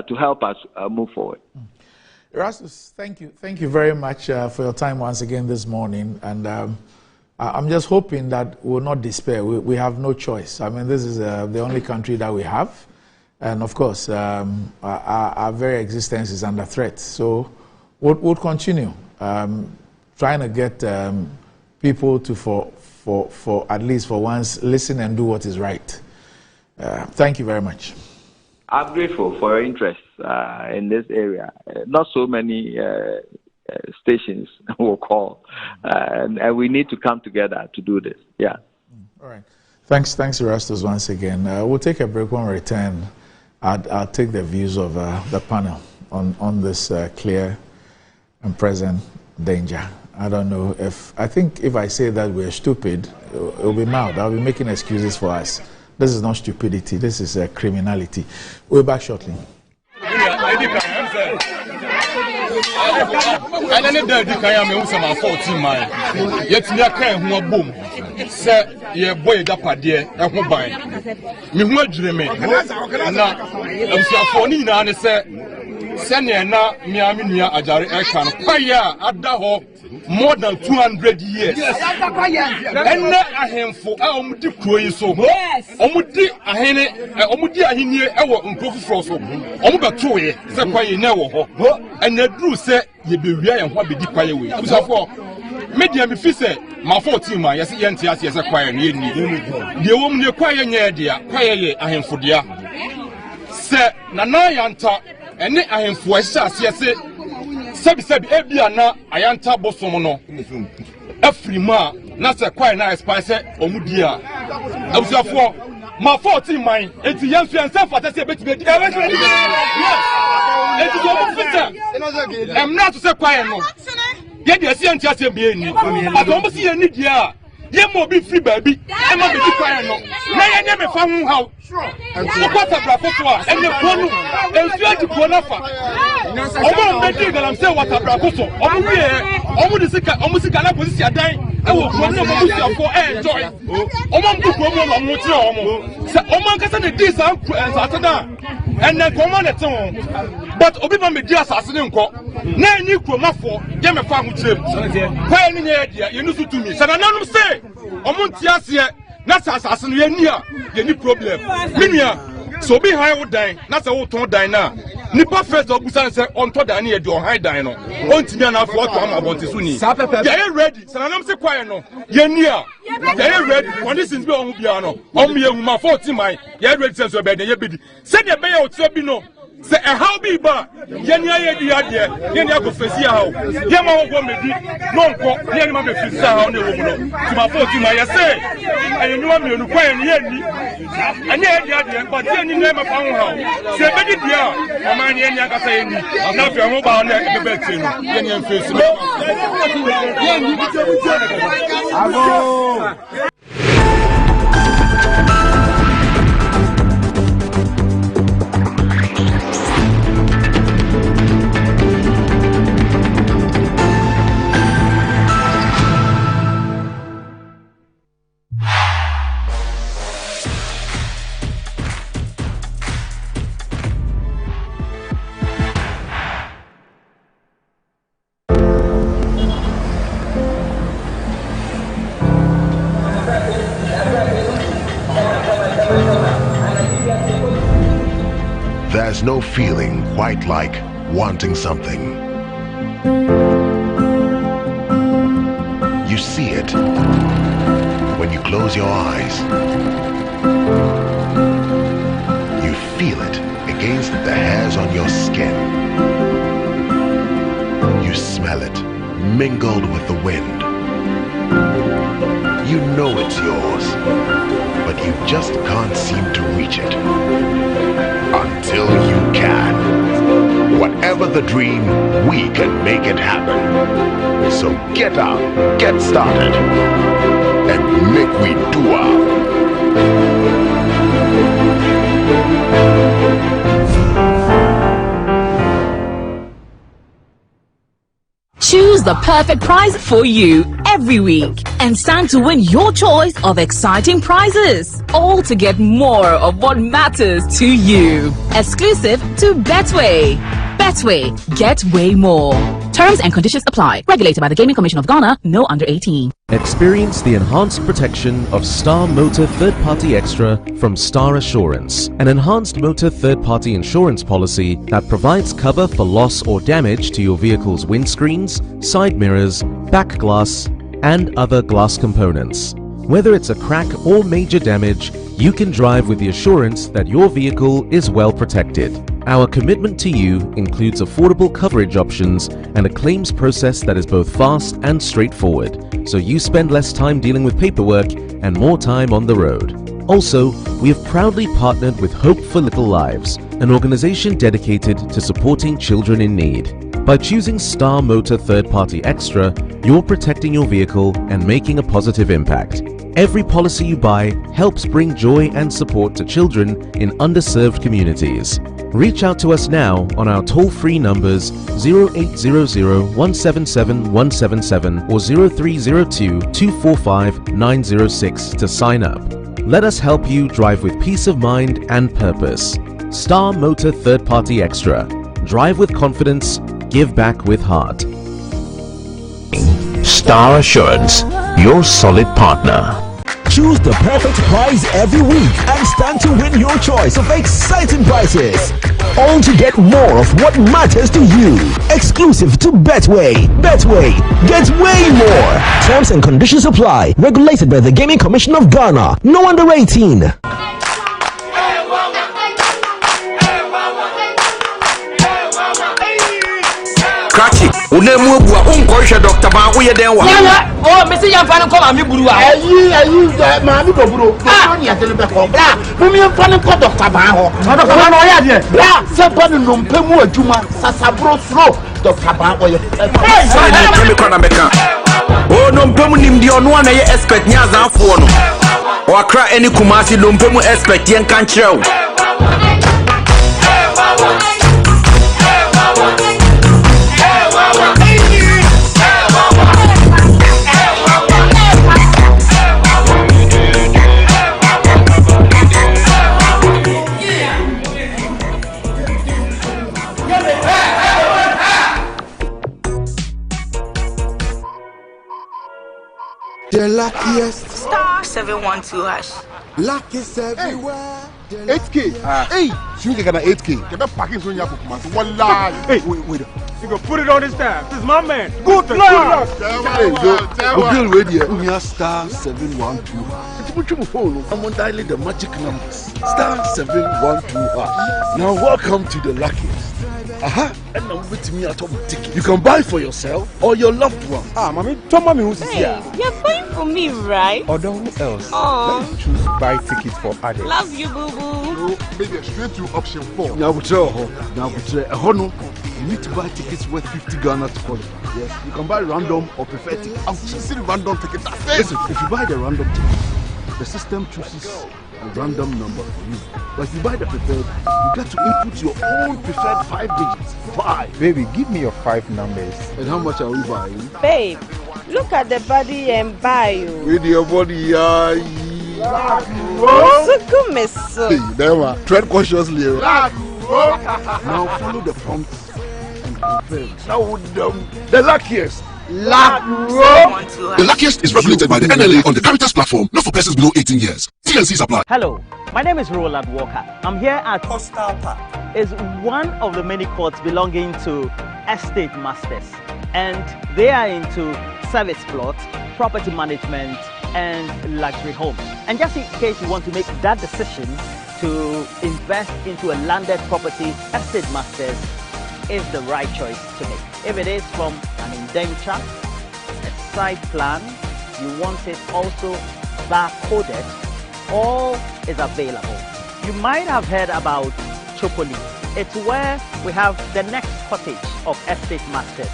to help us move forward. Erastus, thank you very much for your time once again this morning, and I'm just hoping that we'll not despair. We have no choice. I mean, this is the only country that we have, and of course, our very existence is under threat. So we'll continue trying to get people to, for at least for once, listen and do what is right. Thank you very much. I'm grateful for your interest in this area. Not so many stations will call, and we need to come together to do this. Yeah. All right. Thanks, Erastus, once again. We'll take a break. When we return, I'll take the views of the panel on this clear and present danger. I don't know I think if I say that we're stupid, it'll be mild. I'll be making excuses for us. This is not stupidity. This is criminality. We'll be back shortly. And then the Kayam was about 14 miles. Yet, you can't boom. Sir, your boy, that padia, and who buy me. What dreaming? And now, I'm so funny now, and say, Senya na Miaminia Ajari Ekan, Paya, Adaho, more than 200 years. Yes, and not a handful, Omudi Kroy so. Yes, Omudi Ahene, Omudi Ahine, our Uncle Froso, Omuba Troy, Sapay never. And the Drew said, you be real and what be deep away. So for Medium Fisse, my 14 miles, yes, yes, yes, acquire near me. The woman acquire near dear, quiet, I am for dear. Sir, Nanayanta. And I am for a shas, yes, Sabi, Ebiana, I am tabo somono. Every ma, not a quite nice spice, or mudia. I was for my 14 mine, and the young fiancé for the bit. Yes, it is I'm not to say quiet. Yet, yes, young just a being. I don't see any dear. You must be free, baby. I must be quiet. No, I never found how. And what a bravo and the one and fear to Bonafa. I'm making that I'm saying what a bravo. Almost a Galaposia dying. I will run over for enjoy. Oman to Romo and Motion. Oman Cassan and this and then command at home. But Obiman be just as an uncle. Nay, you chroma for Yama Farm Chip. Why any idea you know to me? So I don't say. Omontiasia. That's assassin, you need problem. Minia, so be high would die. That's a old ton diner. Nipa first of Busan said on to Dania do high dino. On Tiana for what I'm about to Sunni. They are ready. Sanam se quiet no. Yenia. They are ready. Conditions be on Biano. On me, my 40 my. You're ready to say bed. Send your bay out Sabino. Say a how be bar. Yenia, Yenia go face how. Yama go me no cock. Yama be face on the woman. To my 40 my say. And you know me on quiet Yenny. And yet, but Yenny never found how. Say, Betty, dear. A man Yenia can say, I'm not your mobile neck in the bed. Yenian face. There's no feeling quite like wanting something. You see it when you close your eyes. You feel it against the hairs on your skin. You smell it mingled with the wind. You know it's yours, but you just can't seem to reach it. Until you can. Whatever the dream, we can make it happen. So get up, get started, and make we do our. Choose the perfect prize for you every week and stand to win your choice of exciting prizes. All to get more of what matters to you. Exclusive to Betway. Betway, get way more. Terms and conditions apply. Regulated by the Gaming Commission of Ghana. No under 18. Experience the enhanced protection of Star Motor Third Party Extra from Star Assurance, an enhanced motor third party insurance policy that provides cover for loss or damage to your vehicle's windscreens, side mirrors, back glass, and other glass components. Whether it's a crack or major damage, you can drive with the assurance that your vehicle is well protected. Our commitment to you includes affordable coverage options and a claims process that is both fast and straightforward, so you spend less time dealing with paperwork and more time on the road. Also, we have proudly partnered with Hope for Little Lives, an organization dedicated to supporting children in need. By choosing Star Motor Third Party Extra, you're protecting your vehicle and making a positive impact. Every policy you buy helps bring joy and support to children in underserved communities. Reach out to us now on our toll-free numbers 0800-177-177 or 0302-245-906 to sign up. Let us help you drive with peace of mind and purpose. Star Motor Third Party Extra. Drive with confidence, give back with heart. Star Assurance, your solid partner. Choose the perfect prize every week and stand to win your choice of exciting prizes. All to get more of what matters to you. Exclusive to Betway. Betway, get way more. Terms and conditions apply. Regulated by the Gaming Commission of Ghana. No under 18. Kachi, unemu bua unkoisha Dr. Ba uye denwa. Oh, Mr. Yamfano come and me buruwa. Ayi mami ko buru. Ko ni atele be ko bra. Mumi Yamfano ko Dr. Ba ho. Dr. Ba no ya de. Bra, se pa ni nompemu adwuma sasabro sro Dr. Ba oye. Sai ni temi ko na meka. Oh, nompemu nimdi ono na ye expert nya zanfo no. O akra eni kumasi nompemu expert yen kan kire. The luckiest. Star 712 hash. Luck is everywhere. 8K. Hey, you get an 8K. Get that packing so you have to come out. Wallahi. Hey, wait. You can put it on his tab. This is my man. Good luck. Hey, Bill, wait here. We are star 712 hash. It's much more phone. I'm on dialing the magic numbers. Star 712 hash. Now welcome to the luckiest. And now with me at home ticket. You can buy for yourself or your loved one. Mommy, tell mommy who's here. You're buying for me, right? Or who else? Oh. Let's choose buy tickets for others. Love you, boo boo. No, maybe straight to option 4. Now, you need to buy tickets worth 50 Ghana to qualify. Yes, you can buy random or preferred tickets. I'm choosing random tickets. Listen, if you buy the random ticket, the system chooses a random number for you. But if you buy the preferred, you get to input your own preferred 5 digits. 5. Baby, give me your 5 numbers. And how much are we buying? Babe, look at the body and buy you. With your body, Hey, there we are. Tread cautiously. Now follow the prompts and confirm. Now the luckiest. The luckiest is regulated by the NLA on the Caritas platform, not for persons below 18 years. TNCs apply. Hello, my name is Roland Walker. I'm here at Coastal Park. It's one of the many courts belonging to estate masters, and they are into service plots, property management, and luxury homes. And just in case you want to make that decision to invest into a landed property, estate masters is the right choice to make. If it is from an indenture, a site plan, you want it also barcoded, all is available. You might have heard about Chopoli. It's where we have the next cottage of estate masters.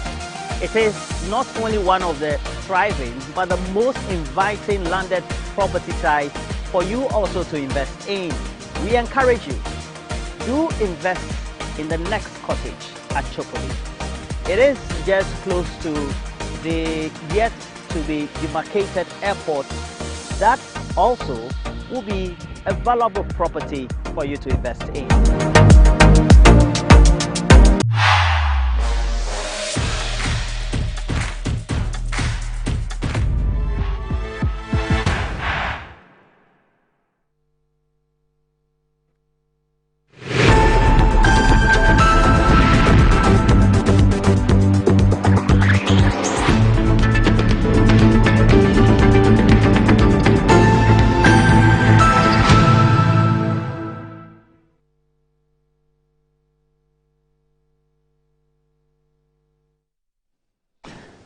It is not only one of the thriving, but the most inviting landed property site for you also to invest in. We encourage you, do invest in the next cottage at Chopoli. It is just close to the yet to be demarcated airport. That also will be a valuable property for you to invest in.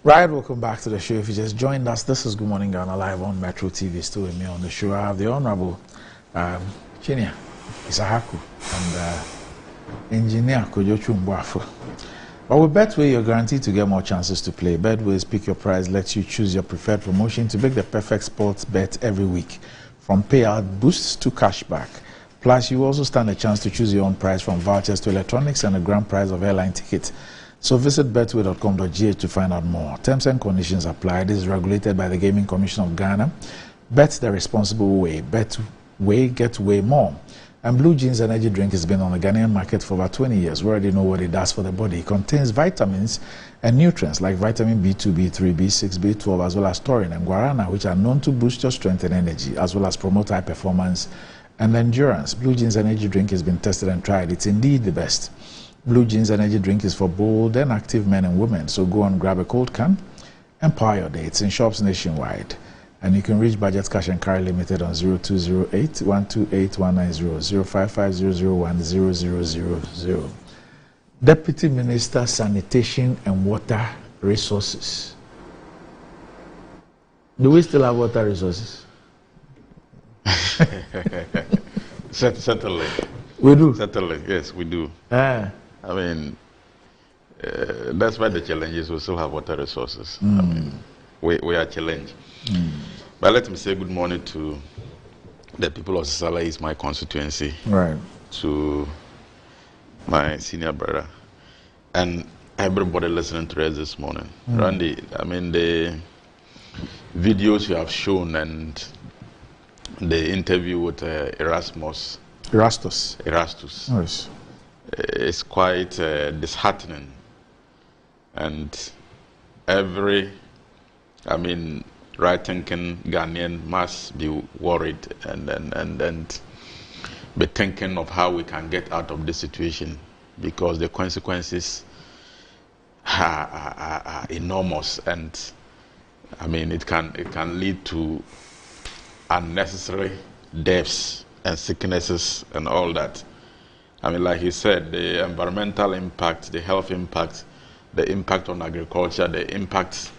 Right, welcome back to the show. If you just joined us, this is Good Morning Ghana live on Metro TV. Still with me on the show, I have the Honorable Chinia Isahaku and Engineer Kojochu Mbwafo. But with Betway, you're guaranteed to get more chances to play. Betway's Pick Your Prize lets you choose your preferred promotion to make the perfect sports bet every week, from payout boosts to cashback. Plus, you also stand a chance to choose your own prize, from vouchers to electronics and a grand prize of airline tickets. So visit betway.com.gh to find out more. Terms and conditions apply. This is regulated by the Gaming Commission of Ghana. Bet the responsible way. Betway, get way more. And Blue Jeans Energy Drink has been on the Ghanaian market for about 20 years. We already know what it does for the body. It contains vitamins and nutrients like vitamin B2, B3, B6, B12, as well as taurine and guarana, which are known to boost your strength and energy, as well as promote high performance and endurance. Blue Jeans Energy Drink has been tested and tried. It's indeed the best. Blue Jeans Energy Drink is for bold and active men and women. So go and grab a cold can and power your day. It's in shops nationwide. And you can reach Budget Cash and Carry Limited on 0208 128 190 055 001 0000. Deputy Minister, Sanitation and Water Resources. Do we still have water resources? Certainly. We do? Certainly, yes, we do. I mean, that's why the challenge is we still have water resources. I mean, we are challenged. But let me say good morning to the people of Sisala, is my constituency. Right. To my senior brother. And everybody listening to us this morning. Randy, I mean, the videos you have shown and the interview with Erastus. Yes. It's quite disheartening, and every, right-thinking Ghanaian must be worried and be thinking of how we can get out of this situation, because the consequences are enormous, and it can lead to unnecessary deaths and sicknesses and all that. Like you said, the environmental impact, the health impact, the impact on agriculture, the impact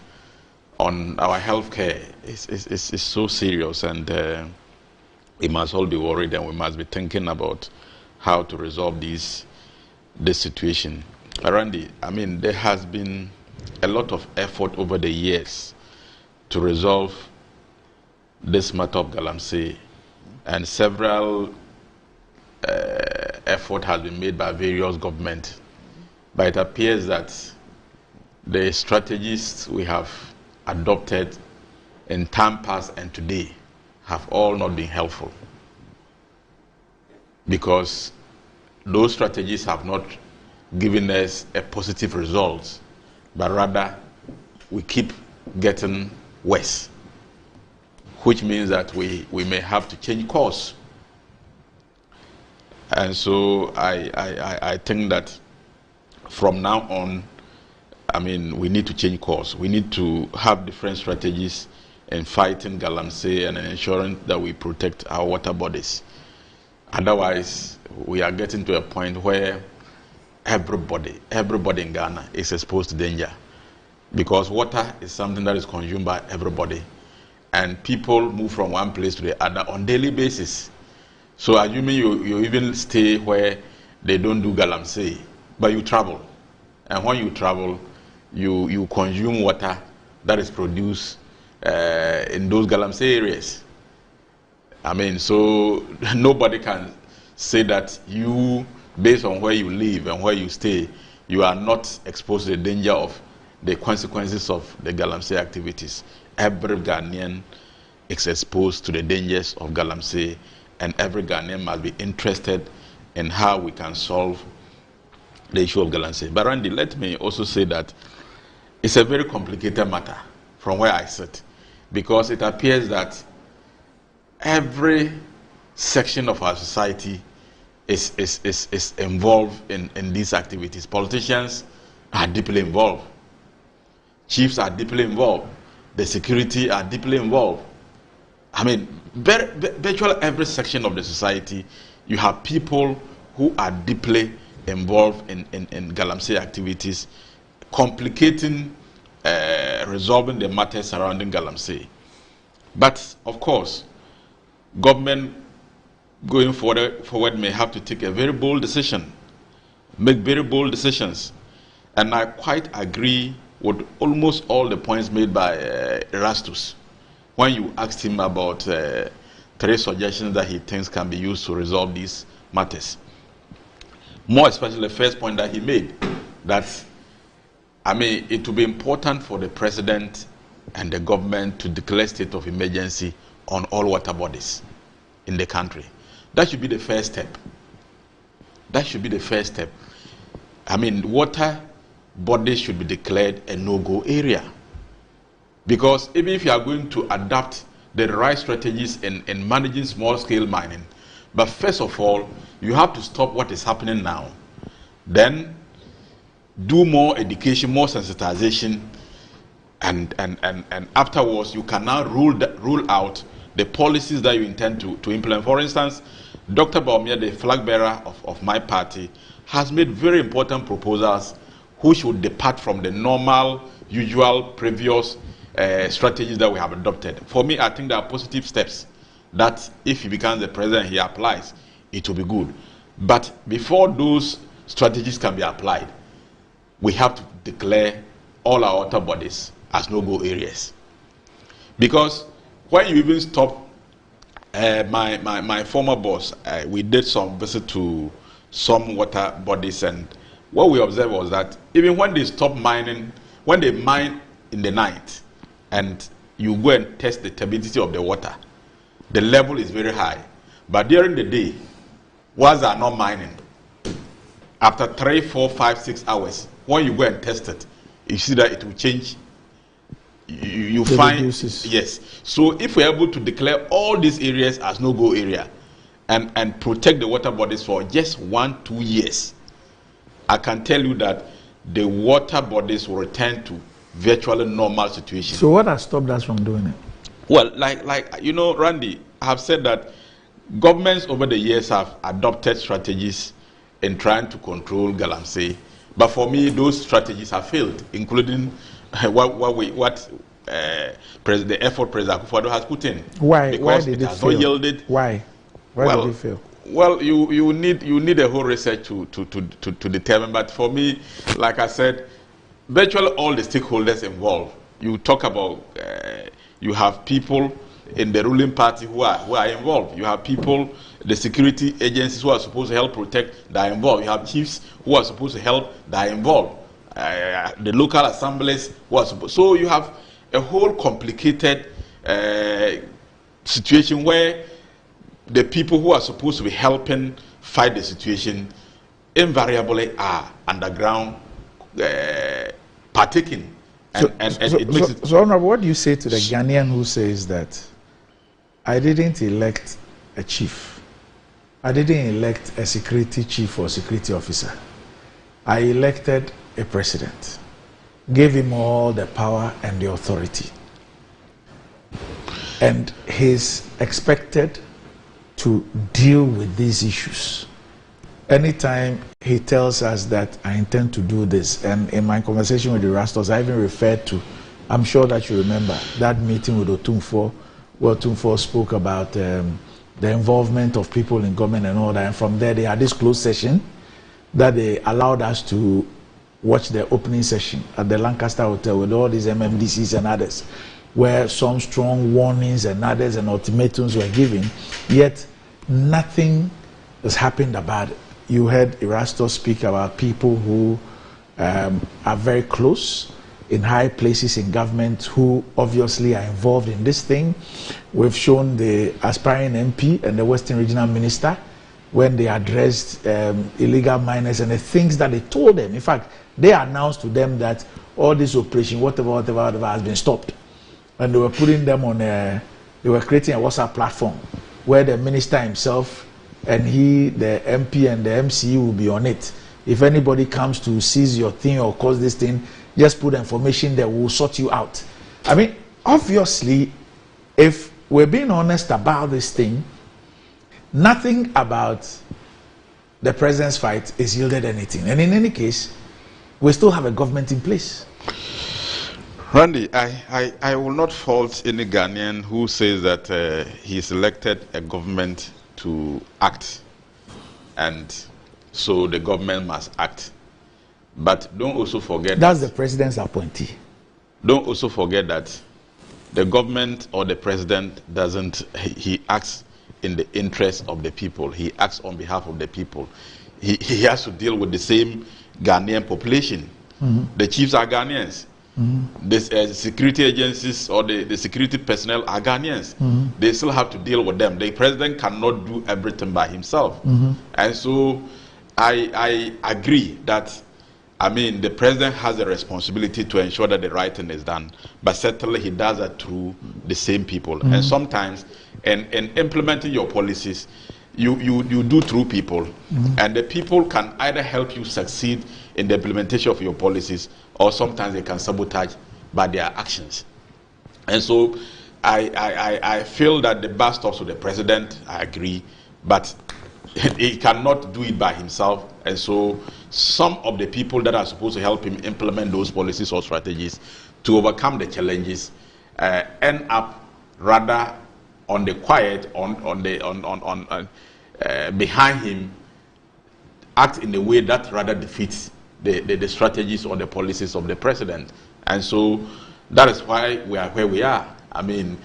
on our healthcare is so serious, and we must all be worried, and we must be thinking about how to resolve this situation. Randy, there has been a lot of effort over the years to resolve this matter of Galamsey, and several effort has been made by various governments, but it appears that the strategies we have adopted in time past and today have all not been helpful, because those strategies have not given us a positive result, but rather we keep getting worse, which means that we may have to change course. And so I think that from now on, we need to change course. We need to have different strategies in fighting Galamsey and ensuring that we protect our water bodies. Otherwise, we are getting to a point where everybody in Ghana is exposed to danger, because water is something that is consumed by everybody, and people move from one place to the other on daily basis. So assuming you even stay where they don't do Galamsey, but you travel. And when you travel, you consume water that is produced in those Galamsey areas. So nobody can say that you, based on where you live and where you stay, you are not exposed to the danger of the consequences of the Galamsey activities. Every Ghanaian is exposed to the dangers of Galamsey, and every Ghanaian must be interested in how we can solve the issue of Galamsey. But Randy, let me also say that it's a very complicated matter from where I sit, because it appears that every section of our society is involved in these activities. Politicians are deeply involved. Chiefs are deeply involved. The security are deeply involved. Virtually every section of the society, you have people who are deeply involved in Galamsey activities, complicating resolving the matters surrounding Galamsey. But of course, government going forward may have to take a very bold decision, make very bold decisions. And I quite agree with almost all the points made by Erastus when you asked him about 3 suggestions that he thinks can be used to resolve these matters. More especially the first point that he made, that it will be important for the president and the government to declare state of emergency on all water bodies in the country. That should be the first step. That should be the first step. Water bodies should be declared a no-go area. Because even if you are going to adapt the right strategies in managing small-scale mining, but first of all, you have to stop what is happening now. Then do more education, more sensitization, and afterwards you can now rule out the policies that you intend to implement. For instance, Dr. Baumia, the flag bearer of my party, has made very important proposals who should depart from the normal, usual, previous strategies that we have adopted. For me, I think there are positive steps that if he becomes the president, he applies, it will be good. But before those strategies can be applied, we have to declare all our water bodies as no-go areas. Because when you even stop, my former boss, we did some visit to some water bodies, and what we observed was that even when they stop mining, when they mine in the night and you go and test the turbidity of the water, the level is very high. But during the day, whilst they are not mining, after 3, 4, 5, 6 hours, when you go and test it, you see that it will change. You find reduces. Yes. So if we're able to declare all these areas as no-go area and protect the water bodies for just 1-2 years, I can tell you that the water bodies will return to virtually normal situation. So what has stopped us from doing it? Well, like Randy, I have said that governments over the years have adopted strategies in trying to control Galamsey, but for me, those strategies have failed, including the effort President Akufo-Addo has put in. Why? Because Why did it has fail? not yielded. Why? Why did it fail? Well, you need a whole research to determine. But for me, like I said, virtually all the stakeholders involved. You talk about you have people in the ruling party who are involved. You have people, the security agencies who are supposed to help protect, that are involved. You have chiefs who are supposed to help, that are involved. The local assemblies who are supposed. So you have a whole complicated situation where the people who are supposed to be helping fight the situation invariably are underground partaking. So, Honorable, what do you say to the Ghanaian who says that I didn't elect a chief, I didn't elect a security chief or security officer, I elected a president, gave him all the power and the authority, and he's expected to deal with these issues? Anytime he tells us that I intend to do this, and in my conversation with the Rastos, I even referred to, I'm sure that you remember, that meeting with Otumfuo, where Otumfuo spoke about the involvement of people in government and all that, and from there they had this closed session that they allowed us to watch the opening session at the Lancaster Hotel with all these MMDCs and others, where some strong warnings and others and ultimatums were given, yet nothing has happened about it. You heard Erastus speak about people who are very close in high places in government who obviously are involved in this thing. We've shown the aspiring MP and the Western Regional Minister when they addressed illegal miners and the things that they told them. In fact, they announced to them that all this operation, whatever has been stopped. And they were putting them on they were creating a WhatsApp platform where the minister himself and he, the MP and the MC will be on it. If anybody comes to seize your thing or cause this thing, just put the information there, we'll sort you out. I mean, obviously, if we're being honest about this thing, nothing about the president's fight is yielded anything. And in any case, we still have a government in place. Randy, I will not fault any Ghanaian who says that he's elected a government to act, and so the government must act. But don't also forget that's the president's appointee. Don't also forget that the government or the president doesn't, he acts in the interest of the people. He acts on behalf of the people. He has to deal with the same Ghanaian population. The chiefs are Ghanaians. The security agencies or the security personnel are Ghanaians. They still have to deal with them. The president cannot do everything by himself. And so I agree that, I mean, the president has a responsibility to ensure that the right thing is done, but certainly he does that through the same people. And sometimes in implementing your policies, you do through people, and the people can either help you succeed in the implementation of your policies, or sometimes they can sabotage by their actions. And so I feel that the bar stops with the president. I agree, but he cannot do it by himself. And so some of the people that are supposed to help him implement those policies or strategies to overcome the challenges end up rather on the quiet, behind him, act in a way that rather defeats the strategies or the policies of the president. And so that is why we are where we are. I mean,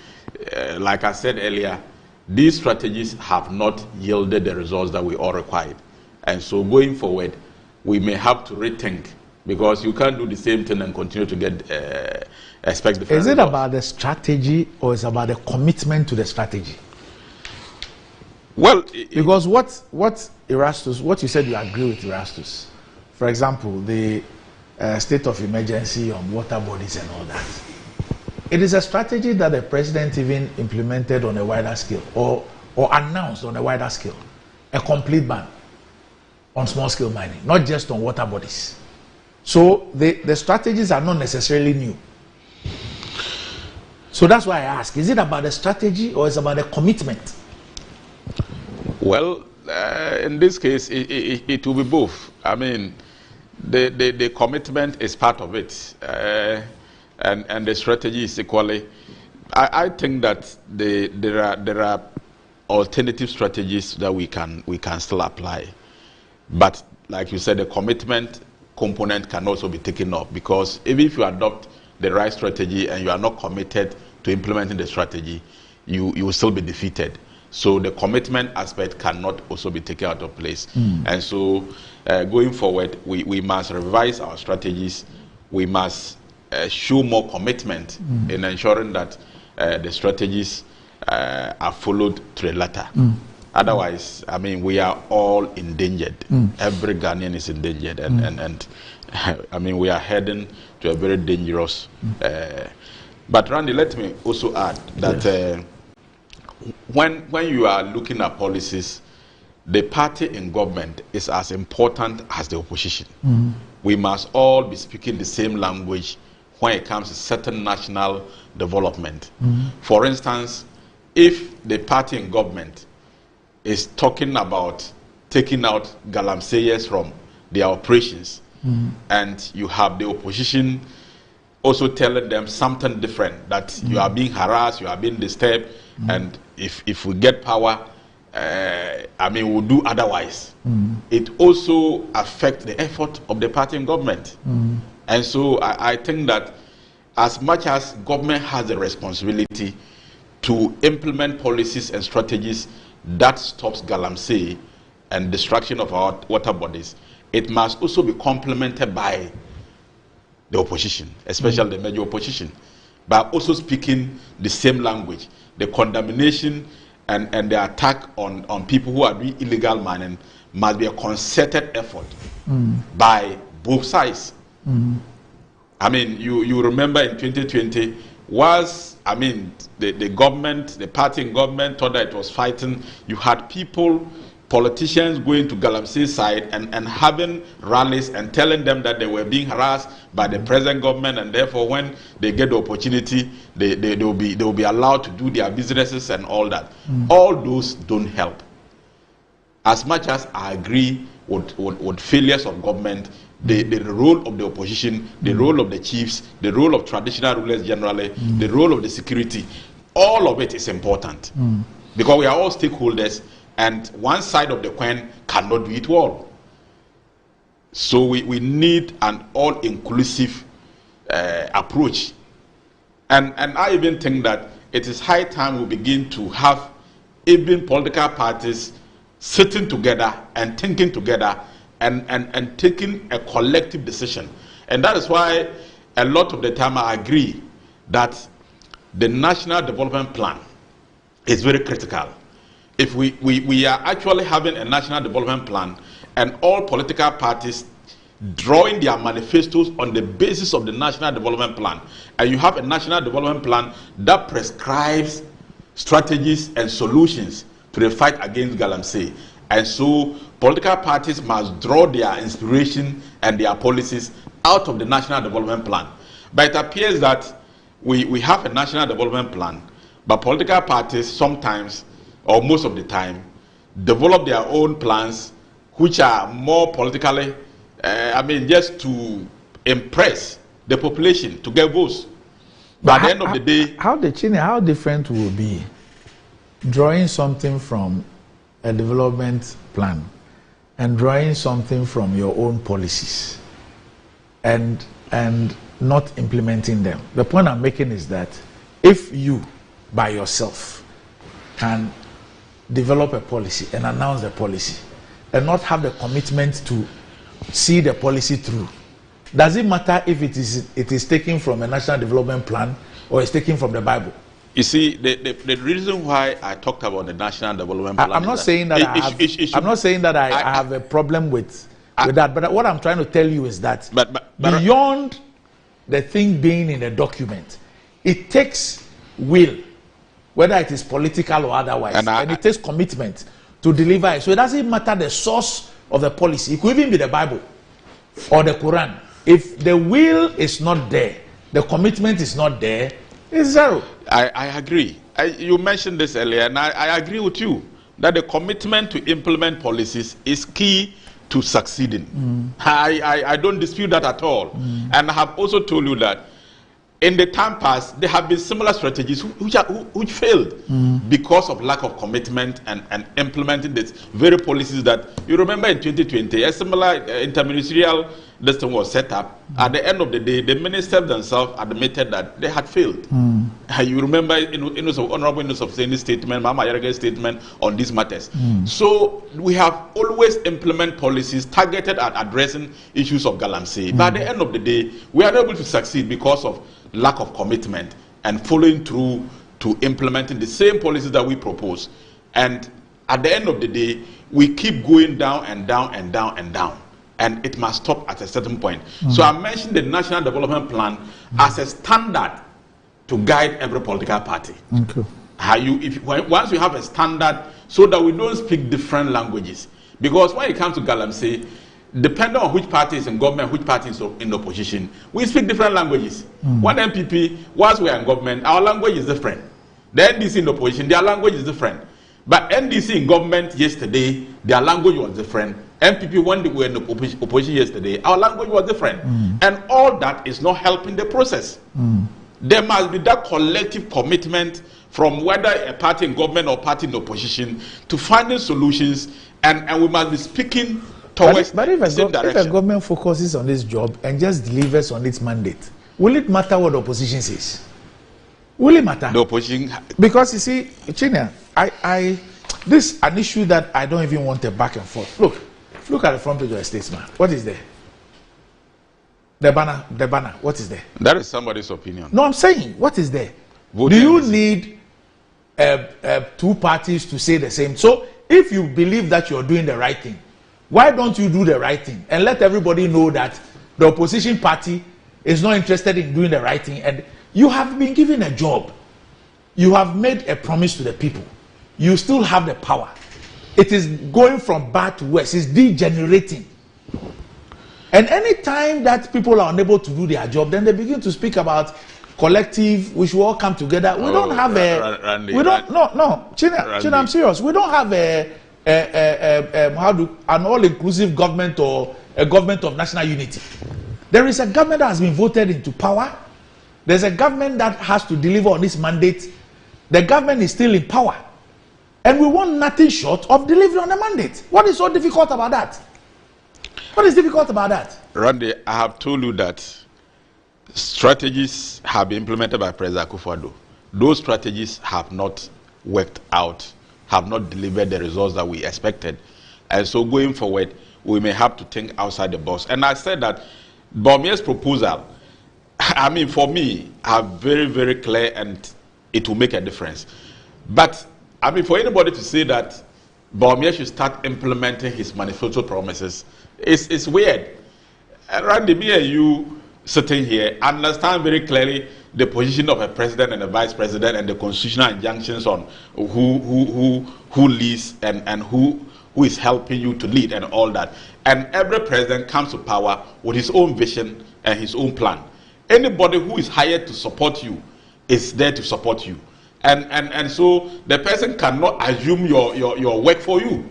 like I said earlier, these strategies have not yielded the results that we all required. And so going forward, we may have to rethink, because you can't do the same thing and continue to get expect different Is it results. about the strategy, or is it about the commitment to the strategy? Well, because what Erastus, what you said, you agree with Erastus. For example, the state of emergency on water bodies and all that. It is a strategy that the president even implemented on a wider scale, or announced on a wider scale, a complete ban on small scale mining, not just on water bodies. So the strategies are not necessarily new. So that's why I ask, is it about the strategy, or is it about the commitment? Well, in this case, it will be both. I mean, the commitment is part of it, and the strategy is equally. I think that there are alternative strategies that we can still apply, but like you said, the commitment component can also be taken off, because even if you adopt the right strategy and you are not committed to implementing the strategy, you will still be defeated. So the commitment aspect cannot also be taken out of place. And so going forward, we must revise our strategies. We must show more commitment in ensuring that the strategies are followed to the letter. Otherwise, I mean, we are all endangered. Every Ghanaian is endangered, and I mean, we are heading to a very dangerous. But Randy, let me also add that when you are looking at policies, the party in government is as important as the opposition. We must all be speaking the same language when it comes to certain national development. For instance, if the party in government is talking about taking out Galamseyers from their operations, and you have the opposition also telling them something different, that you are being harassed, you are being disturbed, and if we get power, I mean, we'll do otherwise. It also affects the effort of the party in government. And so I think that as much as government has a responsibility to implement policies and strategies that stops Galamsey and destruction of our water bodies, it must also be complemented by the opposition, especially the major opposition, by also speaking the same language. The contamination and the attack on people who are doing illegal mining must be a concerted effort by both sides. I mean, you remember in 2020, I mean, the government, the party in government thought that it was fighting. You had people, politicians going to Galamsey's side and having rallies and telling them that they were being harassed by the present government, and therefore when they get the opportunity, they will be allowed to do their businesses and all that. All those don't help. as much as I agree with failures of government, the role of the opposition, the role of the chiefs, the role of traditional rulers generally, the role of the security, all of it is important. Because we are all stakeholders, and one side of the coin cannot do it all. So we need an all-inclusive approach. And I even think that it is high time we begin to have even political parties sitting together and thinking together and taking a collective decision. And that is why a lot of the time I agree that the National Development Plan is very critical. If we are actually having a National Development Plan and all political parties drawing their manifestos on the basis of the National Development Plan, and you have a National Development Plan that prescribes strategies and solutions to the fight against Galamsey. And so political parties must draw their inspiration and their policies out of the National Development Plan. But it appears that we have a National Development Plan, but political parties sometimes, or most of the time, develop their own plans which are more politically, just to impress the population, to get votes. But at the end of the day... How different will it be drawing something from a development plan and drawing something from your own policies and not implementing them? The point I'm making is that if you, by yourself, can develop a policy and announce the policy and not have the commitment to see the policy through, does it matter if it is taken from a national development plan or it's taken from the Bible? You see, the reason why I talked about the National Development Plan... I'm not saying that I have a problem with that, but what I'm trying to tell you is that beyond the thing being in the document, it takes will, whether it is political or otherwise, and it takes commitment to deliver it. So it doesn't matter the source of the policy. It could even be the Bible or the Quran. If the will is not there, the commitment is not there, it's zero. I agree. You mentioned this earlier, and I agree with you that the commitment to implement policies is key to succeeding. I don't dispute that at all. And I have also told you that in the time past, there have been similar strategies which failed because of lack of commitment and implementing these very policies that you remember in 2020, a similar interministerial system was set up. At the end of the day, the ministers themselves admitted that they had failed. You remember Honorable Innocent Hussaini's statement, Mama Yaraga's statement on these matters. So we have always implemented policies targeted at addressing issues of Galamsey. But at the end of the day, we are able to succeed because of lack of commitment and following through to implementing the same policies that we propose. And at the end of the day, we keep going down and down and down and down. And it must stop at a certain point. So I mentioned the National Development Plan as a standard to guide every political party. Once you have a standard so that we don't speak different languages. Because when it comes to Galamsey, depending on which party is in government, which party is in opposition, we speak different languages. One MPP, once we are in government, our language is different. The NDC in opposition, their language is different. But NDC in government yesterday, their language was different. MPP, when they were in opposition yesterday, our language was different. And all that is not helping the process. There must be that collective commitment from whether a party in government or party in opposition to finding solutions, and we must be speaking towards the same direction. If a government focuses on this job and just delivers on its mandate, will it matter what the opposition says? Will it matter? The opposition... Because you see, Chinia, this is an issue that I don't even want a back and forth. Look at the front page of a statesman. What is there? The banner, what is there? That is somebody's opinion. No, I'm saying, what is there? Do you need two parties to say the same? So, if you believe that you're doing the right thing, why don't you do the right thing and let everybody know that the opposition party is not interested in doing the right thing? And you have been given a job. You have made a promise to the people. You still have the power. It is going from bad to worse. It's degenerating. And any time that people are unable to do their job, then they begin to speak about collective, we should all come together. We don't have a... Randy, China, I'm serious. We don't have a an all-inclusive government or a government of national unity. There is a government that has been voted into power. There's a government that has to deliver on its mandate. The government is still in power. And we want nothing short of delivering on the mandate. What is so difficult about that? What is difficult about that? Randy, I have told you that strategies have been implemented by President Akufo-Addo. Those strategies have not worked out, have not delivered the results that we expected. And so going forward, we may have to think outside the box. And I said that Bawumia's proposal, I mean, for me, are very, very clear and it will make a difference. But, I mean, for anybody to say that Bawumia should start implementing his manifesto promises, it's weird. Randy, me and you sitting here understand very clearly the position of a president and a vice president and the constitutional injunctions on who leads and who is helping you to lead and all that. And every president comes to power with his own vision and his own plan. Anybody who is hired to support you is there to support you. And so the person cannot assume your work for you.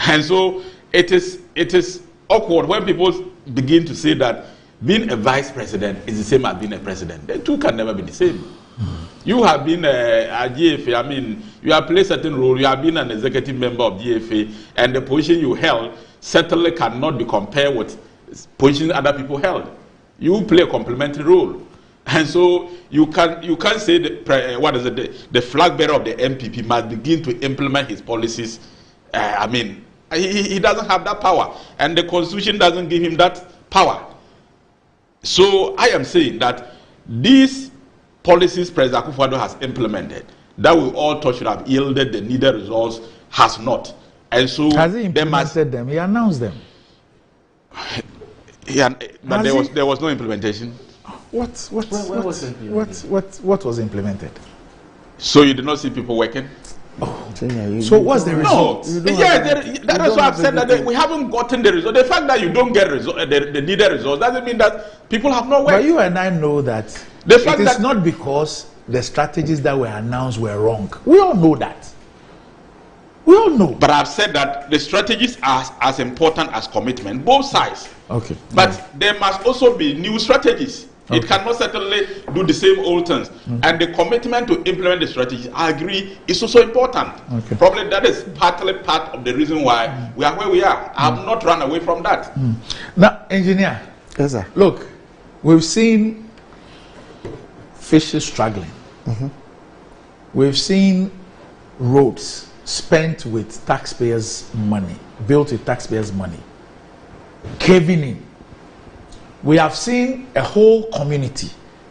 And so it is awkward when people begin to say that being a vice president is the same as being a president. The two can never be the same. You have been a GFA, I mean, you have played a certain role, you have been an executive member of GFA, and the position you held certainly cannot be compared with positions other people held. You play a complementary role. And so you can't say the flag bearer of the MPP must begin to implement his policies. I mean, he doesn't have that power, and the constitution doesn't give him that power. So I am saying that these policies President Akufo-Addo has implemented, that we all thought should have yielded the needed results, has not. And so has he implemented them? He announced them. But there was no implementation. What was implemented? So you did not see people working? So what's the result? No. That is why I've said that we haven't gotten the result. The fact that you don't get the needed results doesn't mean that people have not worked. But you and I know that it is not because the strategies that were announced were wrong. We all know that. We all know. But I've said that the strategies are as important as commitment, both sides. Okay. But there must also be new strategies. Okay. It cannot certainly do the same old things. And the commitment to implement the strategy, I agree, is also important. Okay. Probably that is partly part of the reason why we are where we are. I have not run away from that. Now, engineer, yes, sir. Look, we've seen fishes struggling. We've seen roads spent with taxpayers' money, built with taxpayers' money, caving in. We have seen a whole community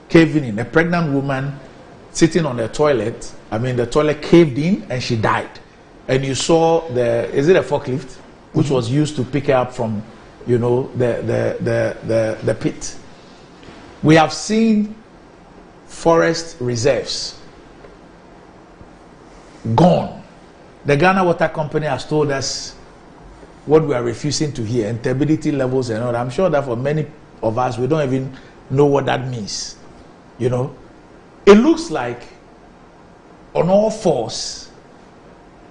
caving in. A pregnant woman sitting on the toilet. I mean, the toilet caved in and she died. And you saw is it a forklift, which was used to pick her up from, you know, the pit. We have seen forest reserves gone. The Ghana Water Company has told us what we are refusing to hear, and turbidity levels and all. I'm sure that for many of us, we don't even know what that means. You know, it looks like on all fours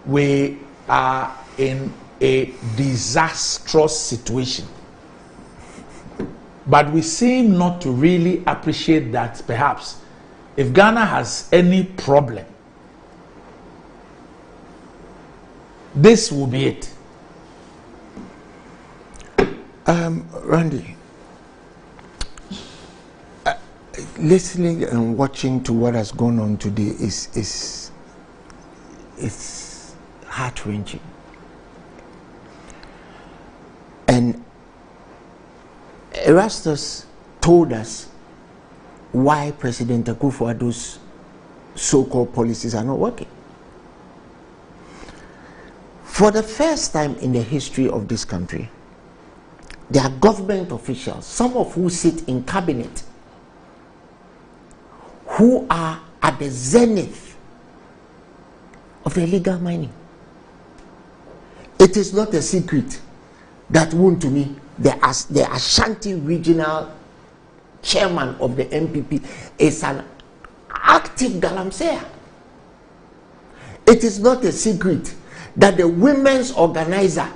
we are in a disastrous situation, but we seem not to really appreciate that. Perhaps if Ghana has any problem, this will be it. Randy, listening and watching to what has gone on today is heart-wrenching. And Erastus told us why President Akufo-Addo's so-called policies are not working. For the first time in the history of this country, there are government officials, some of who sit in cabinet, who are at the zenith of illegal mining. It is not a secret that Wontumi, the Ashanti regional chairman of the MPP, is an active Galamsey. It is not a secret that the women's organizer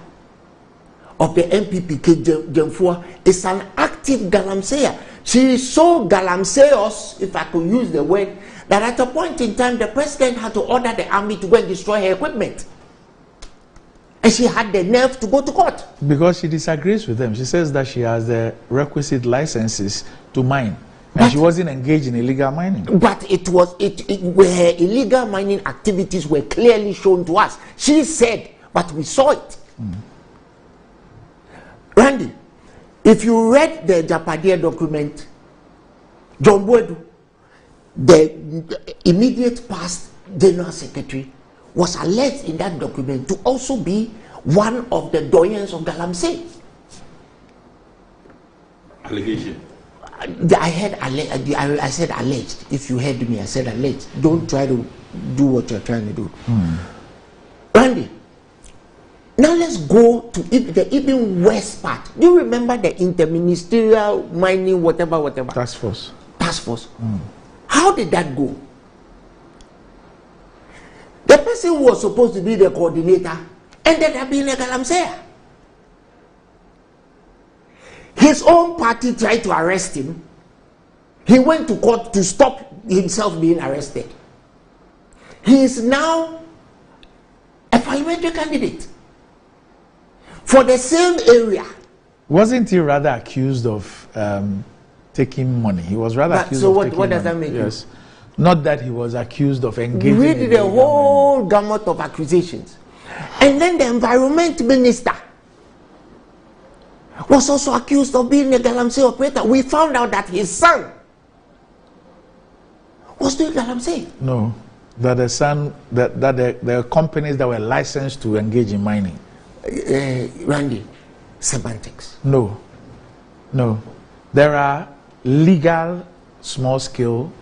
of the MPPK, Jemfua, is an active Galamseyer. She is so Galamseyous, if I could use the word, that at a point in time, the president had to order the army to go and destroy her equipment. And she had the nerve to go to court. Because she disagrees with them. She says that she has the requisite licenses to mine. And she wasn't engaged in illegal mining. But her illegal mining activities were clearly shown to us. She said, but we saw it. Randy, if you read the Japadia document, John Boedu, the immediate past general secretary, was alleged in that document to also be one of the doyens of Galamsey. Allegation. I said alleged. If you heard me, I said alleged. Don't try to do what you're trying to do. Randy, now let's go to the even worst part. Do you remember the interministerial mining whatever? Task force. How did that go? The person who was supposed to be the coordinator ended up being a Galamseyer. His own party tried to arrest him. He went to court to stop himself being arrested. He is now a parliamentary candidate for the same area. Wasn't he rather accused of taking money? He was rather accused of taking money. So what does that make you? Not that he was accused of engaging in the whole gamut of accusations. And then the environment minister was also accused of being a Galamsey operator. We found out that his son was doing Galamsey. No, that the son, that there are companies that were licensed to engage in mining. Randy, semantics. No. There are legal small-scale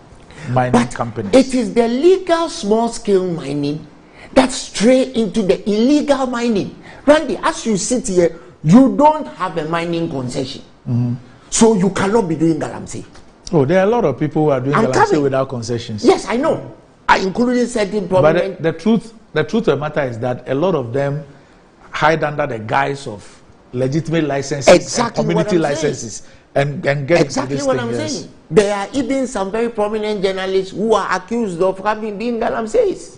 mining companies. It is the legal small-scale mining that stray into the illegal mining. Randy, as you sit here, you don't have a mining concession. So you cannot be doing Galamsey. Oh, there are a lot of people who are doing Galamsey without concessions. Yes, I know. I included certain prominent... But the truth of the matter is that a lot of them hide under the guise of legitimate licenses and community licenses and get exactly what I'm saying. There are even some very prominent journalists who are accused of having been Galamseys.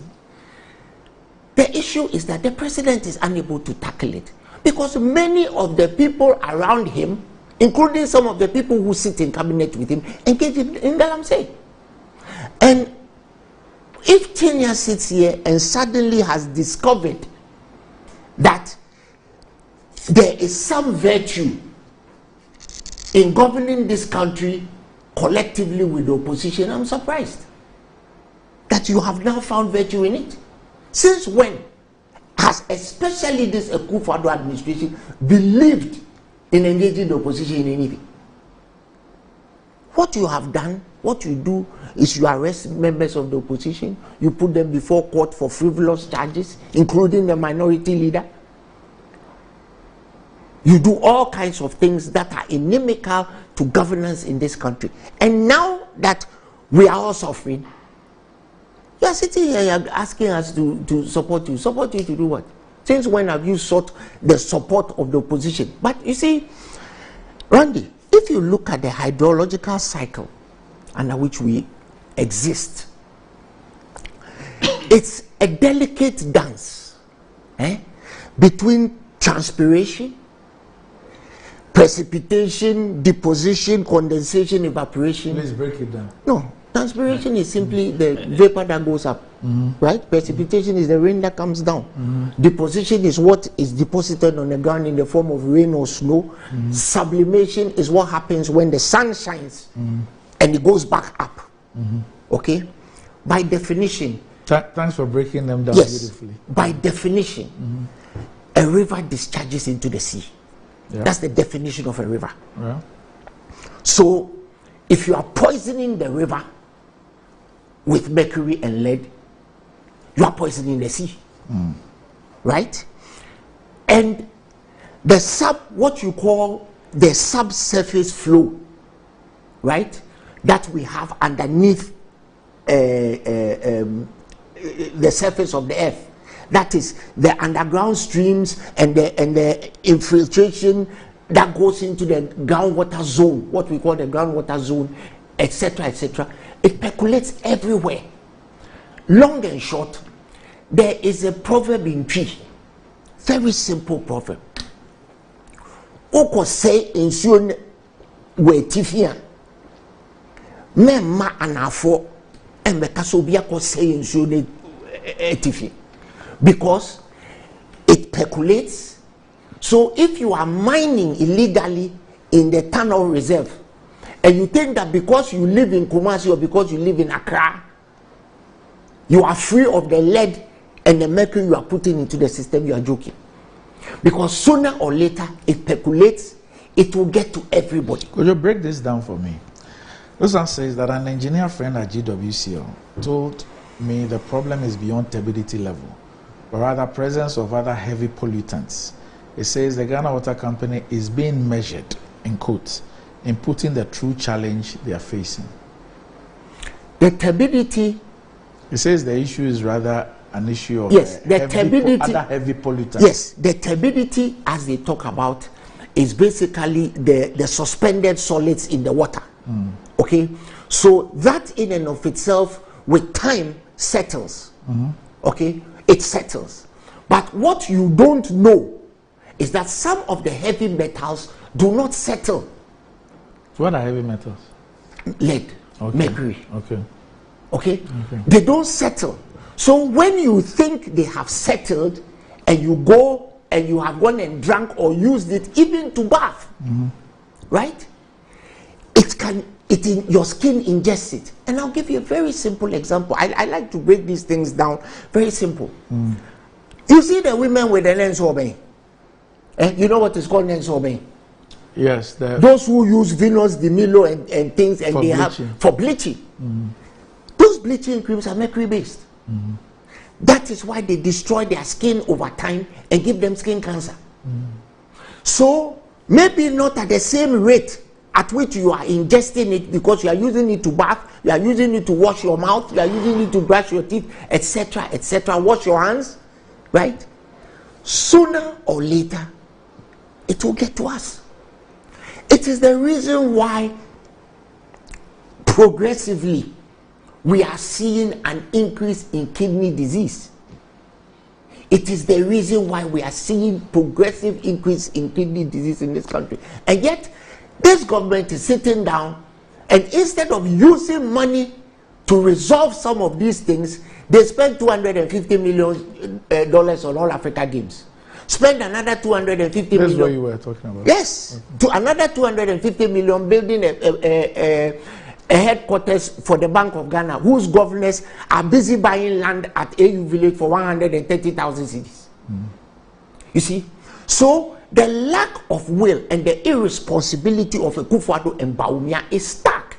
The issue is that the president is unable to tackle it because many of the people around him, including some of the people who sit in cabinet with him, engage in Galamsey. And if Kenya sits here and suddenly has discovered that there is some virtue in governing this country collectively with the opposition, I'm surprised that you have now found virtue in it. Since when has especially this Akufo-Addo administration believed in engaging the opposition in anything? What you have done, what you do, is you arrest members of the opposition, you put them before court for frivolous charges, including the minority leader. You do all kinds of things that are inimical to governance in this country. And now that we are all suffering, you are sitting here, you are asking us to support you. Support you to do what? Since when have you sought the support of the opposition? But you see, Randy, if you look at the hydrological cycle under which we exist, it's a delicate dance between transpiration, precipitation, deposition, condensation, evaporation. Let's break it down. No, transpiration is simply the vapor that goes up, right? Precipitation is the rain that comes down. Deposition is what is deposited on the ground in the form of rain or snow. Sublimation is what happens when the sun shines and it goes back up. Okay? By definition. Thanks for breaking them down beautifully. By definition, a river discharges into the sea. Yeah. That's the definition of a river. Yeah. So, if you are poisoning the river with mercury and lead, you are poisoning the sea. Right? And what you call the subsurface flow, right, that we have underneath the surface of the earth, That is the underground streams and the infiltration that goes into the groundwater zone, what we call the groundwater zone, etc., etc. It percolates everywhere. Long and short, there is a proverb in Twi, very simple proverb. Oko say insuon we tifia me ma anafo embeka so bia ko say insuon etifi, because it percolates. So if you are mining illegally in the tunnel reserve and you think that because you live in Kumasi or because you live in Accra you are free of the lead and the mercury you are putting into the system, you are joking. Because sooner or later it percolates, it will get to everybody. Could you break this down for me? This one says that an engineer friend at GWCL told me the problem is beyond turbidity level, but rather presence of other heavy pollutants. It says the Ghana Water Company is being measured, in quotes, in putting the true challenge they are facing. The turbidity. It says the issue is rather an issue of yes, the turbidity, other heavy pollutants. Yes, the turbidity, as they talk about, is basically the suspended solids in the water. Okay, so that in and of itself, with time, settles. Okay, it settles. But what you don't know is that some of the heavy metals do not settle. What are heavy metals? Lead, mercury. Okay. They don't settle. So when you think they have settled and you go and you have gone and drank or used it even to bath, right? Your skin ingests it. And I'll give you a very simple example. I like to break these things down. Very simple. You see the women with the lens obey. You know what is called lens obey? Yes. Those who use Venus de Milo and things and they have for bleaching. Those bleaching creams are mercury based. That is why they destroy their skin over time and give them skin cancer. So maybe not at the same rate at which you are ingesting it, because you are using it to bath, you are using it to wash your mouth, you are using it to brush your teeth, etc., etc., wash your hands, right? Sooner or later it will get to us. It is the reason why progressively we are seeing an increase in kidney disease. It is the reason why we are seeing progressive increase in kidney disease in this country. And yet, this government is sitting down, and instead of using money to resolve some of these things, they spend $250 million on All Africa Games. Spend another $250 million. That's what you were talking about. Yes, to another $250 million building a headquarters for the Bank of Ghana, whose governors are busy buying land at AU Village for 130,000 cedis. You see, so the lack of will and the irresponsibility of Akufo-Addo and Bawumia is stark.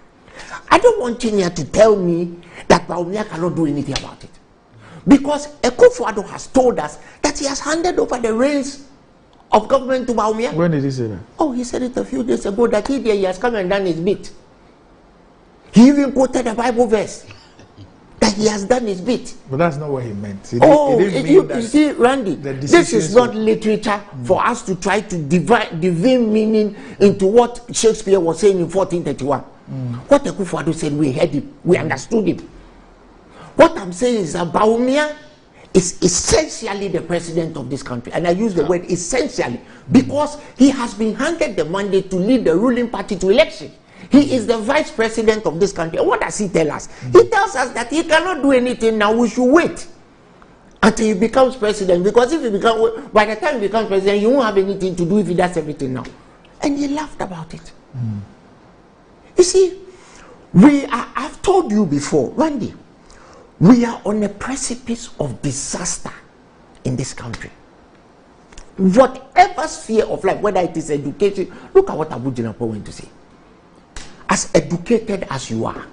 I don't want Kenya to tell me that Bawumia cannot do anything about it, because Akufo-Addo has told us that he has handed over the reins of government to Bawumia. When did he say that? Oh, he said it a few days ago that he has come and done his bit. He even quoted a Bible verse that he has done his bit. But that's not what he meant. You see, Randy, this is not literature for us to try to divine meaning into what Shakespeare was saying in 1431. What Akufo-Addo said, we heard him, we understood him. What I'm saying is that Bawumia is essentially the president of this country. And I use the word essentially because he has been handed the mandate to lead the ruling party to election. He is the vice president of this country. And what does he tell us? He tells us that he cannot do anything now. We should wait until he becomes president. Because if he becomes, by the time he becomes president, he won't have anything to do if he does everything now. And he laughed about it. You see, I've told you before, Randy, we are on a precipice of disaster in this country. Whatever sphere of life, whether it is education, look at what Abu Jinapo went to say. As educated as you are,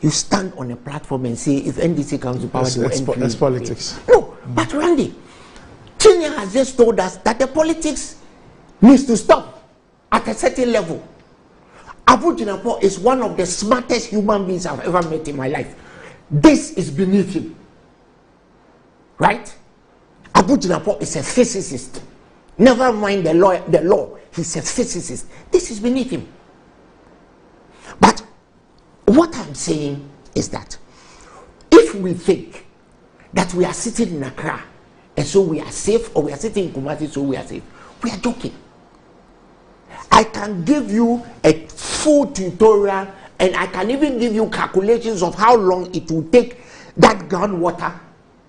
you stand on a platform and say, if NDC comes to power, that's politics. No, but Randy, Kenya has just told us that the politics needs to stop at a certain level. Abu Jinapo is one of the smartest human beings I've ever met in my life. This is beneath him. Right? Abujinapo is a physicist. Never mind the law. He's a physicist. This is beneath him. But what I'm saying is that if we think that we are sitting in Accra and so we are safe, or we are sitting in Kumasi so we are safe, we are joking. I can give you a full tutorial, and I can even give you calculations of how long it will take that groundwater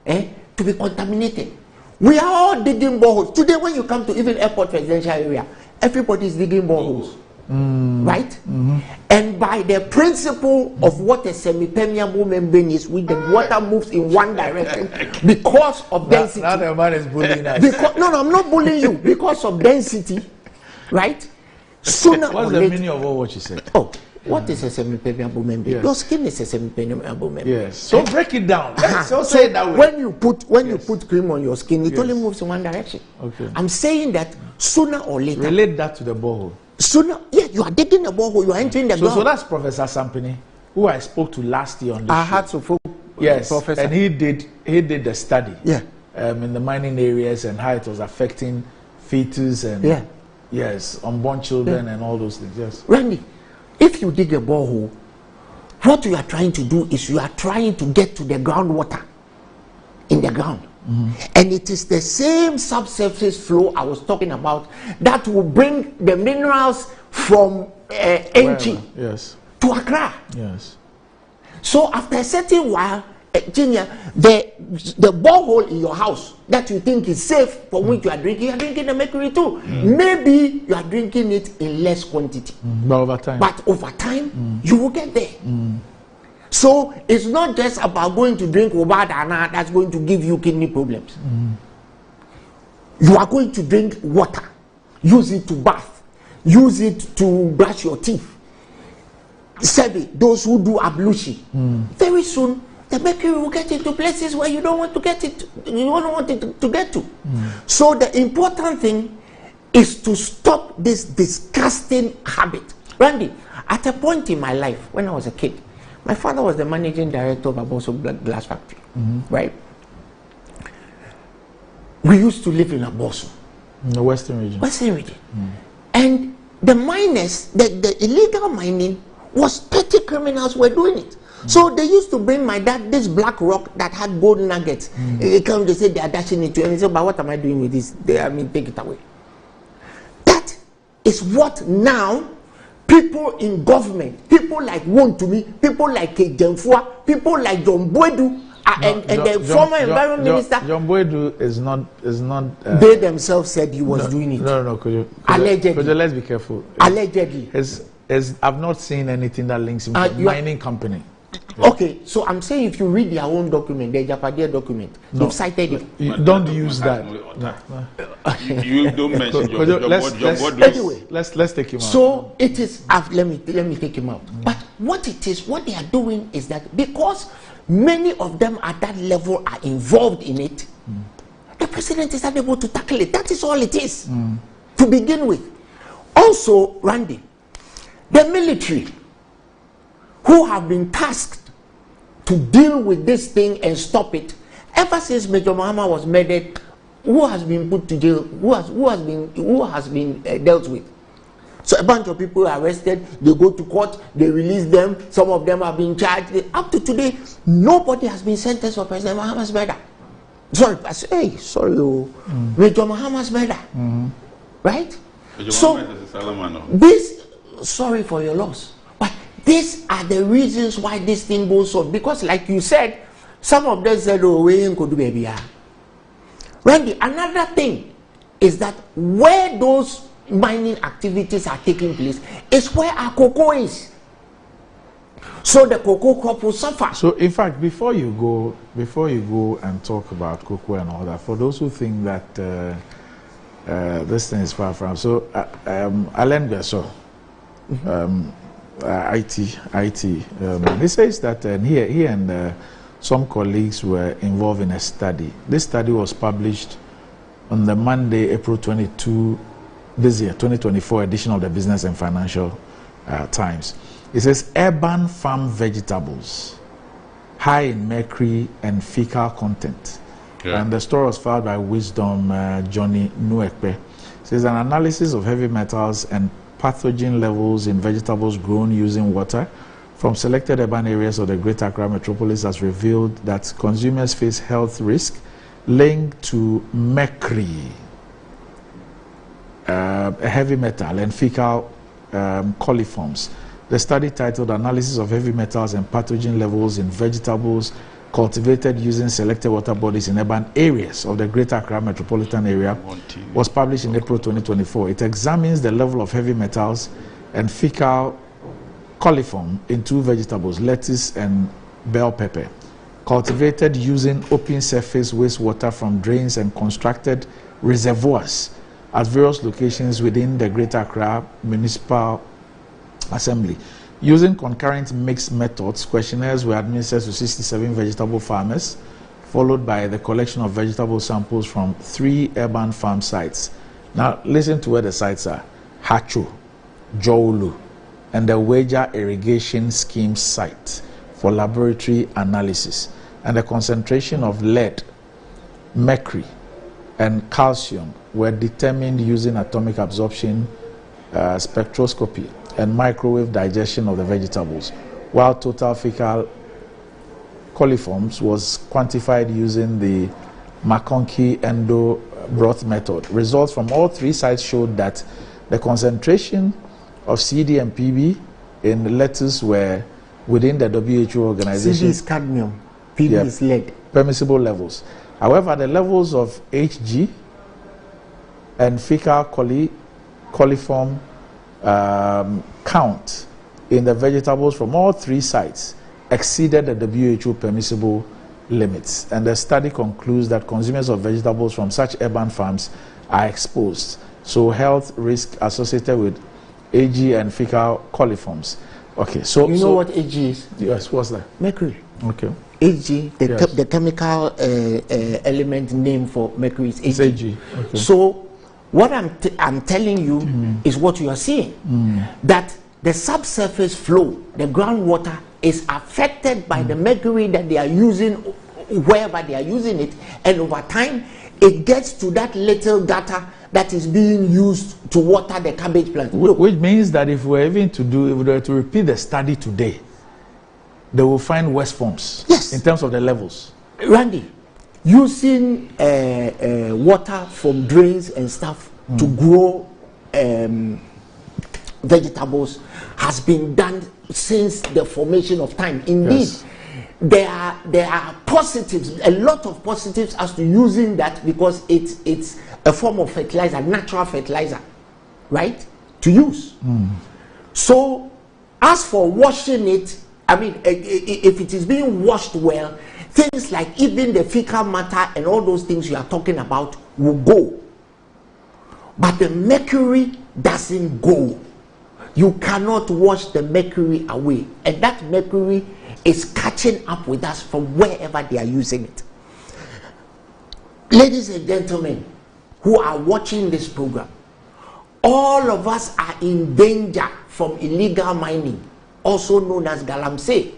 to be contaminated. We are all digging boreholes. Today, when you come to even airport residential area, everybody is digging boreholes. Right? Mm-hmm. And by the principle of what a semi-permeable membrane is, when the water moves in one direction because of density. Now the man is bullying us. No, I'm not bullying you. Because of density, right? Sooner What's or the later, meaning of all what you said? Oh, what is a semi-permeable membrane? Yes. Your skin is a semi-permeable membrane. Yes. So break it down. So say it that way. When you put cream on your skin, it only moves in one direction. Okay. I'm saying that sooner or later. Relate that to the borehole. Sooner, yeah, you are digging a borehole, you are entering the ground. So that's Professor Sampini, who I spoke to last year on the I show. had to yes, Professor. and he did the study. Yeah. In the mining areas and how it was affecting fetus and yes, unborn children and all those things. Yes. Randy, if you dig a borehole, what you are trying to do is you are trying to get to the groundwater in the ground. Mm-hmm. And it is the same subsurface flow I was talking about that will bring the minerals from NG to Accra. Yes. So after a certain while, Junior, the borehole in your house that you think is safe for which you are drinking the mercury too. Maybe you are drinking it in less quantity. But over time, you will get there. So it's not just about going to drink Obadana that's going to give you kidney problems. You are going to drink water, use it to bath, use it to brush your teeth. Those who do ablution, very soon the mercury will get into places where you don't want to get it. You don't want it to get to. So the important thing is to stop this disgusting habit. Randy, at a point in my life when I was a kid, my father was the managing director of Aboso Glass Factory, right? We used to live in Aboso. In the Western region. Western region. And the miners, the illegal mining was petty criminals were doing it. So they used to bring my dad this black rock that had gold nuggets. They come, they say they are dashing it to him. He said, but what am I doing with this? Take it away. That is what now people in government, people like Wontumi, people like Kejemfua, people like John Boedu, and the former environment minister. John Boedu is not. They themselves said he was doing it. No. Allegedly. Let's be careful. Allegedly. I've not seen anything that links him to a mining company. Okay, so I'm saying if you read their own document, the Japadia document, they've cited it. You don't use that. You don't mention John Boedu. Anyway, let's take him out. So it is. Let me take him out. But what they are doing is that because many of them at that level are involved in it, the president is unable to tackle it. That is all it is to begin with. Also, Randy, the military, who have been tasked to deal with this thing and stop it, ever since Major Mahama was murdered, who has been put to jail, who has been dealt with. So a bunch of people are arrested, they go to court, they release them, some of them have been charged. Up to today, nobody has been sentenced for President Mahama's murder. Sorry, Major Mahama's murder. Right? Sorry for your loss. But these are the reasons why this thing goes on. Because like you said, some of them said, oh, we ain't going to do baby. Randy, another thing is that where those mining activities are taking place is where our cocoa is. So the cocoa crop will suffer. So in fact, before you go and talk about cocoa and all that, for those who think that this thing is far from, so Alain Berso, IT, he says that he and some colleagues were involved in a study. This study was published on the Monday, April 22, this year, 2024 edition of the Business and Financial Times. It says urban farm vegetables high in mercury and fecal content And the story was filed by Wisdom Johnny Nuekpe. It says an analysis of heavy metals and pathogen levels in vegetables grown using water from selected urban areas of the Greater Accra metropolis has revealed that consumers face health risk linked to mercury, a heavy metal, and fecal coliforms. The study titled Analysis of Heavy Metals and Pathogen Levels in Vegetables Cultivated Using Selected Water Bodies in Urban Areas of the Greater Accra Metropolitan Area was published in April 2024. It examines the level of heavy metals and fecal coliform in two vegetables, lettuce and bell pepper, cultivated using open surface wastewater from drains and constructed reservoirs at various locations within the Greater Accra Municipal Assembly. Using concurrent mixed methods, questionnaires were administered to 67 vegetable farmers, followed by the collection of vegetable samples from 3 urban farm sites. Now, listen to where the sites are: Hacho, Joulu, and the Wager Irrigation Scheme site for laboratory analysis. And the concentration of lead, mercury, and calcium were determined using atomic absorption spectroscopy and microwave digestion of the vegetables, while total fecal coliforms was quantified using the McConkey endo broth method. Results from all 3 sites showed that the concentration of CD and PB in lettuce were within the WHO organization. CD is cadmium, PB is lead. Permissible levels. However, the levels of Hg and fecal coliform count in the vegetables from all 3 sites exceeded the WHO permissible limits, and the study concludes that consumers of vegetables from such urban farms are exposed. So health risk associated with Ag and fecal coliforms. Okay, so you know what Ag is? Yes, what's that? Mercury. Okay. Ag, the chemical element name for mercury is Ag. It's Ag. Okay. So what I'm telling you is what you are seeing, that the subsurface flow, the groundwater, is affected by the mercury that they are using wherever they are using it, and over time it gets to that little gutter that is being used to water the cabbage plant. Which means that if we were to repeat the study today, they will find worse forms. Yes. In terms of the levels. Randy, using water from drains and stuff to grow vegetables has been done since the formation of time. Indeed, yes. there are positives, a lot of positives as to using that, because it's a form of fertilizer, natural fertilizer, right, to use. So as for washing it, I mean, if it is being washed well, things like even the fecal matter and all those things you are talking about will go. But the mercury doesn't go. You cannot wash the mercury away. And that mercury is catching up with us from wherever they are using it. Ladies and gentlemen who are watching this program, all of us are in danger from illegal mining, also known as Galamsey.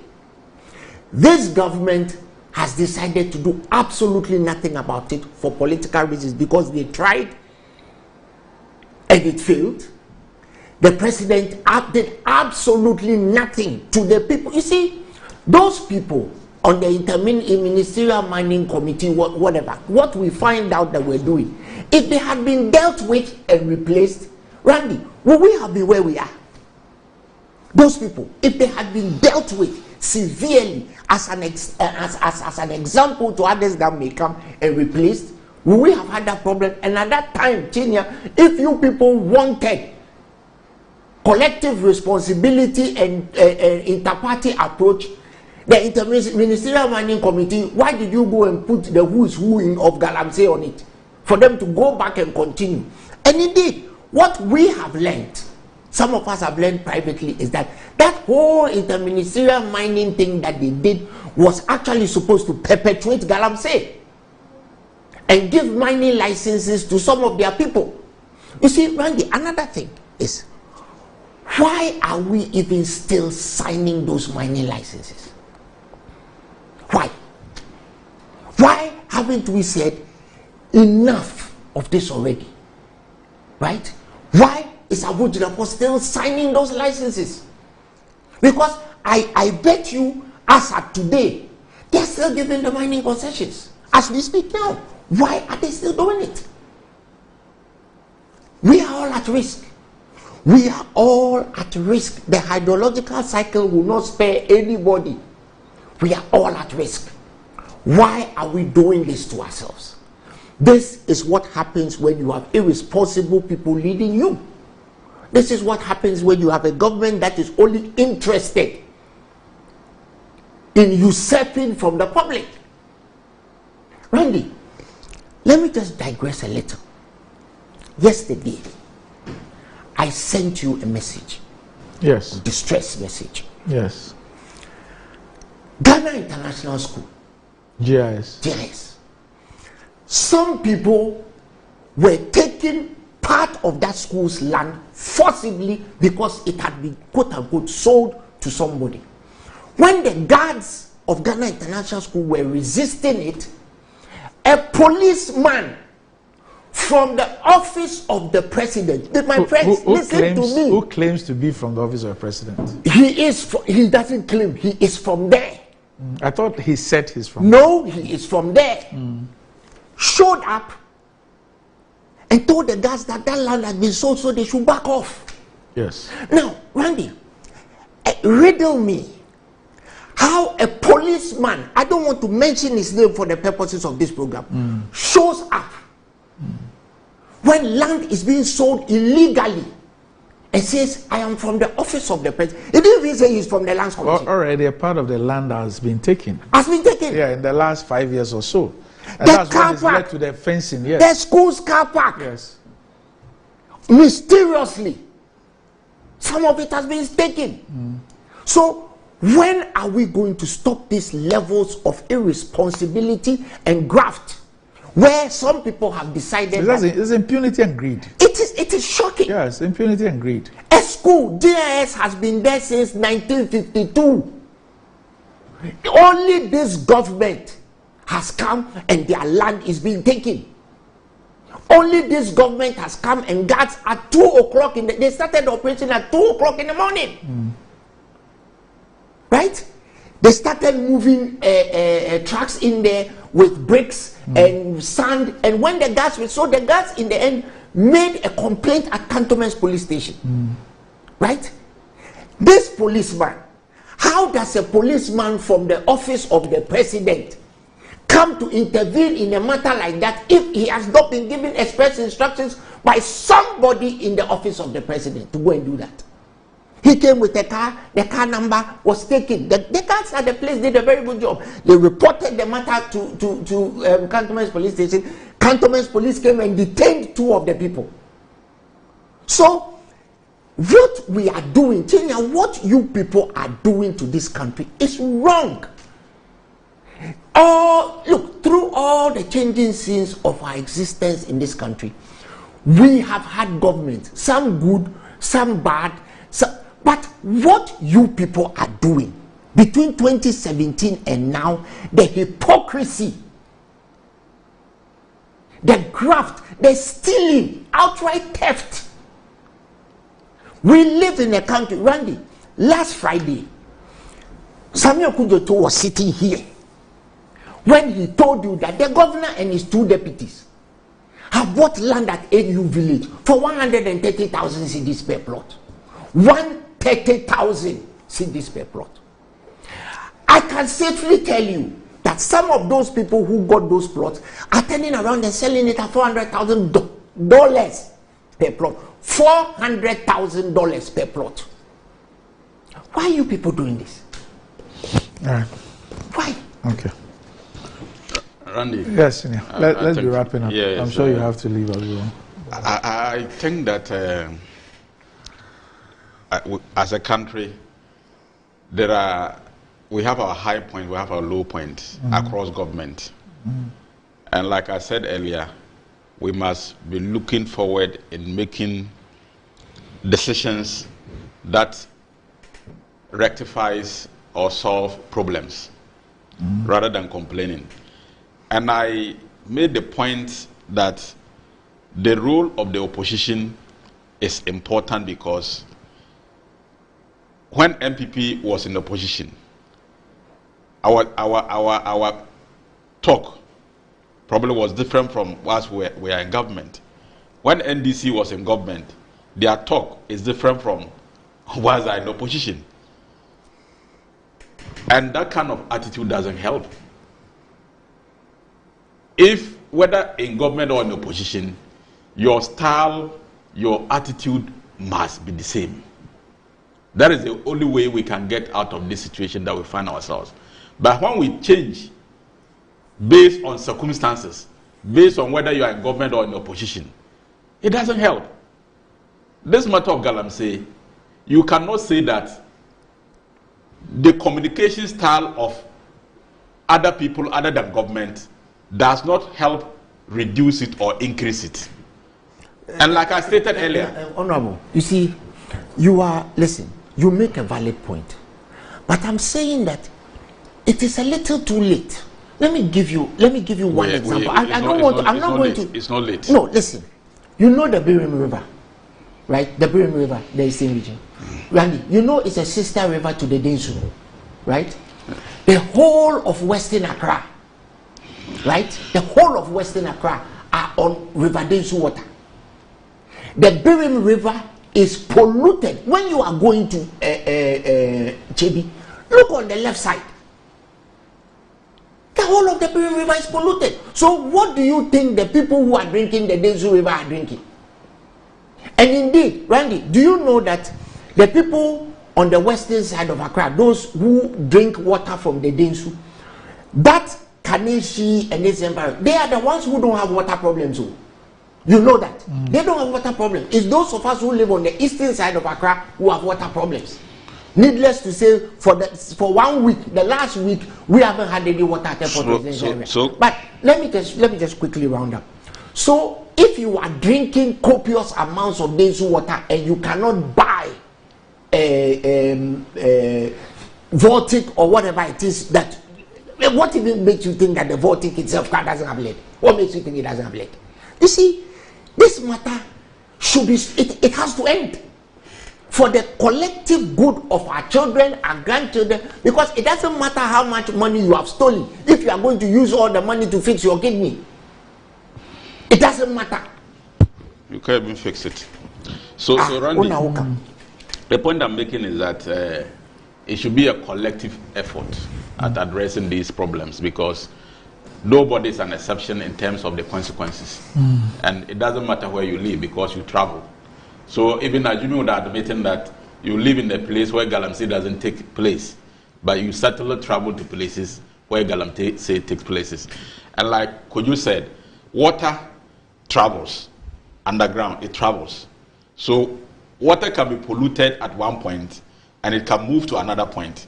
This government has decided to do absolutely nothing about it for political reasons, because they tried and it failed. The president did absolutely nothing to the people. You see, those people on the Interministerial Mining Committee, whatever, what we find out that we're doing, if they had been dealt with and replaced, Randy, would we have been where we are? Those people, if they had been dealt with severely as an example to others that may come and replaced, would we have had that problem? And at that time, Kenya, if you people wanted collective responsibility and inter-party approach, the Interministerial Mining Committee, why did you go and put the who is who of Galamsey on it? For them to go back and continue. And indeed, what we have learned, some of us have learned privately, is that that whole interministerial mining thing that they did was actually supposed to perpetuate Galamsey and give mining licenses to some of their people. You see, Randy, another thing is, why are we even still signing those mining licenses? Why? Why haven't we said enough of this already? Right? Why is Abu Dhabi still signing those licenses? Because I bet you, as at today, they're still giving the mining concessions as we speak now. Why are they still doing it? We are all at risk. We are all at risk. The hydrological cycle will not spare anybody. We are all at risk. Why are we doing this to ourselves? This is what happens when you have irresponsible people leading you. This is what happens when you have a government that is only interested in usurping from the public. Randy, let me just digress a little. Yesterday, I sent you a message. Yes. A distress message. Yes. Ghana International School. GIS. GIS. Some people were taking part of that school's land forcibly because it had been quote unquote sold to somebody. When the guards of Ghana International School were resisting it, a policeman from the office of the president. My friends, listen to me. Who claims to be from the office of the president? He doesn't claim. He is from there. I thought he said he's from No, he is from there. Showed up and told the guards that that land had been sold, so they should back off. Yes. Now, Randy, riddle me how a policeman, I don't want to mention his name for the purposes of this program, shows up when land is being sold illegally and says, I am from the office of the president. He didn't even say he's from the lands commission. Already a part of the land has been taken. Has been taken? Yeah, in the last 5 years or so. And The that's what car has park. led to the fencing, yes. The school's car park. Yes. Mysteriously, some of it has been taken. So, when are we going to stop these levels of irresponsibility and graft, where some people have decided It's impunity and greed. It is shocking. Yes, impunity and greed. A school, GIS, has been there since 1952. Only this government has come and their land is being taken. Only this government has come and guards at 2 o'clock in the, they started operation at 2 o'clock in the morning. Right? They started moving trucks in there with bricks and sand. And when the guards were, so the guards in the end made a complaint at Cantonment's police station. Right? This policeman, how does a policeman from the office of the president come to intervene in a matter like that if he has not been given express instructions by somebody in the office of the president to go and do that? He came with a car, the car number was taken. The guards at the place did a very good job. They reported the matter to Cantonment's police station. Cantonment's police came and detained 2 of the people. So, what we are doing, Kenya, what you people are doing to this country is wrong. Look, through all the changing scenes of our existence in this country, we have had governments, some good, some bad, but what you people are doing between 2017 and now, the hypocrisy, the graft, the stealing, outright theft. We live in a country, Randy, last Friday, Samuel Kujoto was sitting here when he told you that the governor and his 2 deputies have bought land at AU Village for 130,000 cedis per plot. 130,000 cedis per plot. I can safely tell you that some of those people who got those plots are turning around and selling it at $400,000 per plot. $400,000 per plot. Why are you people doing this? All right. Why? Okay. Randy. Yes, Senior. Let's be wrapping up. Yeah, I'm sure you have to leave as well. I think that as a country, we have our high point, we have our low point across government. And like I said earlier, we must be looking forward in making decisions that rectifies or solve problems rather than complaining. And I made the point that the role of the opposition is important because when MPP was in opposition, our talk probably was different from us we are in government. When NDC was in government, their talk is different from us are in opposition. And that kind of attitude doesn't help. If, whether in government or in opposition, your style, your attitude must be the same. That is the only way we can get out of this situation that we find ourselves. But when we change based on circumstances, based on whether you are in government or in opposition, it doesn't help. This matter of Galamsey, you cannot say that the communication style of other people other than government does not help reduce it or increase it. And like I stated earlier, Honorable, you see, listen, you make a valid point, but I'm saying that it is a little too late. Let me give you one example. I'm not going to. It's not late. No, listen. You know the Birim River, right? The Birim River, the Eastern region. Randy, you know it's a sister river to the Densu, right? The whole of Western Accra, right? The whole of Western Accra are on River Densu water. The Birim River is polluted. When you are going to Chebi, look on the left side. The whole of the Birim River is polluted. So what do you think the people who are drinking the Densu River are drinking? And indeed, Randy, do you know that the people on the western side of Accra, those who drink water from the Densu, that Kaneshi and this environment, they are the ones who don't have water problems. You know that. They don't have water problems. It's those of us who live on the eastern side of Accra who have water problems. Needless to say, for 1 week, the last week, we haven't had any water at the area. But let me just quickly round up. So if you are drinking copious amounts of Densu water and you cannot buy Voltic or whatever it is, that what even makes you think that the Voltic itself doesn't have lead? What makes you think it doesn't have lead? You see, this matter should be, it has to end for the collective good of our children and grandchildren, because it doesn't matter how much money you have stolen if you are going to use all the money to fix your kidney. It doesn't matter. You can't even fix it. So Randy, the point I'm making is that it should be a collective effort at addressing these problems, because nobody is an exception in terms of the consequences. And it doesn't matter where you live because you travel. So even as you know that admitting that you live in a place where Galamsey doesn't take place, but you certainly travel to places where Galamsey takes places. And like Koju said, water travels underground, it travels. So water can be polluted at one point and it can move to another point.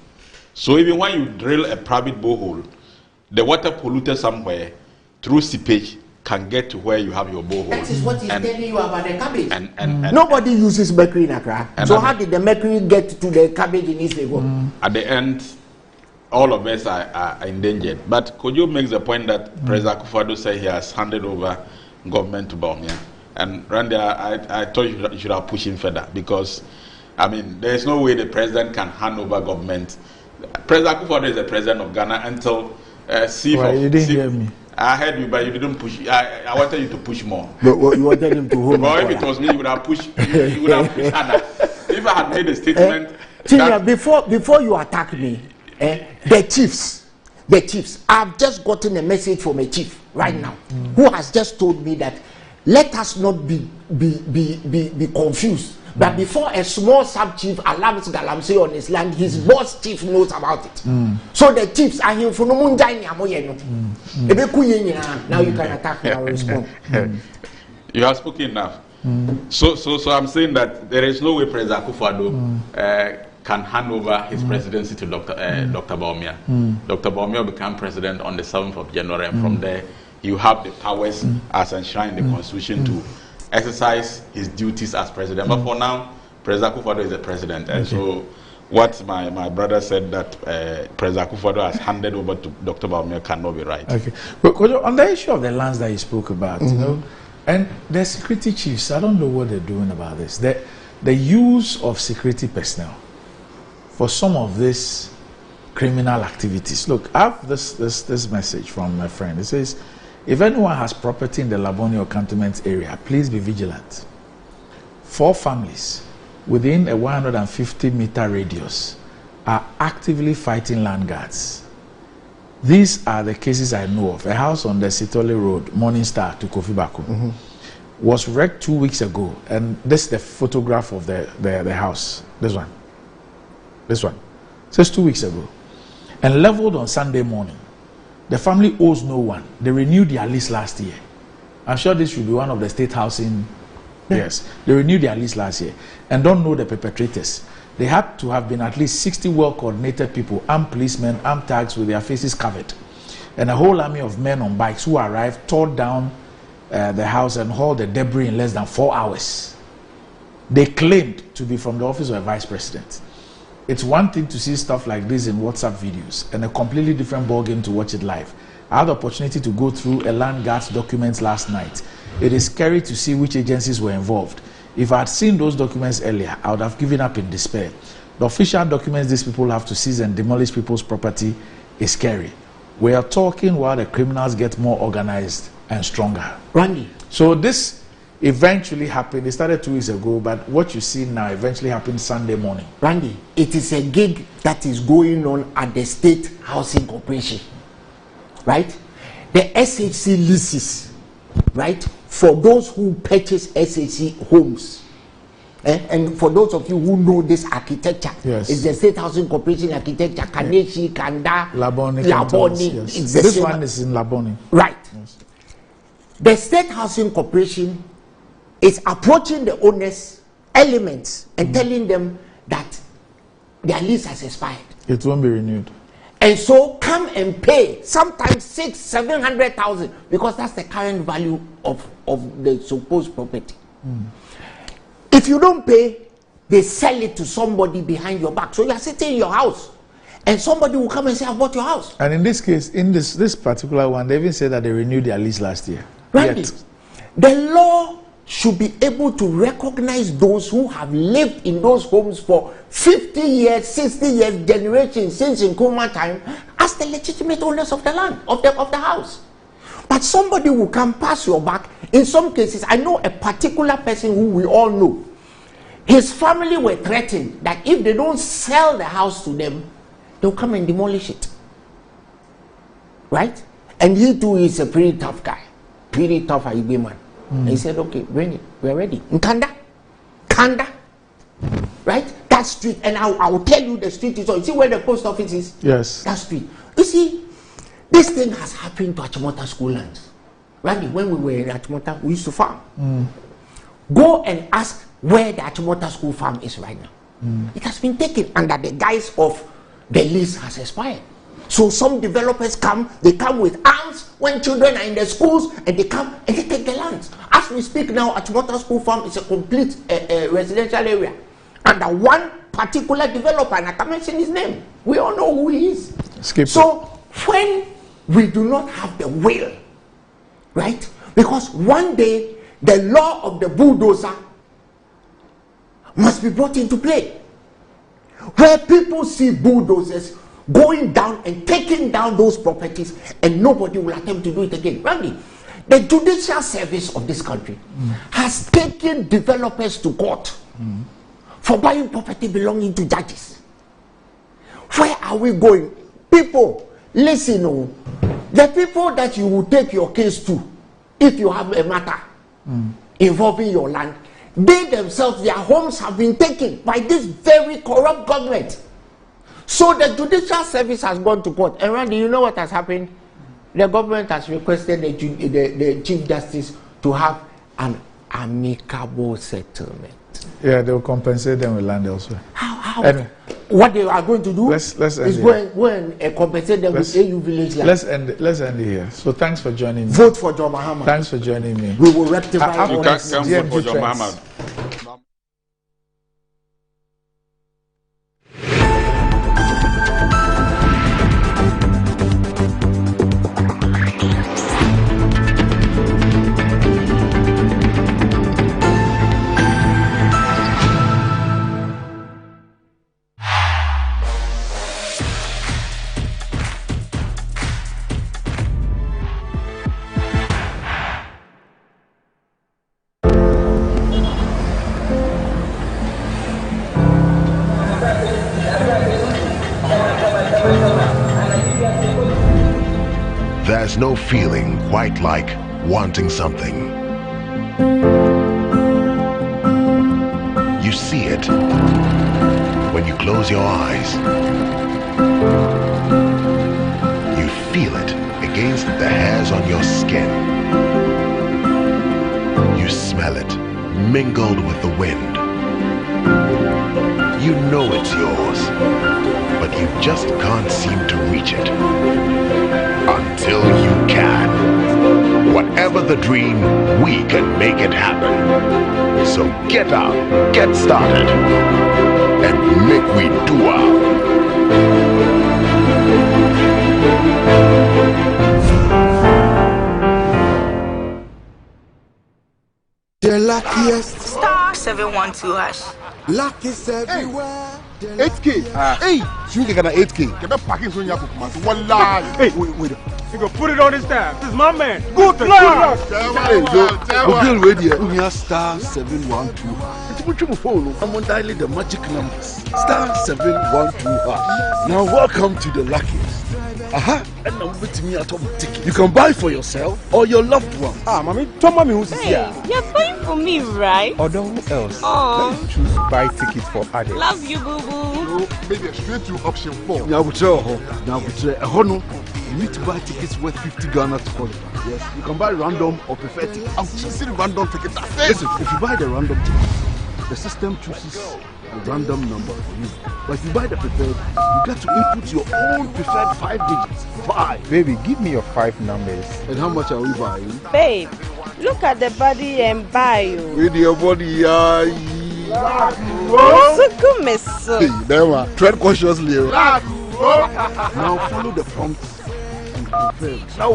So even when you drill a private borehole, the water polluted somewhere through seepage can get to where you have your borehole. That is what he's telling you about the cabbage. And nobody uses mercury in Accra. So how did the mercury get to the cabbage in East Lagos? At the end, all of us are endangered. But could you make the point that President Akufo-Addo said he has handed over government to Bawumia? And Randy, I thought you should have pushed him further, because, I mean, there is no way the president can hand over government. President Akufo-Addo is the president of Ghana until you didn't hear me. I heard you, but you didn't push. I wanted you to push more. But you wanted him to hold. But if it was me, you would have pushed. You would have pushed harder. If I had made a statement. Before you attack me, the chiefs. I've just gotten a message from a chief right now who has just told me that let us not be confused. But before a small sub-chief allows Galamsey on his land, his boss chief knows about it. So the chiefs are here for no now you can attack me and respond. You have spoken enough. So I'm saying that there is no way President Akufo-Addo can hand over his presidency to Dr. Bawumia. Dr. Bawumia will become president on the 7th of January, and from there you have the powers as enshrined in the Constitution to exercise his duties as president. But for now, President Akufo-Addo is the president, and so what my brother said that President Akufo-Addo has handed over to Dr. Bawumia cannot be right. Okay. But on the issue of the lands that you spoke about, you know, and the security chiefs, I don't know what they're doing about this. The use of security personnel for some of these criminal activities. Look, I have this message from my friend. It says, if anyone has property in the Labone or Cantonment area, please be vigilant. 4 families within a 150-meter radius are actively fighting land guards. These are the cases I know of. A house on the Sitole Road, Morning Star to Kofi Baku, was wrecked 2 weeks ago, and this is the photograph of the house. This one. Says 2 weeks ago, and leveled on Sunday morning. The family owes no one. They renewed their lease last year. I'm sure this should be one of the state housing. Yes, they renewed their lease last year and don't know the perpetrators. They had to have been at least 60 well-coordinated people, armed policemen, armed tags with their faces covered, and a whole army of men on bikes who arrived, tore down the house and hauled the debris in less than 4 hours. They claimed to be from the office of a vice president. It's one thing to see stuff like this in WhatsApp videos and a completely different ballgame to watch it live. I had the opportunity to go through a land guard's documents last night. It is scary to see which agencies were involved. If I had seen those documents earlier, I would have given up in despair. The official documents these people have to seize and demolish people's property is scary. We are talking while the criminals get more organized and stronger. Randy. So this eventually happened. It started 2 weeks ago, but what you see now eventually happened Sunday morning. Randy, it is a gig that is going on at the State Housing Corporation, right? The SHC leases, right, for those who purchase SHC homes. And for those of you who know this architecture, yes, it's the State Housing Corporation architecture, Kaneshi, Kanda, Labone. Yes. It's this one is in Labone. Right. Yes. The State Housing Corporation is approaching the owners, elements, and telling them that their lease has expired. It won't be renewed. And so come and pay, sometimes 600,000-700,000, because that's the current value of the supposed property. If you don't pay, they sell it to somebody behind your back. So you are sitting in your house, and somebody will come and say, I bought your house. And in this case, in this particular one, they even said that they renewed their lease last year. Right. The law should be able to recognize those who have lived in those homes for 50 years, 60 years, generations since Nkrumah time as the legitimate owners of the land, of the house. But somebody will come pass your back. In some cases, I know a particular person who we all know. His family were threatened that if they don't sell the house to them, they'll come and demolish it. Right? And he too is a pretty tough guy. Pretty tough Igbo man. And he said, okay, bring it. We're ready. Nkanda. Kanda. Right? That street. And I will tell you the street is on. You see where the post office is? Yes. That street. You see, this thing has happened to Achimota school lands. Randy, when we were in Achimota, we used to farm. Go and ask where the Achimota school farm is right now. It has been taken under the guise of the lease has expired. So some developers come, they come with arms when children are in the schools, and they come and they take the lands. As we speak now, Achimota school farm is a complete residential area under one particular developer, and I can mention his name. We all know who he is. So when we do not have the will, right? Because one day the law of the bulldozer must be brought into play, where people see bulldozers going down and taking down those properties, and nobody will attempt to do it again. Randy, the judicial service of this country has taken developers to court for buying property belonging to judges. Where are we going? People, listen, the people that you will take your case to, if you have a matter involving your land, they themselves, their homes have been taken by this very corrupt government. So the judicial service has gone to court. And Randy, you know what has happened? The government has requested the Chief Justice to have an amicable settlement. Yeah, they will compensate them with land elsewhere. How? Anyway, what they are going to do let's end is go and compensate them with AU village land. Let's end it here. So thanks for joining me. Vote for John Mahama. Thanks for joining me. We will rectify you can't vote for John Mahama. There's no feeling quite like wanting something. You see it when you close your eyes. You feel it against the hairs on your skin. You smell it mingled with the wind. You know it's yours, but you just can't seem to reach it. Until you can. Whatever the dream, we can make it happen. So get out, get started, and make we do our. The luckiest. Star 712 hash. Luckiest everywhere. 8K. Hey, you get an 8K. Get a packing from your cookman. One lie. Hey, wait. You go put it on his tab. This is my man. Good luck. We'll wait here. We are star 712. It's much phone. I'm on dialing the magic numbers. Star 712. Now welcome to the luckiest. And now with me at home ticket. You can buy for yourself or your loved one. Mommy, tell mommy who's here. You're buying for me, right? Or who else? Oh. Let's choose buy tickets for others. Love you, boo boo. Maybe straight to option 4. Now you need to buy tickets worth 50 Ghana to qualify. Yes, you can buy random or preferred tickets. I'm choosing random tickets. Listen, if you buy the random ticket, the system chooses a random number for you. But if you buy the preferred, you get to input your own preferred 5 digits. 5. Baby, give me your 5 numbers. And how much are we buying? Babe, look at the body and buy you. With your body, Hey, never. Tread cautiously. Now follow the prompts. Now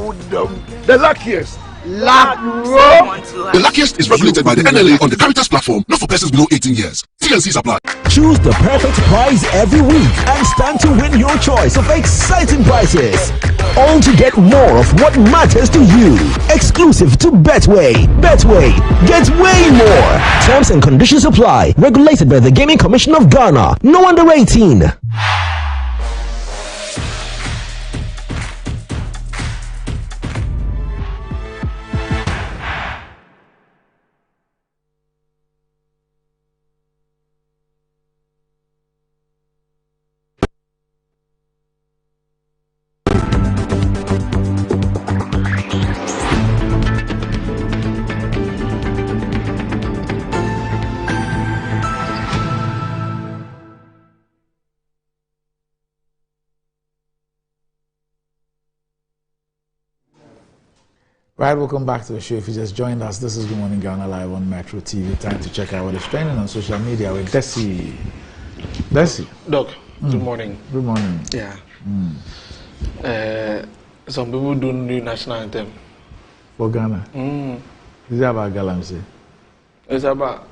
the luckiest. The luckiest is regulated by the NLA on the Caritas platform, not for persons below 18 years. TNCs apply. Choose the perfect prize every week and stand to win your choice of exciting prizes. All to get more of what matters to you. Exclusive to Betway. Betway, get way more. Terms and conditions apply. Regulated by the Gaming Commission of Ghana. No under 18. Right, welcome back to the show. If you just joined us, this is Good Morning Ghana live on Metro TV. Time to check out what is trending on social media with Desi. Desi. Doc, good morning. Good morning. Yeah. Some people don't do national anthem. For Ghana? Is it about Galamsey? It's about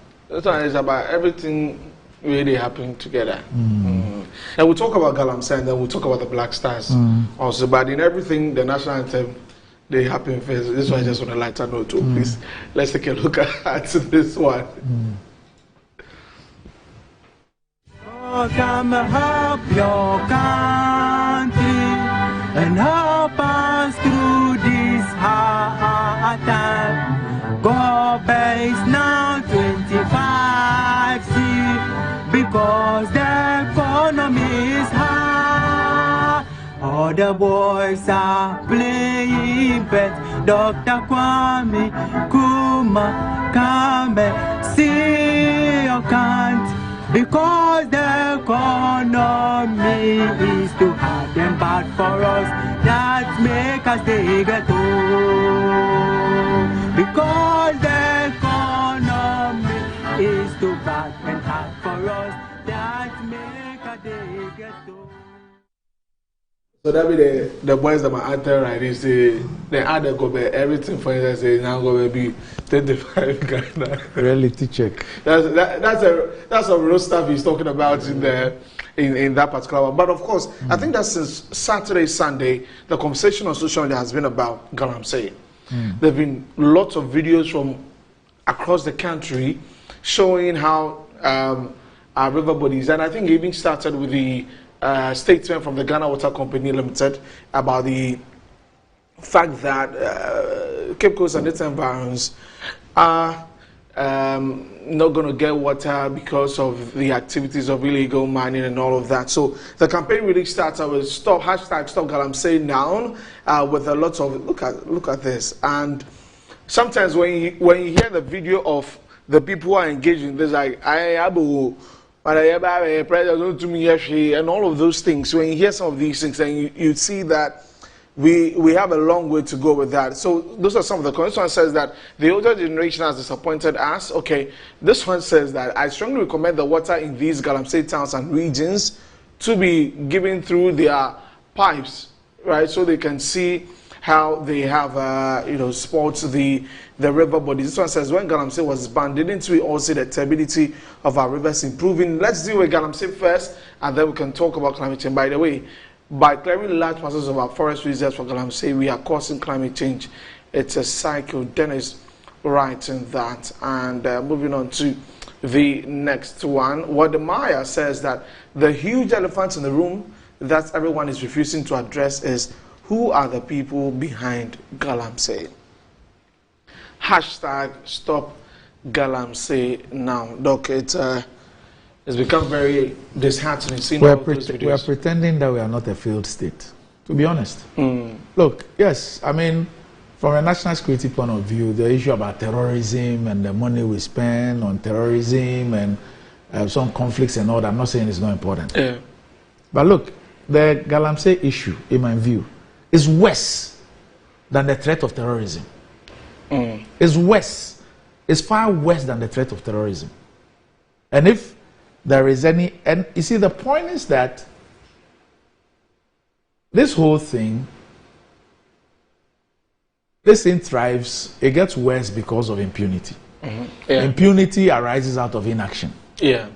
everything really happening together. And we'll talk about Galamsey and then we'll talk about the Black Stars also. But in everything, the national anthem, they happen first. This is why I just want a lighter note too. Please, let's take a look at this one. Come help your country and help us through this hard time. Gobe is now 25C because the economy is hard. All the boys are playing bet. Dr. Kwame Kuma come see your country. Because the economy is too hard and bad for us, that make us dig it home. Because the economy is too bad and hard for us, that make us dig it home. So that be the boys that my author right, they say they add the go everything for instance say now go be 25 Ghana. Reality check. That's some real stuff he's talking about in that particular one. But of course, I think that since Saturday, Sunday, the conversation on social media has been about Galamsey. There've been lots of videos from across the country showing how our river bodies, and I think it even started with the statement from the Ghana Water Company Limited about the fact that Cape Coast and its environs are not going to get water because of the activities of illegal mining and all of that. So the campaign really starts with stop Galamsey now, with a lot of look at this. And sometimes when you hear the video of the people who are engaged in this, like and all of those things, when you hear some of these things, then you see that we have a long way to go with that. So those are some of the comments. This one says that the older generation has disappointed us. Okay, this one says that I strongly recommend the water in these Galamsey towns and regions to be given through their pipes, right, so they can see how they have sports the river bodies. This one says when Galamsey was banned, didn't we all see the turbidity of our rivers improving? Let's deal with Galamsey first, and then we can talk about climate change. By the way, by clearing large masses of our forest reserves for Galamsey, we are causing climate change. It's a cycle. Dennis writes in that. And moving on to the next one. Wadamaya says that the huge elephant in the room that everyone is refusing to address is who are the people behind Galamsey? Hashtag stop Galamsey now. Doc, it's become very disheartening seeing all those videos. We are pretending that we are not a failed state, to be honest. Look, yes, I mean, from a national security point of view, the issue about terrorism and the money we spend on terrorism and some conflicts and all that, I'm not saying it's not important. Yeah. But look, the Galamsey issue, in my view, is worse than the threat of terrorism. It's worse. It's far worse than the threat of terrorism. And if there is any, and you see, the point is that this whole thing, this thing thrives, it gets worse because of impunity. Yeah. Impunity arises out of inaction. Yeah.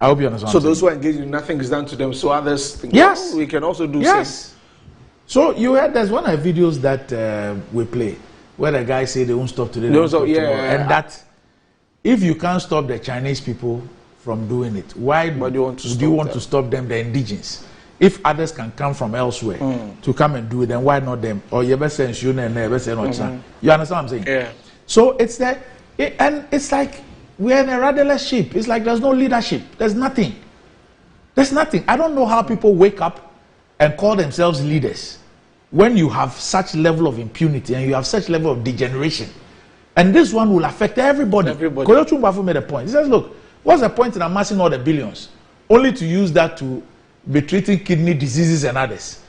I hope you understand. So those who are engaged in nothing is done to them, so others think, yes, we can also do yes. So you heard there's one of the videos that we play where the guy say they won't stop today, they won't stop tomorrow. And that if you can't stop the Chinese people from doing it, why do you want to stop them, the indigenous? If others can come from elsewhere to come and do it, then why not them? Or you understand what I'm saying? Yeah. So it's that, and it's like we're in a rudderless ship. It's like there's no leadership. There's nothing. There's nothing. I don't know how people wake up and call themselves leaders when you have such level of impunity and you have such level of degeneration. And this one will affect everybody. Koyo Chumbafu made a point. He says, look, what's the point in amassing all the billions only to use that to be treating kidney diseases and others?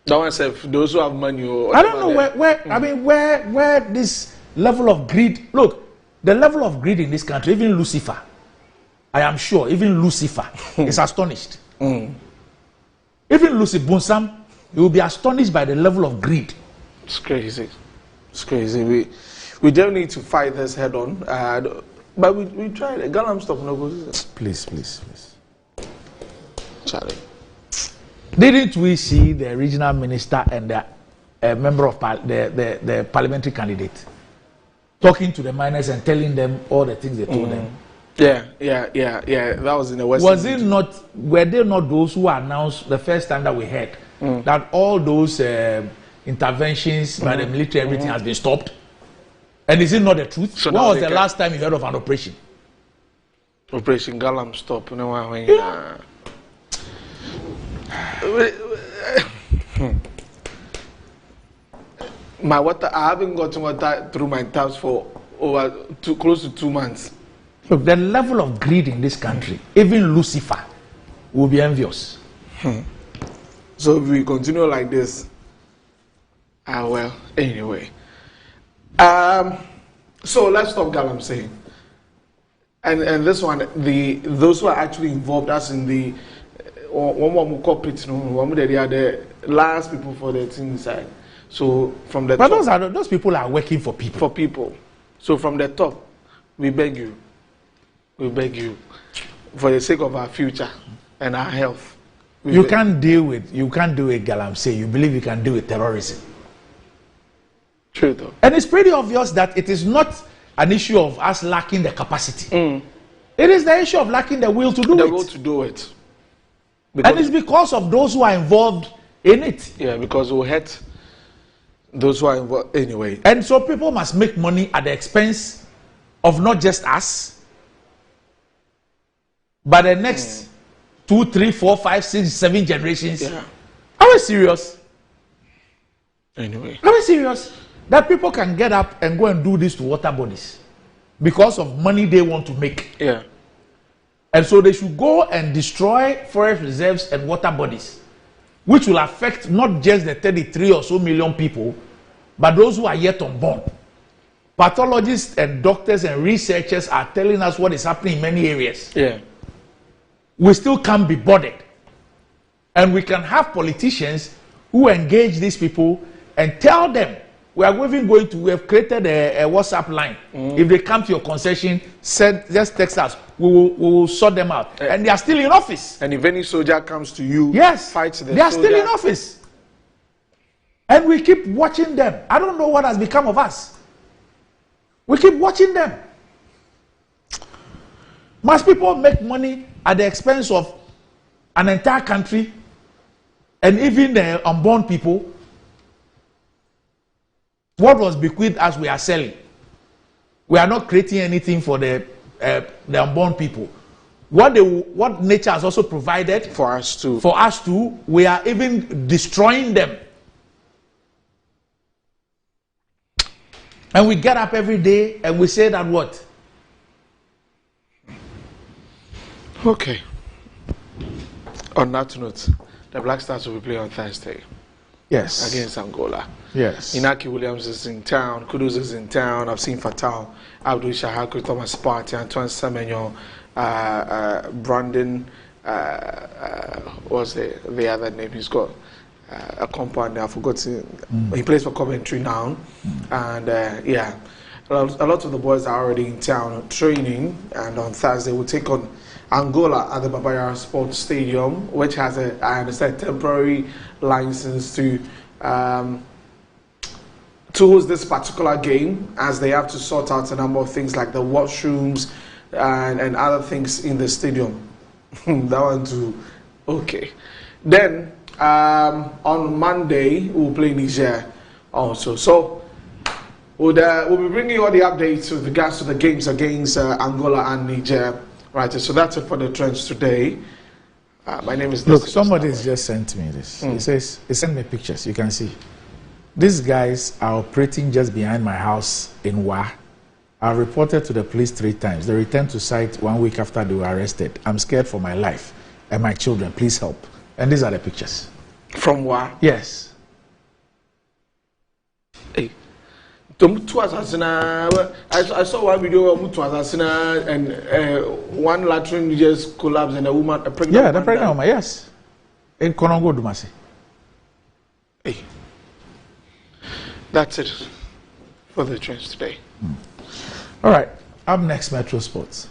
That one said, those who have money. I don't know where this level of greed. Look, the level of greed in this country, even Lucifer, I am sure, even Lucifer is astonished. Even Lucy Bonsam, he will be astonished by the level of greed. It's crazy. It's crazy. We don't need to fight this head on. But we tried. Galam stop no go. Please. Charlie. Didn't we see the regional minister and the member of the parliamentary candidate talking to the miners and telling them all the things they told them? Yeah. That was in the West. Were they not those who announced the first time that we heard that all those interventions by the military, everything has been stopped? And is it not the truth? So when was the last time you heard of an operation? Operation Galam stop. My water, I haven't gotten water through my taps for close to 2 months. Look, the level of greed in this country, even Lucifer will be envious. So if we continue like this, well, anyway. So let's stop Galamsey. And this one, those who are actually involved, as in the they are the last people for the thing inside. So from the but top, those people are working for people. For people. So from the top, we beg you, for the sake of our future and our health. You can't deal with Galamsey. You believe you can deal with terrorism. True though. And it's pretty obvious that it is not an issue of us lacking the capacity. It is the issue of lacking the will to do it. The will to do it. And it's because of those who are involved in it. Yeah, because we hurt Those who are involved, anyway. And so people must make money at the expense of not just us, but the next 2, 3, 4, 5, 6, 7 generations. Yeah. Are we serious? Anyway. Are we serious? That people can get up and go and do this to water bodies because of money they want to make. Yeah. And so they should go and destroy forest reserves and water bodies, which will affect not just the 33 or so million people, but those who are yet unborn. Pathologists and doctors and researchers are telling us what is happening in many areas. Yeah. We still can't be bothered. And we can have politicians who engage these people and tell them, we have created a WhatsApp line. If they come to your concession, just text us. We will sort them out. And they are still in office. And if any soldier comes to you, yes, fights the they are soldier. still in office. And we keep watching them. I don't know what has become of us. We keep watching them. Must people make money at the expense of an entire country and even the unborn people? What was bequeathed us, we are selling. We are not creating anything for the unborn people. What nature has also provided for us to, we are even destroying them. And we get up every day and we say that what? Okay. On that note, the Black Stars will be playing on Thursday. Yes. Against Angola. Yes. Inaki Williams is in town. Kudus is in town. I've seen Fatal, Abdul Shahak, Thomas Party, Antoine Semenyo, Brandon. What's the other name? He's got a compound there. I forgot. He plays for Coventry now, and yeah, a lot of the boys are already in town training. And on Thursday, we'll take on Angola at the Babaya Sports Stadium, which has I understand, temporary license to host this particular game, as they have to sort out a number of things like the washrooms and other things in the stadium. That one too. Okay. Then on Monday we'll play Niger also. So we'll be bringing you all the updates with regards to the games against Angola and Niger. Right, so that's it for the trends today. My name is... Look, somebody has just sent me this. He says, he sent me pictures, you can see. These guys are operating just behind my house in Wa. I reported to the police 3 times. They returned to site 1 week after they were arrested. I'm scared for my life and my children. Please help. And these are the pictures. From Wa? Yes. Hey. I saw one video of Mutu Asasina and one latrine just collapsed and a woman, a pregnant woman. Yeah, the pregnant woman, yes. In Konongo Dumasi. Hey. That's it for the trends today. All right, up next, Metro Sports.